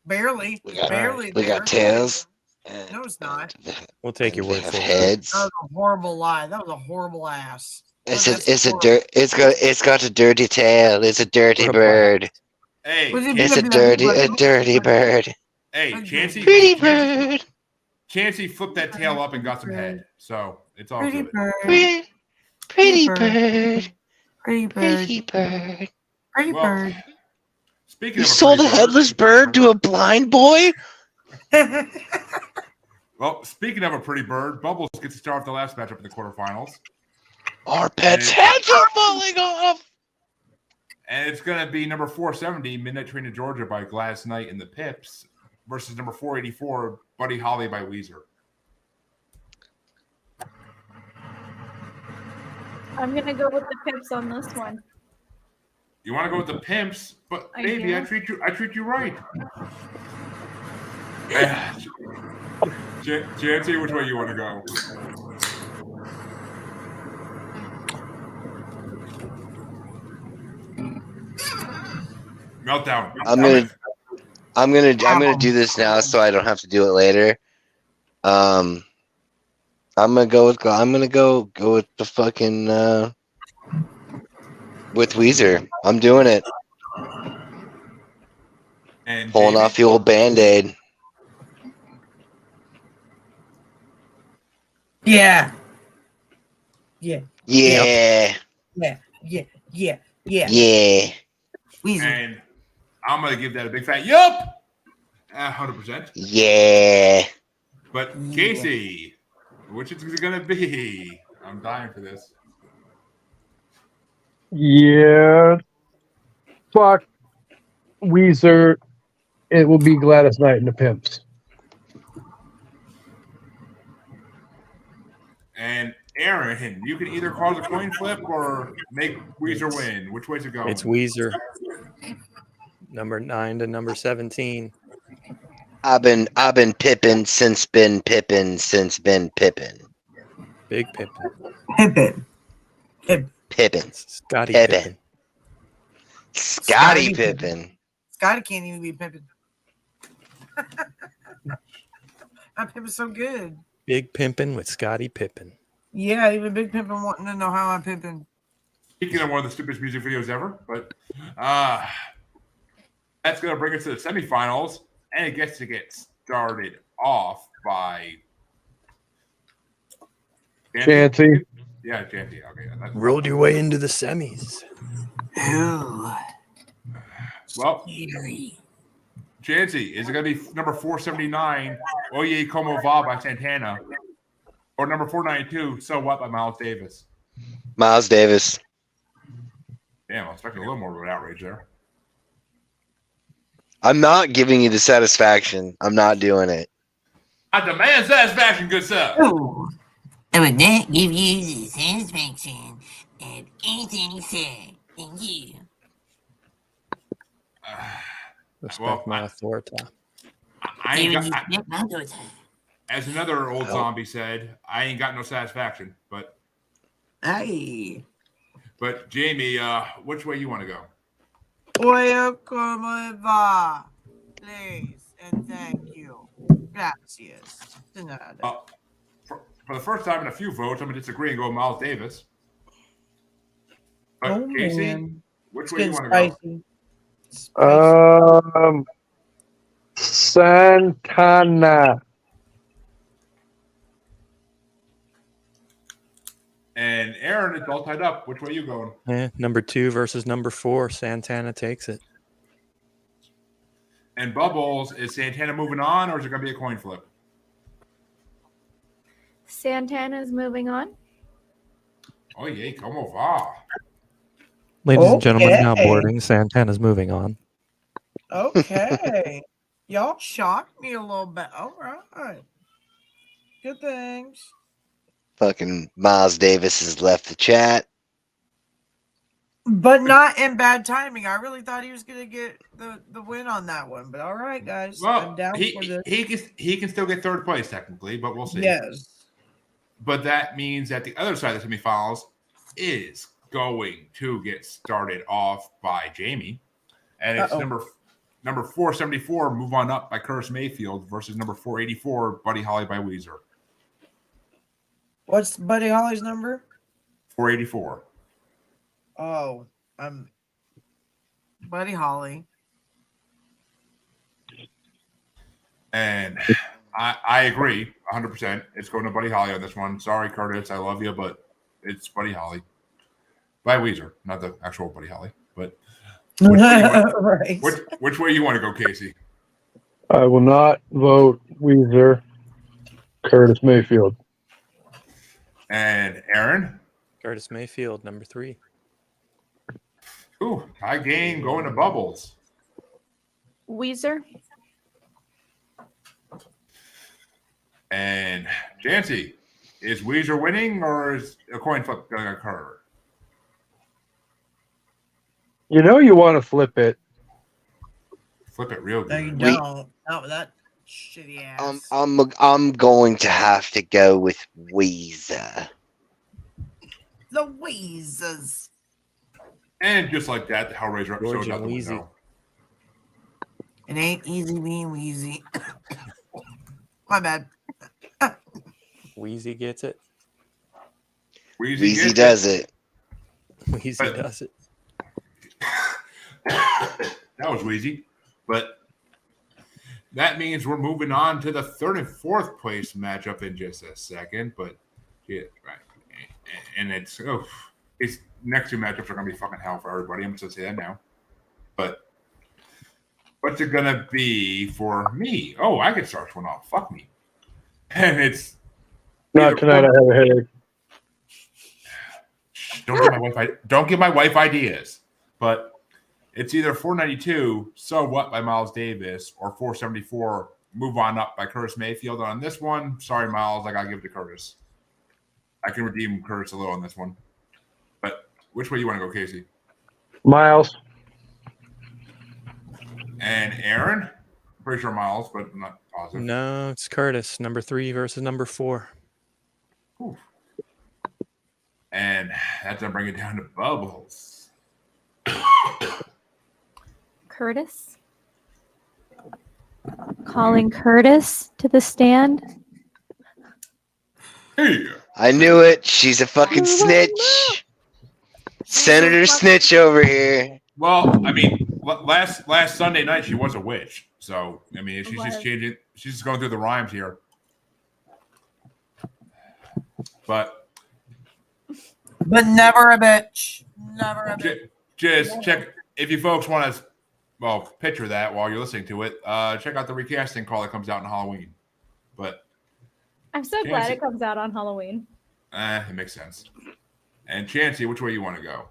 Barely. we got Barely we there. got tails. No, it's not. We'll take your They word have for it. heads. That was a horrible lie. That was a horrible ass. It's That's a horrible. dirt. It's got a dirty tail. It's a dirty What a bird. Hey, Was it It's a dirty bird. hey, Chancey. Pretty bird. Chancey flipped that tail up and got some head. So it's all Pretty good. bird. Pretty bird. Pretty bird. Pretty bird. Pretty Well, bird. Speaking You of sold a pretty headless bird to a blind boy? Well, speaking of a pretty bird, Bubbles gets to start off the last matchup in the quarterfinals. Our pet's heads are falling off. And it's going to be number 470, Midnight Train to Georgia by Gladys Knight and the Pips versus number 484, Buddy Holly by Weezer. I'm gonna go with the Pips on this one. You want to go with the Pimps, but I baby, do. I treat you right. Chancey, which way you want to go? Meltdown. I'm gonna do this now so I don't have to do it later. I'm gonna go with the fucking with Weezer. I'm doing it. And Pulling Jaimie? off the old Band-Aid. Yeah. Yeah. Yeah. Yeah. Yeah. Yeah. Yeah. Yeah. Weezer. And I'm going to give that a big fat yup. 100%. Yeah. But Kasey, which is it going to be? I'm dying for this. Yeah. Fuck Weezer. It will be Gladys Knight and the Pimps. And Aaron, you can either cause a coin flip or make Weezer win. Which way's it going? It's Weezer. Number 9 to number 17. I've been Pippin since been Pippin. Big Pippin. Pippin. Scotty Pippin. Pippin. Scotty Pippin. Scotty can't even be pimping. I'm pimping so good. Big Pimpin' with Scotty Pippin. Yeah, even Big Pimpin' wanting to know how I'm pimping. Speaking of one of the stupidest music videos ever, but that's going to bring us to the semifinals, and it gets to get started off by Chancey. Yeah, Chancey. Okay, that's Rolled your way into the semis. Ooh. well. Scary. Chancey, is it going to be number 479, Oye Como Va by Santana, or number 492, So What by Miles Davis? Miles Davis. Damn, I was expecting a little more of an outrage there. I'm not giving you the satisfaction. I'm not doing it. I demand satisfaction, good sir. Ooh. I would not give you the satisfaction of anything said. Thank you. Respect my authority. As another old zombie said, I ain't got no satisfaction. But Hey. Jaimie, which way you want to go? Oye, como va? Please and thank you. Gracias. De nada. For the first time in a few votes, I'm going to disagree and go with Miles Davis. But Kasey, man. which It's way you getting want to go? spicy. Santana. And Aaron, it's all tied up. Which way you going? Number 2 versus number 4. Santana takes it. And Bubbles, is Santana moving on, or is it going to be a coin flip? Santana's moving on. Oye, como va? Ladies and gentlemen, now Okay. boarding. Santana's moving on. Okay. Y'all shocked me a little bit. All right. Good things. Fucking Miles Davis has left the chat. But not in bad timing. I really thought he was going to get the win on that one. But all right, guys. Well, I'm down for this. he can still get third place technically, but we'll see. Yes. But that means that the other side of the semifinals is going to get started off by Jaimie. And it's number 474, Move On Up by Curtis Mayfield versus number 484, Buddy Holly by Weezer. What's Buddy Holly's number? 484. Oh, Buddy Holly. And I agree 100%. It's going to Buddy Holly on this one. Sorry, Curtis. I love you, but it's Buddy Holly by Weezer, not the actual Buddy Holly. But which way you want to go, Kasey? I will not vote Weezer. Curtis Mayfield. And Aaron? Curtis Mayfield, number 3. Ooh, high game going to Bubbles. Weezer. And Jancy, is Weezer winning or is a coin flip going to occur? You know you want to flip it. Flip it real good. No, you don't. Not with that shitty ass. I'm going to have to go with Weezer. The Weezers. And just like that, the Hellraiser episode George out and the Wheezy. window. It ain't easy being Wheezy. My bad. Wheezy gets it. Weezy does it. Wheezy does it. That was Wheezy. But that means we're moving on to the 3rd and 4th place matchup in just a second. But yeah, right. And it's next 2 matchups are going to be fucking hell for everybody. I'm just going to say that now. But what's it going to be for me? Oh, I can start one off. Fuck me. And it's Not tonight. I have a headache. Don't give my wife ideas. But it's either 492, So What by Miles Davis, or 474, Move On Up by Curtis Mayfield. On this one, sorry, Miles, I got to give it to Curtis. I can redeem Curtis a little on this one. But which way you want to go, Kasey? Miles. And Aaron? Pretty sure Miles, but I'm not positive. No, it's Curtis, number 3 versus number 4. Ooh. And that's going to bring it down to Bubbles. Curtis. Calling Curtis to the stand. Hey. I knew it. She's a fucking snitch. Senator Snitch over here. Well, I mean, last Sunday night she was a witch. So, I mean, she's just changing. She's just going through the rhymes here. But never a bitch. Never a bitch. Just check if you folks want to, picture that while you're listening to it. Check out the recasting call that comes out on Halloween. But I'm so glad it comes out on Halloween. It makes sense. And Chancey, which way you want to go?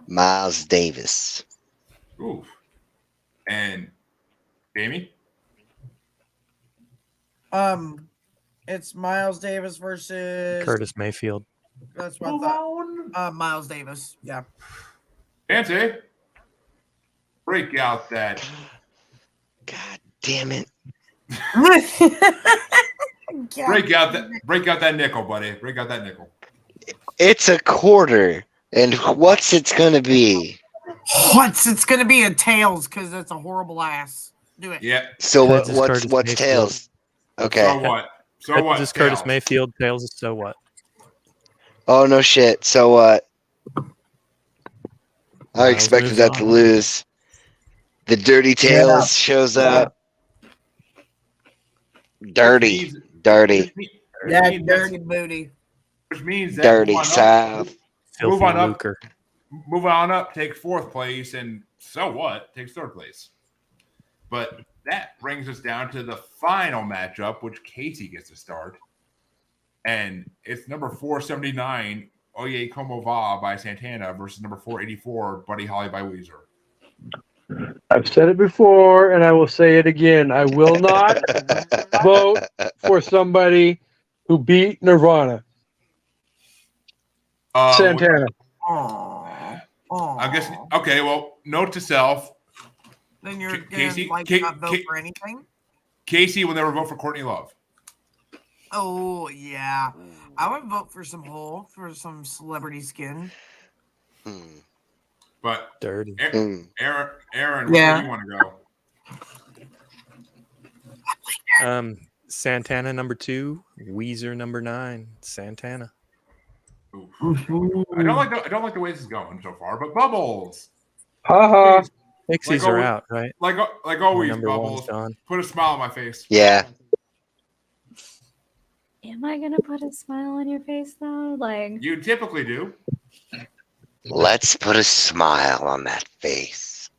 Miles Davis. Ooh. And Jaimie? It's Miles Davis versus Curtis Mayfield. That's what I thought. Miles Davis. Yeah. Chancey? Break out that. God damn it. Break out that nickel, buddy. Break out that nickel. It's a quarter. And what's it's gonna be? It's gonna be a tails because it's a horrible ass. Do it. Yeah. So Curtis what's Mayfield. tails? Okay. So what? So what? Just Curtis Tails? Mayfield. Tails is so what? Oh no shit. So what? I Miles expected moves that to on. lose. The Dirty Tails shows up. Dirty. Yeah, dirty booty. Which means that Dirty Move On Up- South. Filthy Move on up. lucre. Move On Up takes 4th place, and So What takes 3rd place. But that brings us down to the final matchup, which Kasey gets to start. And it's number 479, Oye Como Va by Santana versus number 484, Buddy Holly by Weezer. I've said it before, and I will say it again. I will not vote for somebody who beat Nirvana. Santana. Aww. I guess, okay, well, note to self, Then you're Kasey- gonna Ka- not vote Ka- for anything. Kasey will never vote for Courtney Love. Oh yeah. I would vote for some hole for some celebrity skin. But Dirty. Aaron, which way do you want to go? Santana number 2, Weezer number 9, Santana. Oof. I don't like the way this is going so far, but Bubbles. Haha. Pixies Like are always- out, right? Like always, Number one's Bubbles. gone. Put a smile on my face. Yeah. Am I gonna put a smile on your face though? Like You typically do. Let's put a smile on that face.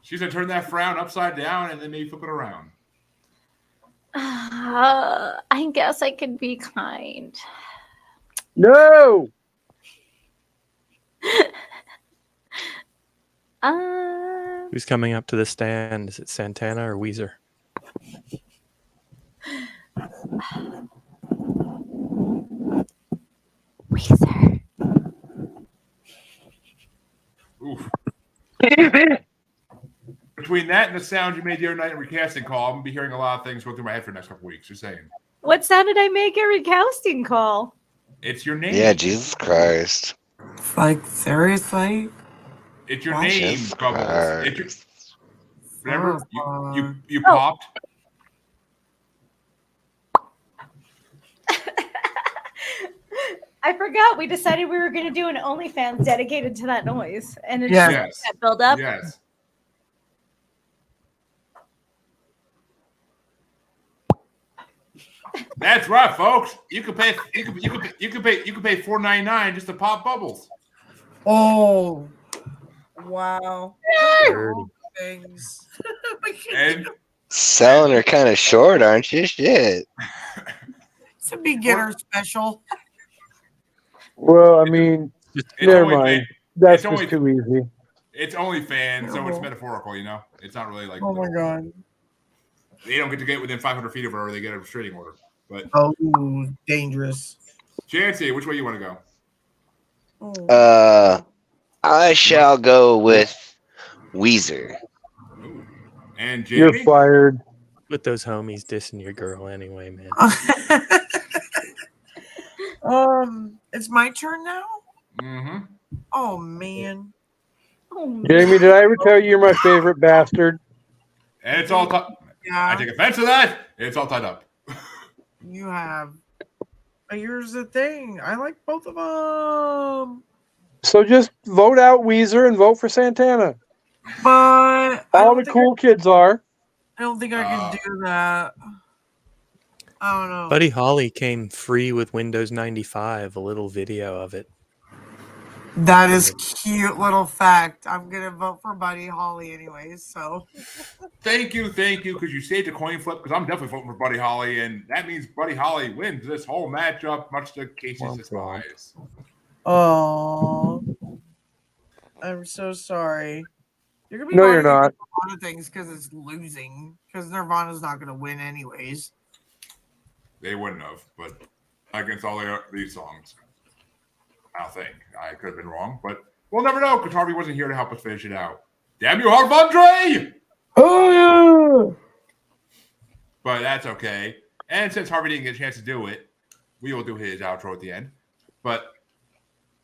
She's gonna turn that frown upside down and then maybe flip it around. I guess I could be kind. No. Who's coming up to the stand? Is it Santana or Weezer? Weezer. Oof. Between that and the sound you made the other night in recasting call, I'm gonna be hearing a lot of things go through my head for the next couple weeks. Just saying. What sound did I make every casting call? It's your name. Yeah, Jesus Christ. Like, seriously? It's your Wow. name, Jesus Bubbles. It's your, Christ. remember you Oh. popped. I forgot we decided we were going to do an OnlyFans dedicated to that noise, and it Yeah. just got built up. Yes. That's right, folks. You can pay $4.99 just to pop Bubbles. Oh. Wow. Dirty. Things. And Selling her kind of short, aren't you? Shit. It's a beginner special. Well, I mean, it's never only mind. fan- That's it's just only- too easy. it's only fans, so it's metaphorical, you know? It's not really like Oh my god. they don't get to get within 500 feet of her or they get a restraining order. But Oh, dangerous. Chancey, which way you want to go? Oh. I shall go with Weezer. Ooh. And You're Jaimie? fired. With those homies dissing your girl anyway, man. It's my turn now? Mm-hmm. Oh man. Oh, man. Jaimie, did I ever tell you you're my favorite bastard? And it's all I Yeah, take offense to that. It's all tied up. you have. But here's the thing. I like both of them. So just vote out Weezer and vote for Santana. But I All don't the think cool kids are. I don't think I can do that. I don't know. Buddy Holly came free with Windows 95, a little video of it. That is cute little fact. I'm gonna vote for Buddy Holly anyways. So Thank you, because you saved a coin flip. Because I'm definitely voting for Buddy Holly, and that means Buddy Holly wins this whole matchup, much to Kasey's Womp despise. oh, I'm so sorry. You're gonna be No, you're voting not. for a lot of things because it's losing. Because Nirvana's not gonna win anyways. They wouldn't have, but against all these songs, I don't think. I could have been wrong, but we'll never know because Harvey wasn't here to help us finish it out. Damn you, Harvandre! Oh, But that's okay. And since Harvey didn't get a chance to do it, we will do his outro at the end. But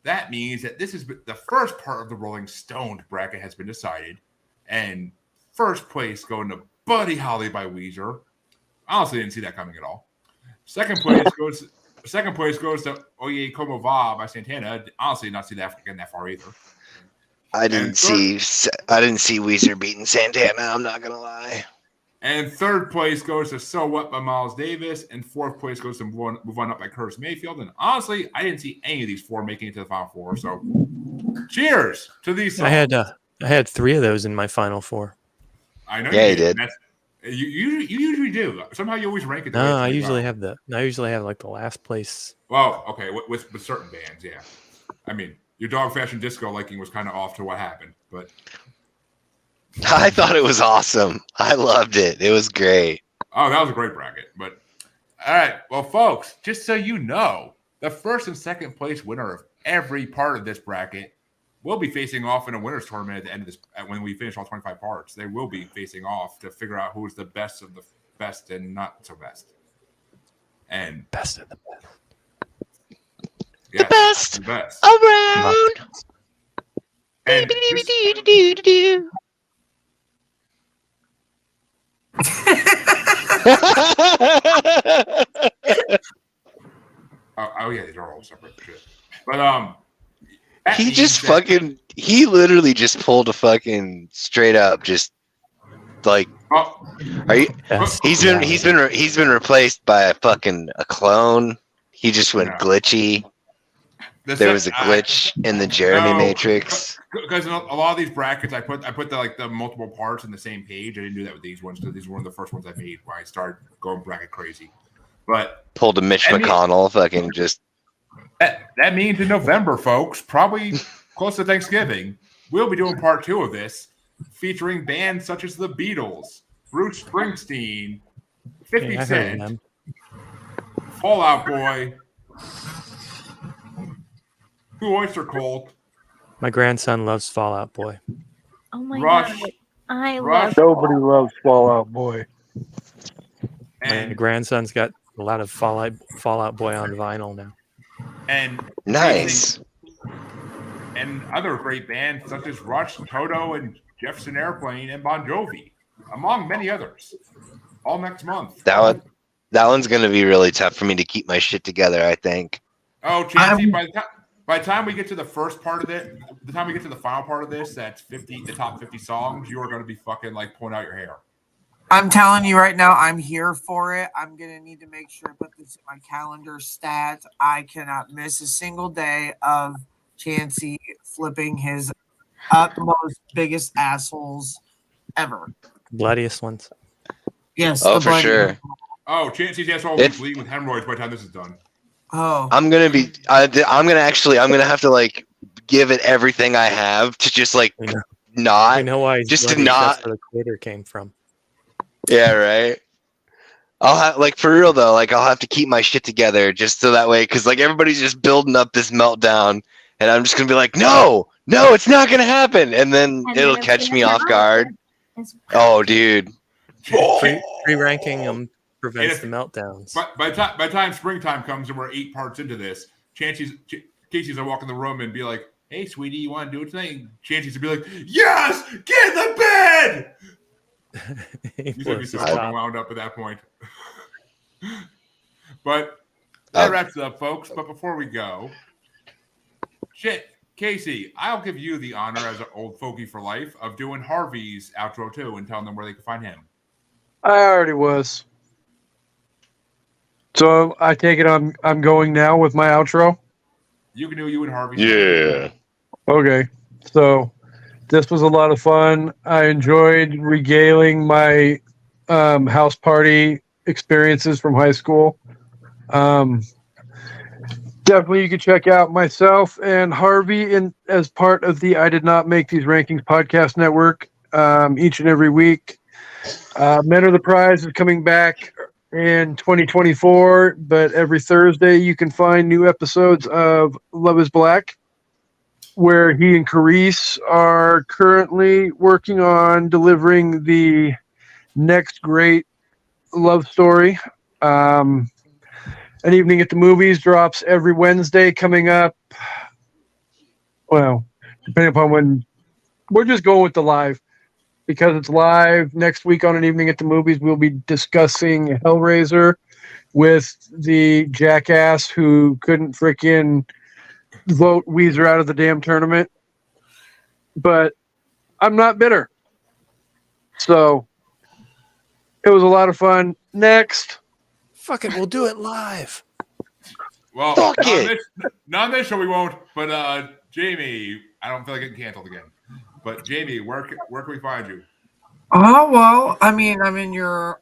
that means that this is the first part of the Rolling Stone bracket has been decided. And first place going to Buddy Holly by Weezer. Honestly, didn't see that coming at all. Second place goes to Oye Como Va by Santana. Honestly, not see that getting that far either. I didn't see Weezer beating Santana. I'm not gonna lie. And third place goes to So What by Miles Davis. And fourth place goes to Move On Up by Curtis Mayfield. And honestly, I didn't see any of these four making it to the final four. So cheers to these songs. I had 3 of those in my final 4. I know Yeah, you you did. You usually do. Somehow you always rank it. the way No, it's I laid usually out. have like the last place. Well, okay, with certain bands, yeah. I mean, your Dog Fashion Disco liking was kind of off to what happened, but I thought it was awesome. I loved it. It was great. oh, that was a great bracket. But all right, well, folks, just so you know, the first and second place winner of every part of this bracket will be facing off in a winners tournament at the end of this. When we finish all 25 parts, they will be facing off to figure out who's the best of the best and not so best. And Best of the best. Yeah, the best the best. around. And oh yeah, these are all separate shit. But that he means just that- fucking he literally just pulled a fucking straight up just like Oh, are you Best he's been replaced by a clone. He just went No. glitchy. There was a glitch in the Jaimie matrix. Because in a lot of these brackets, I put the multiple parts in the same page. I didn't do that with these ones because these were one of the first ones I made when I started going bracket crazy. But Pulled a Mitch McConnell, fucking just. That means in November, folks, probably close to Thanksgiving, we'll be doing part 2 of this, featuring bands such as the Beatles, Bruce Springsteen, 50 Cent, Fall Out Boy, Blue Oyster Cult. My grandson loves Fall Out Boy. Oh my Rush. god. I Rush. love Nobody loves Fall Out Boy. My And grandson's got a lot of Fall Out Boy on vinyl now. and Nice. and other great bands such as Rush, Toto, and Jefferson Airplane, and Bon Jovi, among many others. All next month. That one's gonna be really tough for me to keep my shit together, I think. Oh, Chancey, by the time we get to the first part of it, the time we get to the final part of this, that's the top 50 songs, you are going to be fucking like pulling out your hair. I'm telling you right now, I'm here for it. I'm going to need to make sure I put this in my calendar stat. I cannot miss a single day of Chancey flipping his utmost biggest assholes ever. Bloodiest ones. Yes. Oh, the for bloody- sure. Oh, Chancey's asshole will be bleeding with hemorrhoids by the time this is done. Oh. I'm gonna have to like give it everything I have to just like I not. know why he's just to bloody. not- That's where the quitter came from. Yeah, right. I'll have like for real though, like I'll have to keep my shit together just so that way, because like everybody's just building up this meltdown, and I'm just gonna be like, no, it's not gonna happen, and then And it'll then it's catch gonna me come off out. guard. Oh, dude. Pre-ranking them prevents the meltdowns. By the time springtime comes and we're 8 parts into this, Casey's gonna walk in the room and be like, "Hey, sweetie, you want to do it tonight?" And Chancey's gonna be like, "Yes, get in the bed." He's gonna be so fucking wound up at that point. But that wraps it up, folks. But before we go, Kasey, I'll give you the honor as an old fogey for life of doing Harvey's outro too and telling them where they can find him. I already was. So I take it I'm going now with my outro. You can do you and Harvey's. Yeah. Okay. So this was a lot of fun. I enjoyed regaling my house party experiences from high school. Definitely you can check out myself and Harvey as part of the I Did Not Make These Rankings podcast network each and every week. Men of the Prize is coming back in 2024, but every Thursday you can find new episodes of Love is Black, where he and Carice are currently working on delivering the next great love story. An Evening at the Movies drops every Wednesday coming up. Well, depending upon when. We're just going with the live because it's live. Next week on An Evening at the Movies, we'll be discussing Hellraiser with the jackass who couldn't freaking vote Weezer out of the damn tournament. But I'm not bitter. So it was a lot of fun. Next. Fuck it, we'll do it live. Well, Fuck not on this show we won't. But Jaimie, I don't feel like getting canceled again. But Jaimie, where can we find you? Oh, well, I mean, I'm in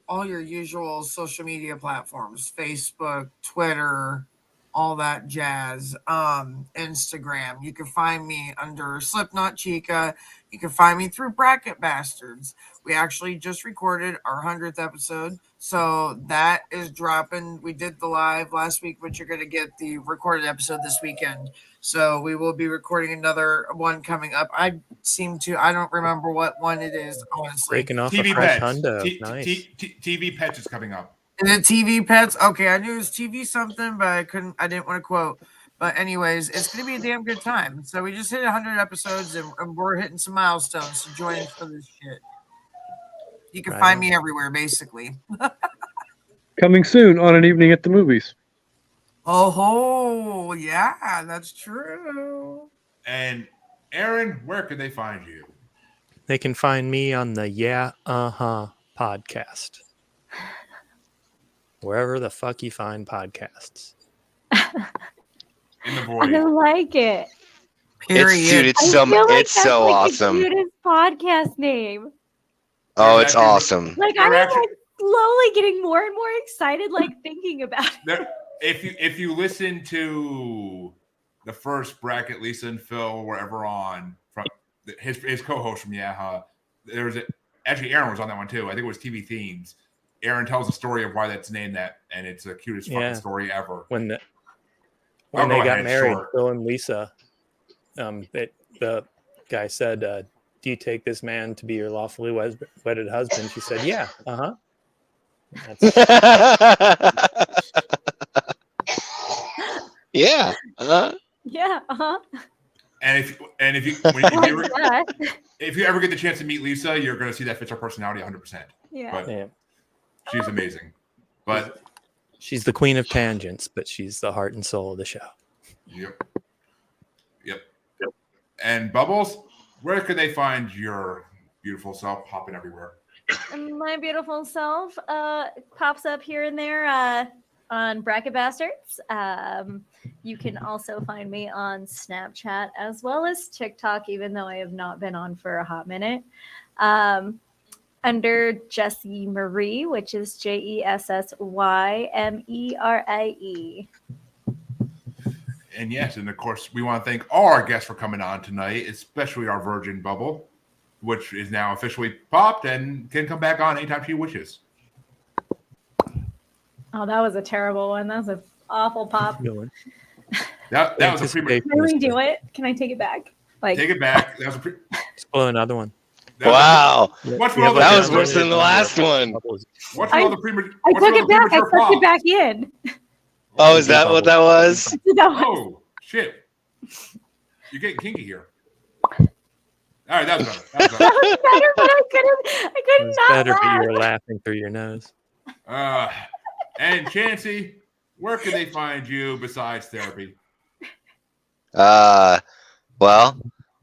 all your usual social media platforms, Facebook, Twitter, all that jazz, Instagram. You can find me under Slipknot Chica. You can find me through Bracket Bastards. We actually just recorded our 100th episode, so that is dropping. We did the live last week, but you're going to get the recorded episode this weekend. So we will be recording another one coming up. I don't remember what one it is, honestly. Breaking off TV a fresh Pets. hundo. Nice. TV Pets is coming up. And the TV Pets. Okay, I knew it was TV something, but I didn't want to quote. But anyways, it's going to be a damn good time. So we just hit 100 episodes, and we're hitting some milestones. So join us for this shit. You can find me everywhere, basically. Coming soon on An Evening at the Movies. Oh, yeah, that's true. And Aaron, where can they find you? They can find me on the Yeah podcast. Wherever the fuck you find podcasts. In the I void. like it. Period. It's I feel like it's that's so like awesome. the cutest podcast name. Oh, There's it's actually- awesome. Like They're I'm actually- like slowly getting more and more excited, like thinking about it. There, if you listen to the first bracket, Lisa and Phil were ever on from his co-host from Yaha, there was actually Aaron was on that one too. I think it was TV Themes. Aaron tells the story of why that's named that, and it's the cutest fucking story ever. When they go got ahead, married, sure. Phil and Lisa, the guy said, "Do you take this man to be your lawfully wedded husband?" She said, "Yeah, Yeah. Yeah, And if you if you ever get the chance to meet Lisa, you're going to see that fits her personality 100%. Yeah. But she's amazing. But she's the queen of tangents, but she's the heart and soul of the show. Yep. And Bubbles, where can they find your beautiful self popping everywhere? My beautiful self pops up here and there on Bracket Bastards. You can also find me on Snapchat as well as TikTok, even though I have not been on for a hot minute. Under Jessie Marie, which is JessYmerie. And yes, and of course, we want to thank all our guests for coming on tonight, especially our Virgin Bubble, which is now officially popped and can come back on anytime she wishes. Oh, that was a terrible one. That was an awful pop. That was a premature. Can we do it? Can I take it back? Like, take it back. That was a Let's blow another one. Wow. That was worse than the last one. I took it back. I took it back in. Oh, is that what that was? Oh, shit. You're getting kinky here. All right, that was better. That was better, but I couldn't It's not better, but laugh. you were laughing through your nose. And Chancey, where can they find you besides therapy? Well,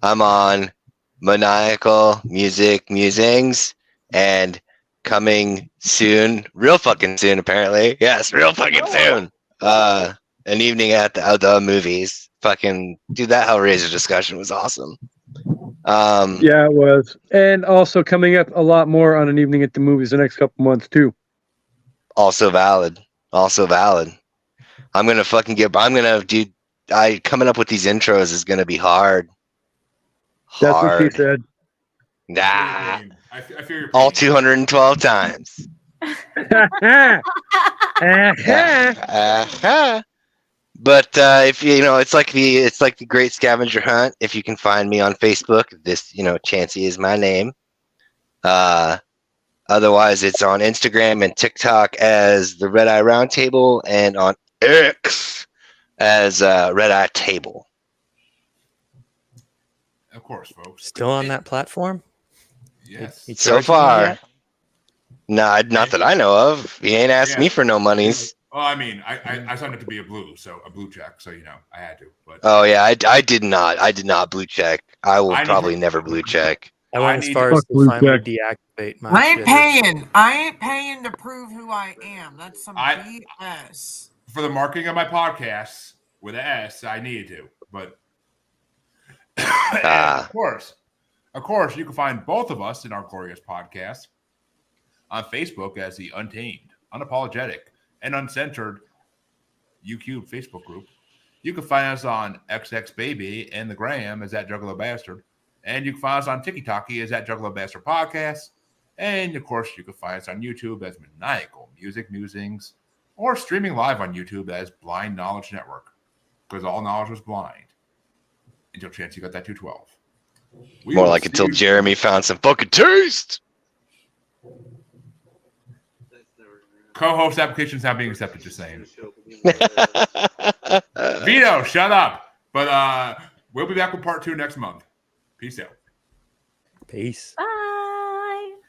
I'm on Maniacal Music Musings and coming soon, real fucking soon, apparently. Yes, real fucking soon. An Evening at the Movies. Fucking dude, that Hellraiser discussion was awesome. Yeah, it was. And also coming up a lot more on An Evening at the Movies the next couple months too. Also valid. I'm gonna coming up with these intros is gonna be hard. That's what she said. Nah. I feel your All 212 times. But if it's like the Great Scavenger Hunt. If you can find me on Facebook, this Chancey is my name. Otherwise, it's on Instagram and TikTok as the Red Eye Roundtable, and on X as Red Eye Table. Of course, folks. Still on that platform? Yes. He So charging you far, yet? not that I know of. He ain't asked me for no monies. Well, I mean, I signed up to be a blue check, so I had to. But Oh yeah, I did not blue check. I will probably never blue check. I went as need far to- as to finally deactivate my I ain't Twitter. paying to prove who I am. That's some BS. For the marketing of my podcasts with an S, I needed to. But of course, you can find both of us in our glorious podcast on Facebook as the Untamed, Unapologetic, and Uncensored UQ Facebook group. You can find us on XXBaby and the Gram as that Juggalo Bastard. And you can find us on TikTok as that Juggalo Bastard Podcast. And of course, you can find us on YouTube as Maniacal Music Musings, or streaming live on YouTube as Blind Knowledge Network, because all knowledge was blind until Chancey got that 212. More like until Jeremy found some fucking taste. Co-host applications now being accepted, just saying. Vito, shut up. But we'll be back with part 2 next month. Peace out. Peace. Bye.